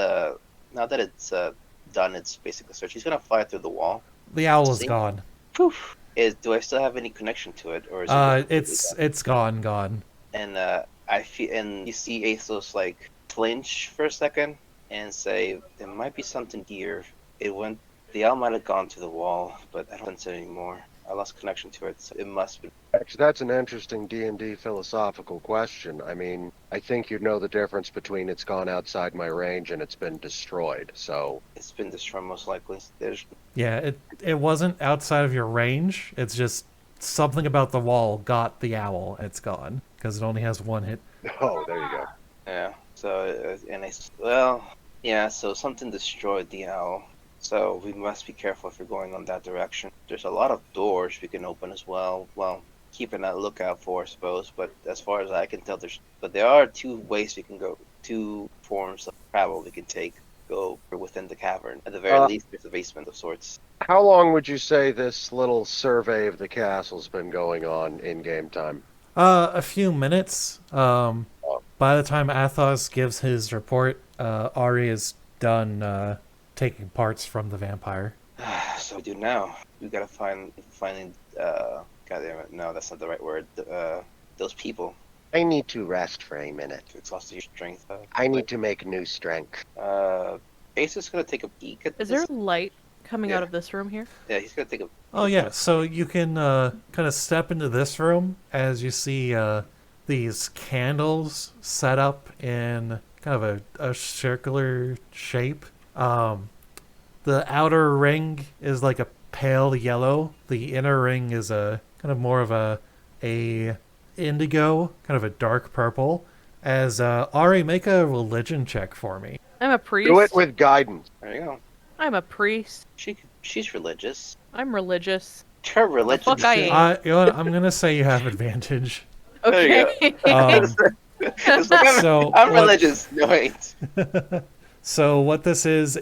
done its basic search. He's gonna fly through the wall. The owl is See? gone. Poof. Do I still have any connection to it, or is It's gone. And I feel, and you see Athos like flinch for a second and say, "There might be something here." The owl might have gone to the wall, but I don't sense it anymore. I lost connection to it, so it must be. Actually, that's an interesting D&D philosophical question. I mean, I think you know the difference between it's gone outside my range and it's been destroyed. So It's been destroyed most likely. Yeah, it wasn't outside of your range. It's just something about the wall got the owl. It's gone because it only has one hit. oh, there you go. Yeah. So so something destroyed the owl. So we must be careful if we're going on that direction. There's a lot of doors we can open as well. Well, keeping that lookout for, I suppose. But as far as I can tell, there are two ways we can go. Two forms of travel we can take. Go within the cavern. At the very least, there's a basement of sorts. How long would you say this little survey of the castle's been going on in game time? A few minutes. By the time Athoz gives his report, Ari is done taking parts from the vampire. So we do now. We gotta finding. God damn it! No, that's not the right word. Those people. I need to rest for a minute. Exhausted your strength. I need to make new strength. Ace is gonna take a peek at Is this. there light coming Yeah. out of this room here? Yeah, he's gonna take a. Oh yeah, so you can kind of step into this room as you see these candles set up in kind of a circular shape. The outer ring is like a pale yellow. The inner ring is a kind of more of a indigo, kind of a dark purple. As Ari, make a religion check for me. I'm a priest. Do it with guidance. There you go. I'm a priest. She's religious. I'm religious. Her religion. Fuck I ain't. You know what? I'm gonna say you have advantage. There you Okay. It's like, So I'm what- religious. No, wait. So what this is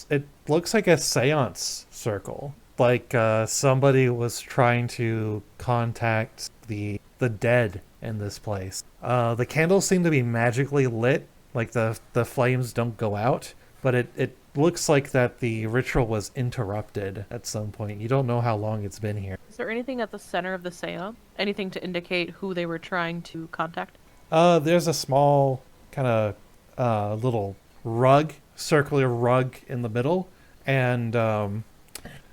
it looks like a seance circle. Like somebody was trying to contact the dead in this place. The candles seem to be magically lit, like the flames don't go out, but it looks like that the ritual was interrupted at some point. You don't know how long it's been here. Is there anything at the center of the seance? Anything to indicate who they were trying to contact? There's a small kind of little circular rug in the middle, and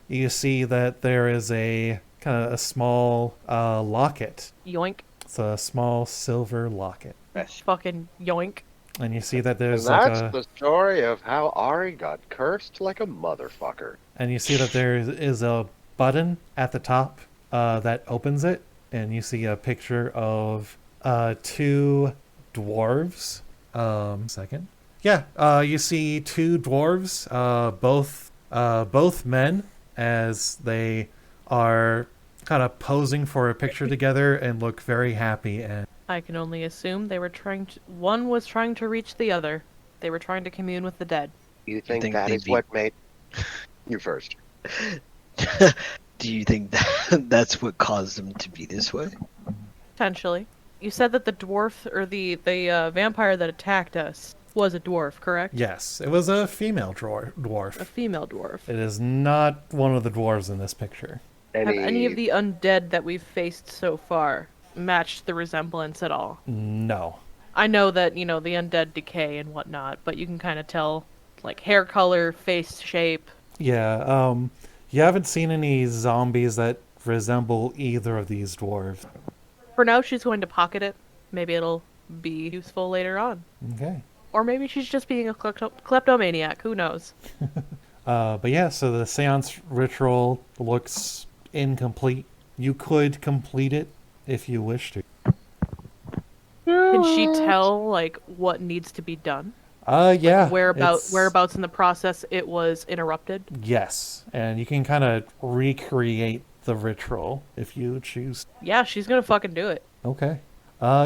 you see that there is a kind of a small locket. Yoink. It's a small silver locket, Fucking yoink. and you see that And there's that's like the story of how Ari got cursed like a motherfucker. and you see that there is a button at the top that opens it, and you see a picture of two dwarves. Second. Yeah, you see two dwarves, both men, as they are kind of posing for a picture together and look very happy. And I can only assume they were one was trying to reach the other. They were trying to commune with the dead. You think think that they'd is be- what made you first? Do you think that's what caused them to be this way? Potentially. You said that the dwarf, or the vampire that attacked us was a dwarf, correct? yes, it was a female A dwarf. female dwarf. It is not one of the dwarves in this picture. Have any of the undead that we've faced so far matched the resemblance at all? No. I know that, the undead decay and whatnot, but you can kind of tell, like, hair color, face shape. Yeah, you haven't seen any zombies that resemble either of these dwarves. For now, she's going to pocket it. Maybe it'll be useful later on. Okay. Or maybe she's just being a kleptomaniac. Who knows? But yeah, so the seance ritual looks incomplete. You could complete it if you wish to. Can she tell, like, what needs to be done? Yeah. Whereabouts in the process it was interrupted? Yes, and you can kind of recreate the ritual if you choose. Yeah, she's gonna fucking do it. Okay.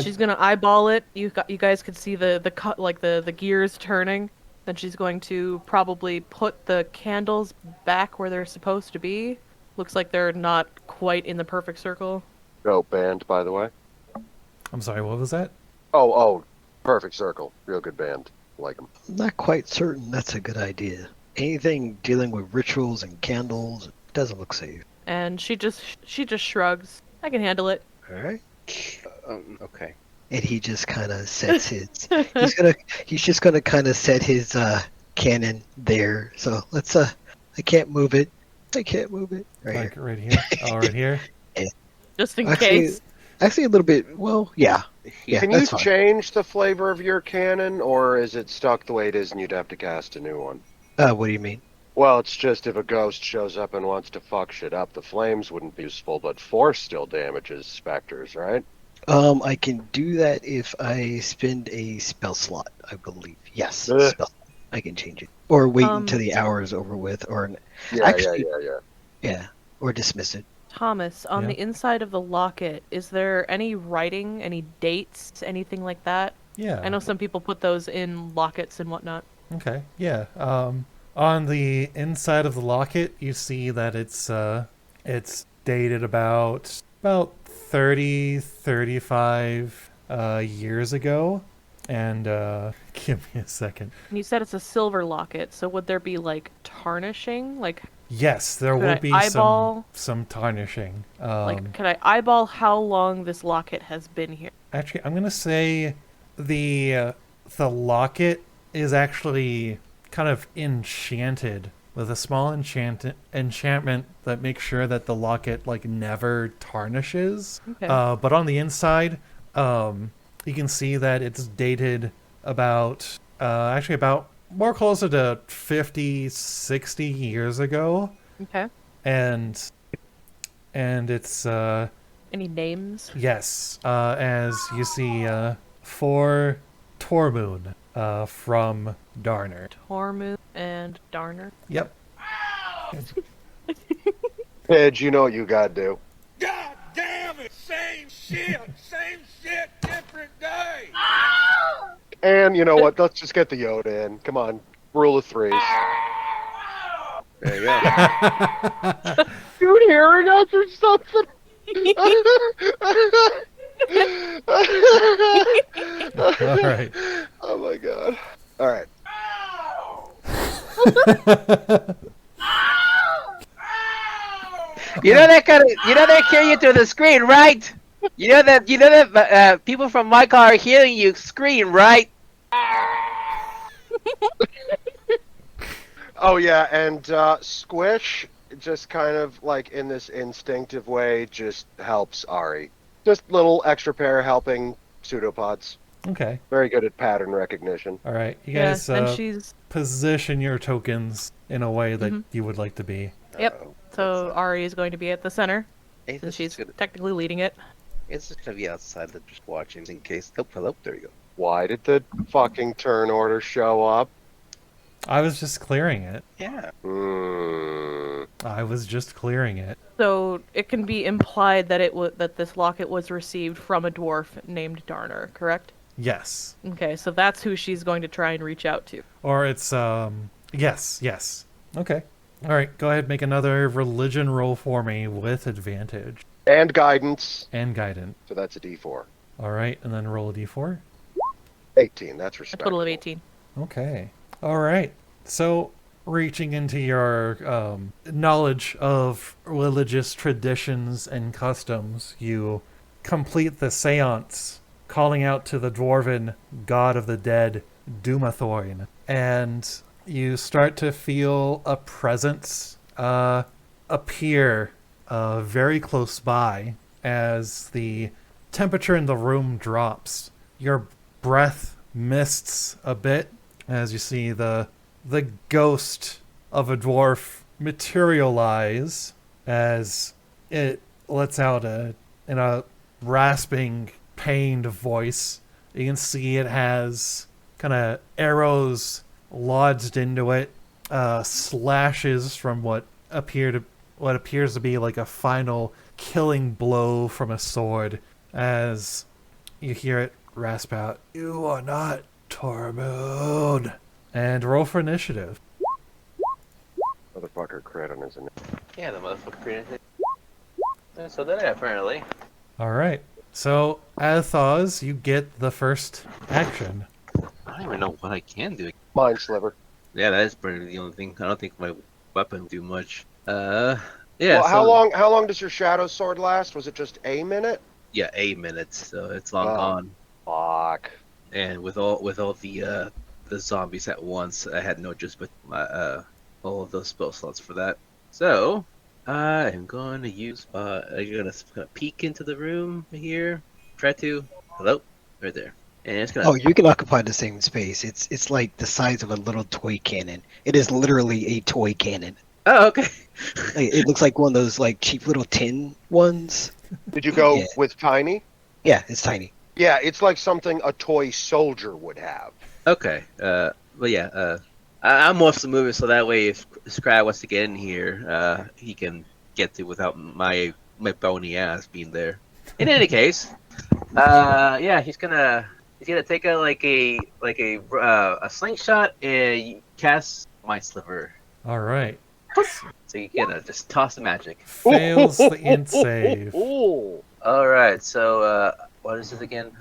She's gonna eyeball it. You guys could see the gears turning. Then she's going to probably put the candles back where they're supposed to be. Looks like they're not quite in the perfect circle. Dope band, by the way. I'm sorry, what was that? Oh, perfect circle. Real good band. Like them. I'm not quite certain that's a good idea. Anything dealing with rituals and candles doesn't look safe. And she just shrugs. I can handle it. All right. Okay. And he just kind of sets his. He's just gonna kind of set his cannon there. So let's. I can't move it. I can't move it. Right Like here. right here. Oh, right here. Just in Actually, case. actually, a little bit. Well, yeah. Yeah, Can you that's fine. change the flavor of your cannon, or is it stuck the way it is and you'd have to cast a new one? What do you mean? Well, it's just if a ghost shows up and wants to fuck shit up, the flames wouldn't be useful, but force still damages specters, right? I can do that if I spend a spell slot, I believe. Yes, Ugh. spell. I can change it, or wait until the hour is over with, or actually, yeah, or dismiss it. Thomas, on Yeah. the inside of the locket, is there any writing, any dates, anything like that? Yeah. I know some people put those in lockets and whatnot. Okay. Yeah. On the inside of the locket, you see that it's dated about 30, 35 years ago. And give me a second. And you said it's a silver locket, so would there be like tarnishing? Like, Yes, there Could would I be eyeball- some tarnishing. can I eyeball how long this locket has been here? Actually, I'm gonna say the locket is actually kind of enchanted with a small enchantment that makes sure that the locket like never tarnishes. Okay. But on the inside, you can see that it's dated about actually about more closer to 50, 60 years ago, Okay. and it's Any names? yes, as you see, for Tormoon from Darner. Tormund and Darner. Yep. Pidge, you know what you gotta do. God damn it! Same shit, different day. And you know what? Let's just get the Yoda in. Come on. Rule of threes. There you go. Dude hearing us or something? All right. Oh my god. Alright. You know that carry you to the screen, right? You know that people from my car are hearing you scream, right? Oh yeah, and Squish just kind of like in this instinctive way just helps Ari. Just little extra pair helping pseudopods. Okay. Very good at pattern recognition. All right. You Yeah, guys and she's... position your tokens in a way that you would like to be. Yep. So Ari is going to be at the center, Hey, since she's technically leading it. It's just gonna be outside, just watching in case. Oh, hello. There you go. Why did the fucking turn order show up? I was just clearing it. Yeah. I was just clearing it. So it can be implied that that this locket was received from a dwarf named Darner, correct? Yes. Okay, so that's who she's going to try and reach out to. Or it's yes. Okay. All right, go ahead, make another religion roll for me with advantage And guidance. and guidance. So that's a D4. All right, and then roll a d4. 18, that's A respectable. total of 18. Okay. All right. So, reaching into your knowledge of religious traditions and customs, you complete the seance, calling out to the dwarven god of the dead, Dumathorn, and you start to feel a presence appear very close by as the temperature in the room drops. Your breath mists a bit as you see the ghost of a dwarf materialize as it lets out in a rasping, pained voice. You can see it has kind of arrows lodged into it, slashes from what appears to be like a final killing blow from a sword as you hear it rasp out, "You are not Tormund." And roll for initiative. Motherfucker crit on his Yeah, the motherfucker created it. And so did I, apparently. All right. So, Athoz, you get the first action. I don't even know what I can do. Mind sliver. Yeah, that is pretty the only thing. I don't think my weapon will do much. Yeah. Well, so, how long does your shadow sword last? Was it just a minute? Yeah, 8 minutes. So it's long Oh. gone. Fuck. And with all the zombies at once, I had no just but my all of those spell slots for that. So, I am going to use. I'm gonna peek into the room here. Try to. Hello, right there. And it's gonna. Oh, you can occupy the same space. It's like the size of a little toy cannon. It is literally a toy cannon. Oh, okay. Like, it looks like one of those like cheap little tin ones. Did you go Yeah. with tiny? Yeah, it's tiny. Yeah, it's like something a toy soldier would have. Okay. But yeah. I'm mostly moving so that way if Skrag wants to get in here, he can get to without my bony ass being there. In any case, yeah, he's gonna take a slingshot and cast Mind Sliver. All right. So you can just toss the magic. Fails the int save. Ooh. All right. So what is it again?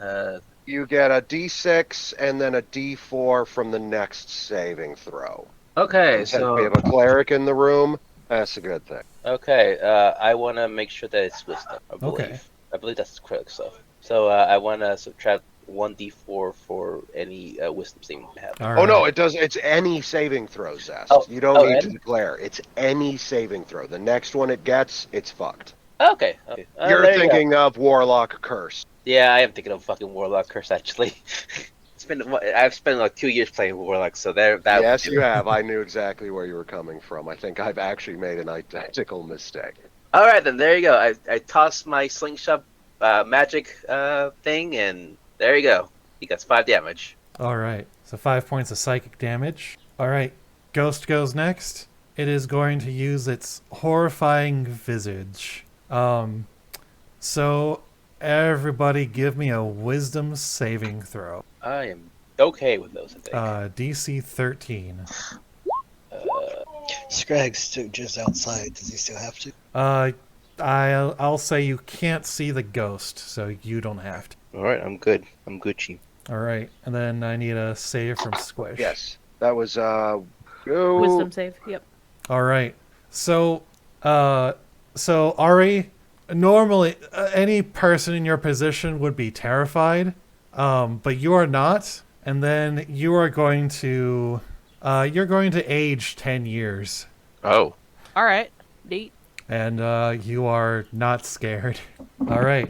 You get a D6 and then a D4 from the next saving throw. Okay. Since So we have a cleric in the room. That's a good thing. okay. I want to make sure that it's wisdom. I believe. Okay. I believe that's correct stuff. So I want to subtract 1d4 for any wisdom saving you have. All Oh no, right. it does. It's any saving throw, Zest. Oh, You don't oh, need to any? declare. It's any saving throw. The next one it gets, it's fucked. Okay. You're there you go. thinking of Warlock Curse. Yeah, I am thinking of fucking Warlock Curse actually. I've spent like 2 years playing Warlock, so that. Yes, you have. I knew exactly where you were coming from. I think I've actually made an identical mistake. All right, then there you go. I tossed my slingshot magic thing, and there you go. He gets 5 damage. All right. So 5 points of psychic damage. All right. Ghost goes next. It is going to use its horrifying visage. So everybody give me a wisdom saving throw. I am okay with those, I think. DC 13. Skrag's still just outside. Does he still have to? I'll say you can't see the ghost, so you don't have to. All right, I'm good. I'm Gucci. All right, and then I need a save from Squish. Yes, that was Wisdom save. Yep. All right. So Ari, normally any person in your position would be terrified, but you are not. And then you are going to age 10 years, Oh. All right. Neat. and you are not scared. All right,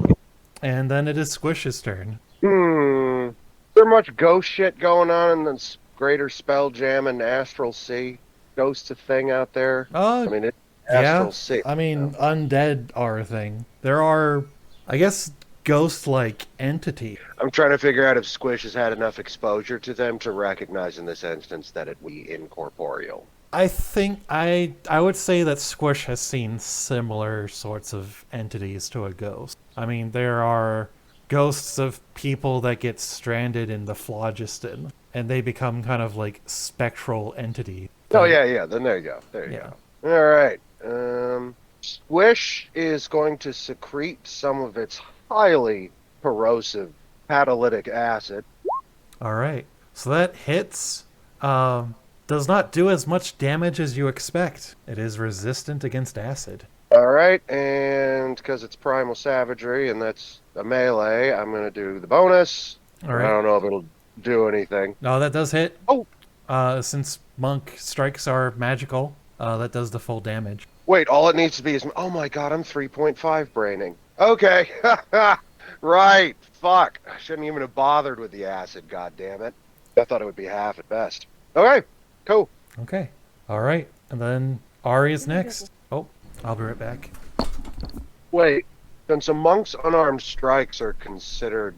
and then it is Squish's turn. Is there much ghost shit going on in this greater spell jam and Astral Sea? Ghost a thing out there? I mean, it's Astral Sea. I mean, undead are a thing. There are, I guess, ghost-like entity. I'm trying to figure out if Squish has had enough exposure to them to recognize in this instance that it would be incorporeal. I think I would say that Squish has seen similar sorts of entities to a ghost. I mean, there are ghosts of people that get stranded in the phlogiston, and they become kind of like spectral entities. Oh, yeah, then there you go. There you go. All right. Squish is going to secrete some of its highly corrosive catalytic acid. All right. So that hits. Does not do as much damage as you expect. It is resistant against acid. All right, and because it's primal savagery and that's a melee, I'm going to do the bonus. All I right. don't know if it'll do anything. No, that does hit. Oh. Since monk strikes are magical, that does the full damage. Wait, all it needs to be is... Oh my god, I'm 3.5 braining. Okay. Right. Fuck. I shouldn't even have bothered with the acid, god damn it. I thought it would be half at best. Okay, cool. Okay. All right. And then Ari is next. Oh, I'll be right back. Wait, since a monk's unarmed strikes are considered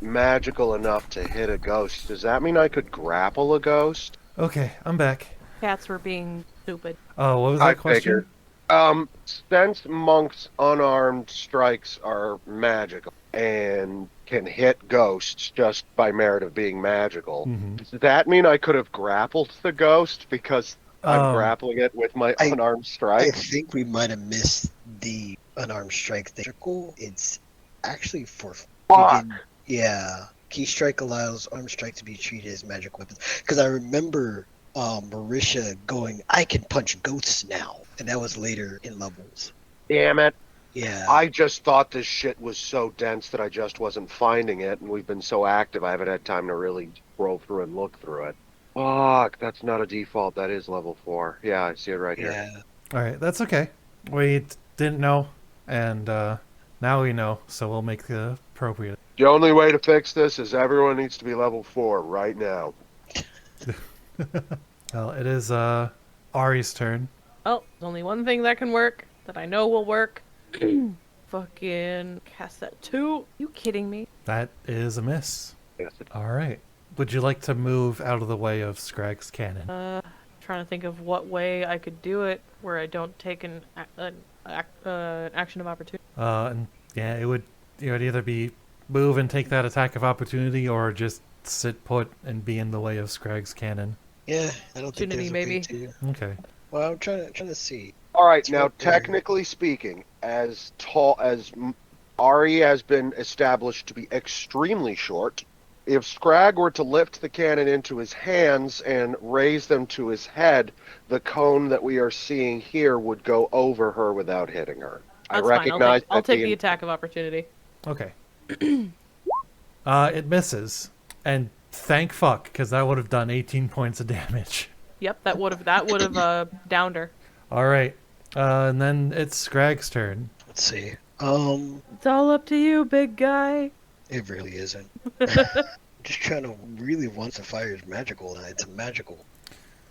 magical enough to hit a ghost, does that mean I could grapple a ghost? Okay, I'm back. Cats were being stupid. Oh, what was that I question? figured. Since monks' unarmed strikes are magical and can hit ghosts just by merit of being magical, does that mean I could have grappled the ghost because I'm grappling it with my unarmed I strike? think we might have missed the unarmed strike thing. It's actually for Fuck. yeah. Key strike allows armed strike to be treated as magic weapons. Because I remember Marisha going, I can punch ghosts now. And that was later in levels. Damn it. Yeah. I just thought this shit was so dense that I just wasn't finding it, and we've been so active I haven't had time to really scroll through and look through it. Fuck, that's not a default, that is level 4. Yeah, I see it right here. Yeah. All right, that's okay. We didn't know, and now we know, so we'll make the appropriate. The only way to fix this is everyone needs to be level 4 right now. Well, it is Ari's turn. Oh, there's only one thing that can work, that I know will work. Fucking cast that 2. You kidding me? That is a miss. Yes. All right. Would you like to move out of the way of Skrag's cannon? Trying to think of what way I could do it where I don't take an action of opportunity. And yeah, it would either be move and take that attack of opportunity, or just sit put and be in the way of Skrag's cannon. Yeah, I don't think Opportunity, there's a way maybe. to. Okay. Well, I'm trying to see. All right, It's now right there. technically speaking, as tall as Ari has been established to be extremely short, if Skrag were to lift the cannon into his hands and raise them to his head, the cone that we are seeing here would go over her without hitting her. That's I recognize fine. I'll that take the attack of opportunity. Okay. It misses, and thank fuck, because that would have done 18 points of damage. Yep, that would have downed her. All right. And then it's Skrag's turn. Let's see. It's all up to you, big guy. It really isn't. Just trying to really want to fire his magical, and it's a magical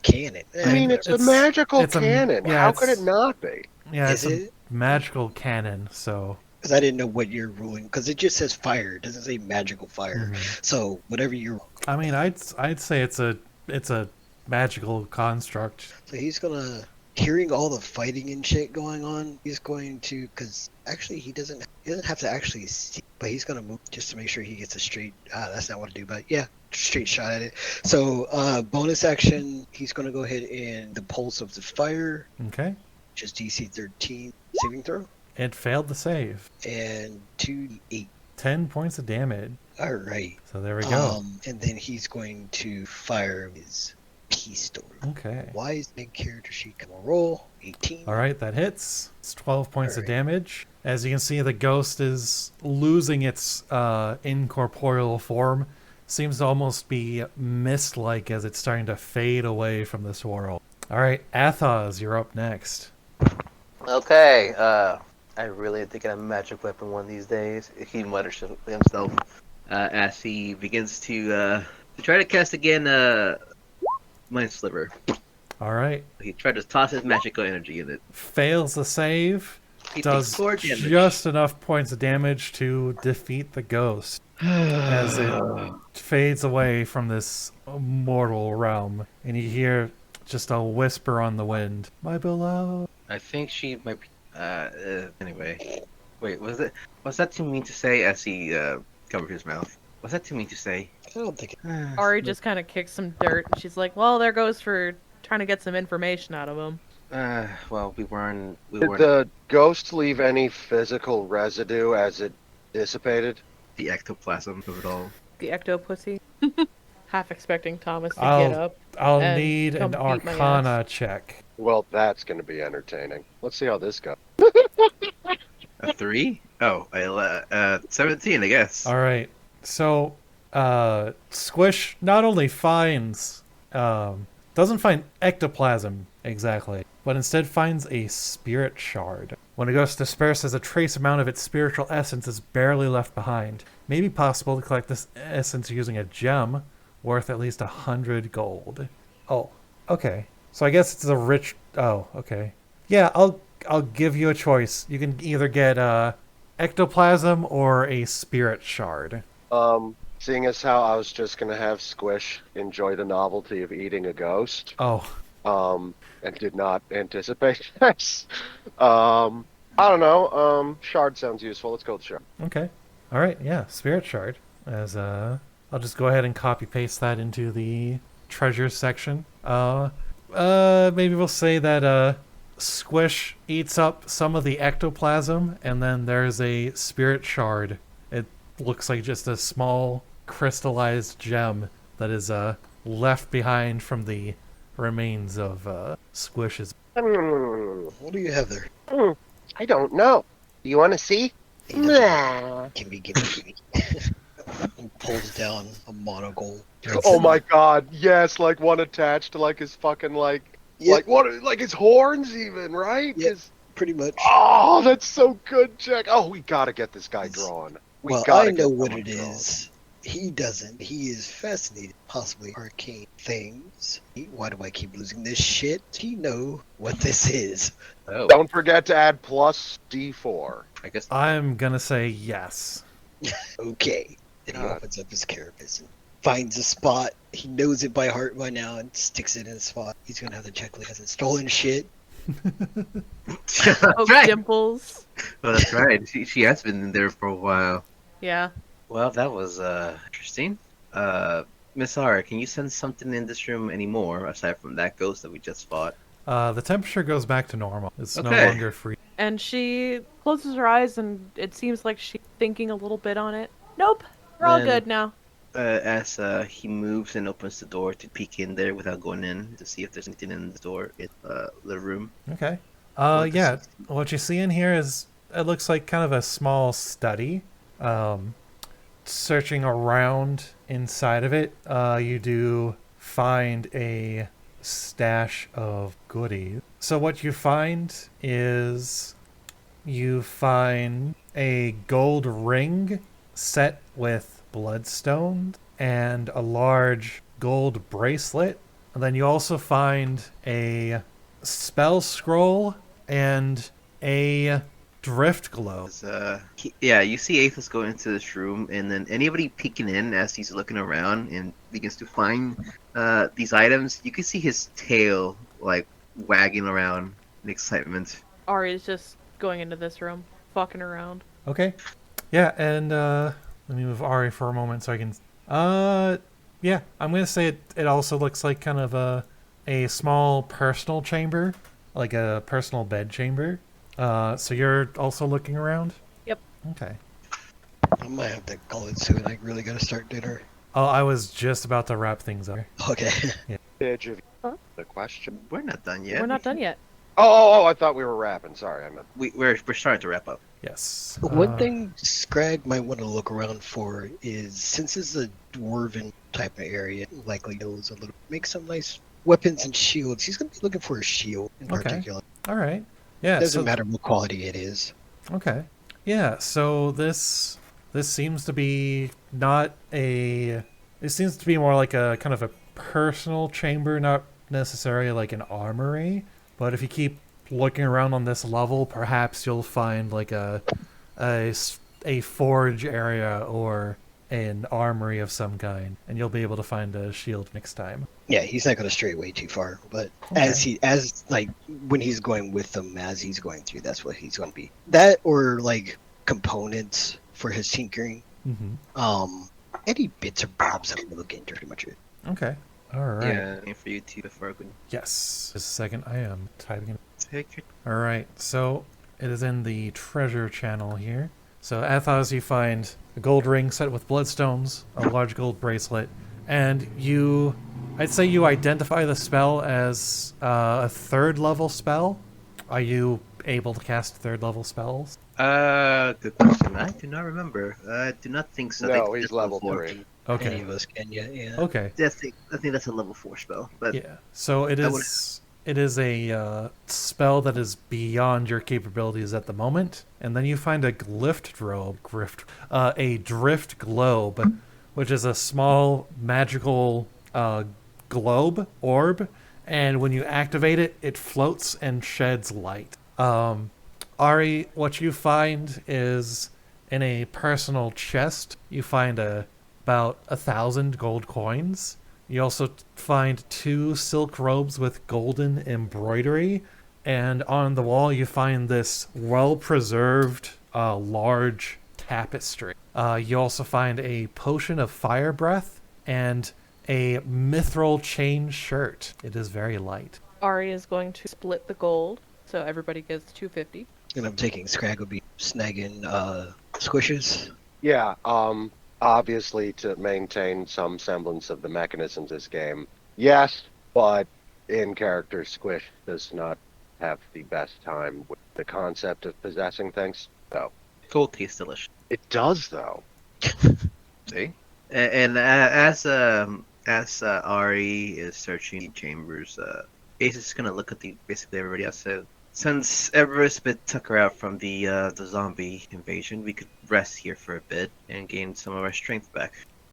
cannon. I mean, it's a magical it's a- cannon. yeah, How could it's- it not be? Yeah, Is it's it? a magical cannon, so... Because I didn't know what you're ruling. Because it just says fire. It doesn't say magical fire. Mhm. So whatever you're. I mean, I'd say it's a magical construct. So he's gonna. Hearing all the fighting and shit going on, he's going to. Because actually, he doesn't have to actually see. But he's gonna move just to make sure he gets a straight. That's not what to do. But yeah, straight shot at it. So bonus action, he's gonna go ahead and the pulse of the fire, Okay. which is DC 13 saving throw, It failed the save. and 2d8. 10 points of damage. All right. So there we go. And then he's going to fire his pistol. Okay. Why is big character sheet come on roll? 18. All right, that hits. It's 12 points of Alright. damage. As you can see, the ghost is losing its incorporeal form. Seems to almost be mist-like as it's starting to fade away from this world. All right, Athoz, you're up next. Okay, I really think I'm a magic weapon one of these days. He mutters to himself as he begins to try to cast again Mind Sliver. All right, He tried to toss his magical energy in it. fails the save. He Does takes 4 damage. just enough points of damage to defeat the ghost as it fades away from this mortal realm. And you hear just a whisper on the wind, "My beloved." I think she might be. Anyway, wait. Was that too mean to say? As he covered his mouth. Was that too mean to say? I don't think. Ari just kind of kicks some dirt, and she's like, "Well, there goes for trying to get some information out of him." Well, we weren't. Did the ghost leave any physical residue as it dissipated? The ectoplasm of it all. The ecto pussy. Half expecting Thomas to I'll- get up. I'll And need an come beat my Arcana check. Well, that's going to be entertaining. Let's see how this goes. A 3? Oh, 17, I guess. All right. So, Squish not only finds, doesn't find ectoplasm exactly, but instead finds a spirit shard. When a ghost disperses, a trace amount of its spiritual essence is barely left behind. May be possible to collect this essence using a gem worth at least 100 gold. Oh, okay. So I guess it's a rich. Oh, okay. Yeah, I'll give you a choice. You can either get ectoplasm or a spirit shard. Seeing as how I was just going to have Squish enjoy the novelty of eating a ghost, Oh, and did not anticipate this. I don't know. Shard sounds useful. Let's go with shard. okay. All right. Yeah, spirit shard. As I'll just go ahead and copy paste that into the treasures section. Maybe we'll say that Squish eats up some of the ectoplasm, and then there's a spirit shard. It looks like just a small crystallized gem that is left behind from the remains of Squish's. What do you have there? I don't know. You want to see? He doesn't- Give me. He pulls down a monocle. Oh my god, yes, like one attached to like his fucking like Yep. Like what? Like his horns, even, right? Yep. 'Cause- Pretty much. Oh, that's so good, Jack. Oh, we gotta get this guy drawn. We Well, gotta I get know what someone it drawn. is. He doesn't. He is fascinated, possibly arcane things. Why do I keep losing this shit? He know what this is. Oh, Don't forget to add plus D4. I guess. I'm gonna say yes. Okay. And he God. opens up his carapace and finds a spot. He knows it by heart by now and sticks it in a spot. He's gonna have the checklist. Hasn't stolen shit. That's Oh, right. dimples. Oh, that's right. She has been in there for a while. Yeah. Well, that was interesting. Miss R, can you sense something in this room anymore aside from that ghost that we just fought? The temperature goes back to normal. It's no Okay. longer free. And she closes her eyes, and it seems like she's thinking a little bit on it. Nope, we're all Then- good now. As he moves and opens the door to peek in there without going in to see if there's anything in the door in the room. Okay. What Yeah. does- What you see in here is it looks like kind of a small study. Searching around inside of it, you do find a stash of goodies. So what you find is you find a gold ring set with bloodstones and a large gold bracelet. And then you also find a spell scroll and a drift globe. Yeah, you see Athoz go into this room, and then anybody peeking in as he's looking around and begins to find these items, you can see his tail like wagging around in excitement. Ari's just going into this room, fucking around. Okay. Yeah, and let me move Ari for a moment so I can. Yeah, I'm gonna say it also looks like kind of a small personal chamber, like a personal bed chamber. So you're also looking around? Yep. Okay. I might have to call it soon. I really gotta start dinner. Oh, I was just about to wrap things up. Okay. Did you Huh? the question? We're not done yet. We're not done yet. Oh, I thought we were wrapping. Sorry, I meant. We're starting to wrap up. Yes. One thing Skrag might want to look around for is, since it's a dwarven type of area, likely knows a little, make some nice weapons and shields. He's gonna be looking for a shield in Okay. particular. All right. Yeah. Doesn't so- matter what quality it is. Okay. Yeah, so this seems to be not a it seems to be more like a kind of a personal chamber, not necessarily like an armory. But if you keep looking around on this level, perhaps you'll find like a forge area or an armory of some kind, and you'll be able to find a shield next time. Yeah, he's not gonna stray way too far, but Okay. as like when he's going with them, as he's going through, that's what he's gonna be. That or like components for his tinkering. Mm-hmm. Any bits or bobs I'm looking into, pretty much it. Okay. All right. Yeah, and for you too before I go. Yes. Just a second. I am typing it. Take your All right, so it is in the treasure channel here. So Athoz, you find a gold ring set with bloodstones, a large gold bracelet, and I'd say you identify the spell as a third level spell. Are you able to cast third level spells? good question. I do not remember. I do not think so. I No, think he's it's level 4. 3. Any Okay. of us can, yeah. Okay. I think that's a level 4 spell. But Yeah. So it That would- is. It is a spell that is beyond your capabilities at the moment, and then you find a drift globe, which is a small magical globe orb, and when you activate it, it floats and sheds light. Ari, what you find is in a personal chest, you find about 1,000 gold coins. You also find 2 silk robes with golden embroidery, and on the wall you find this well-preserved large tapestry. You also find a potion of fire breath and a mithril chain shirt. It is very light. Ari is going to split the gold, so everybody gets 250. And I'm taking Skrag will be snagging squishes. Yeah, obviously to maintain some semblance of the mechanisms of this game. Yes, but in character, Squish does not have the best time with the concept of possessing things. So gold tastes delicious. it does, though. See? And as Ari is searching chambers, Ace is just gonna look at basically everybody else. So since Everest bit Tucker out from the zombie invasion, we could rest here for a bit and gain some of our strength back.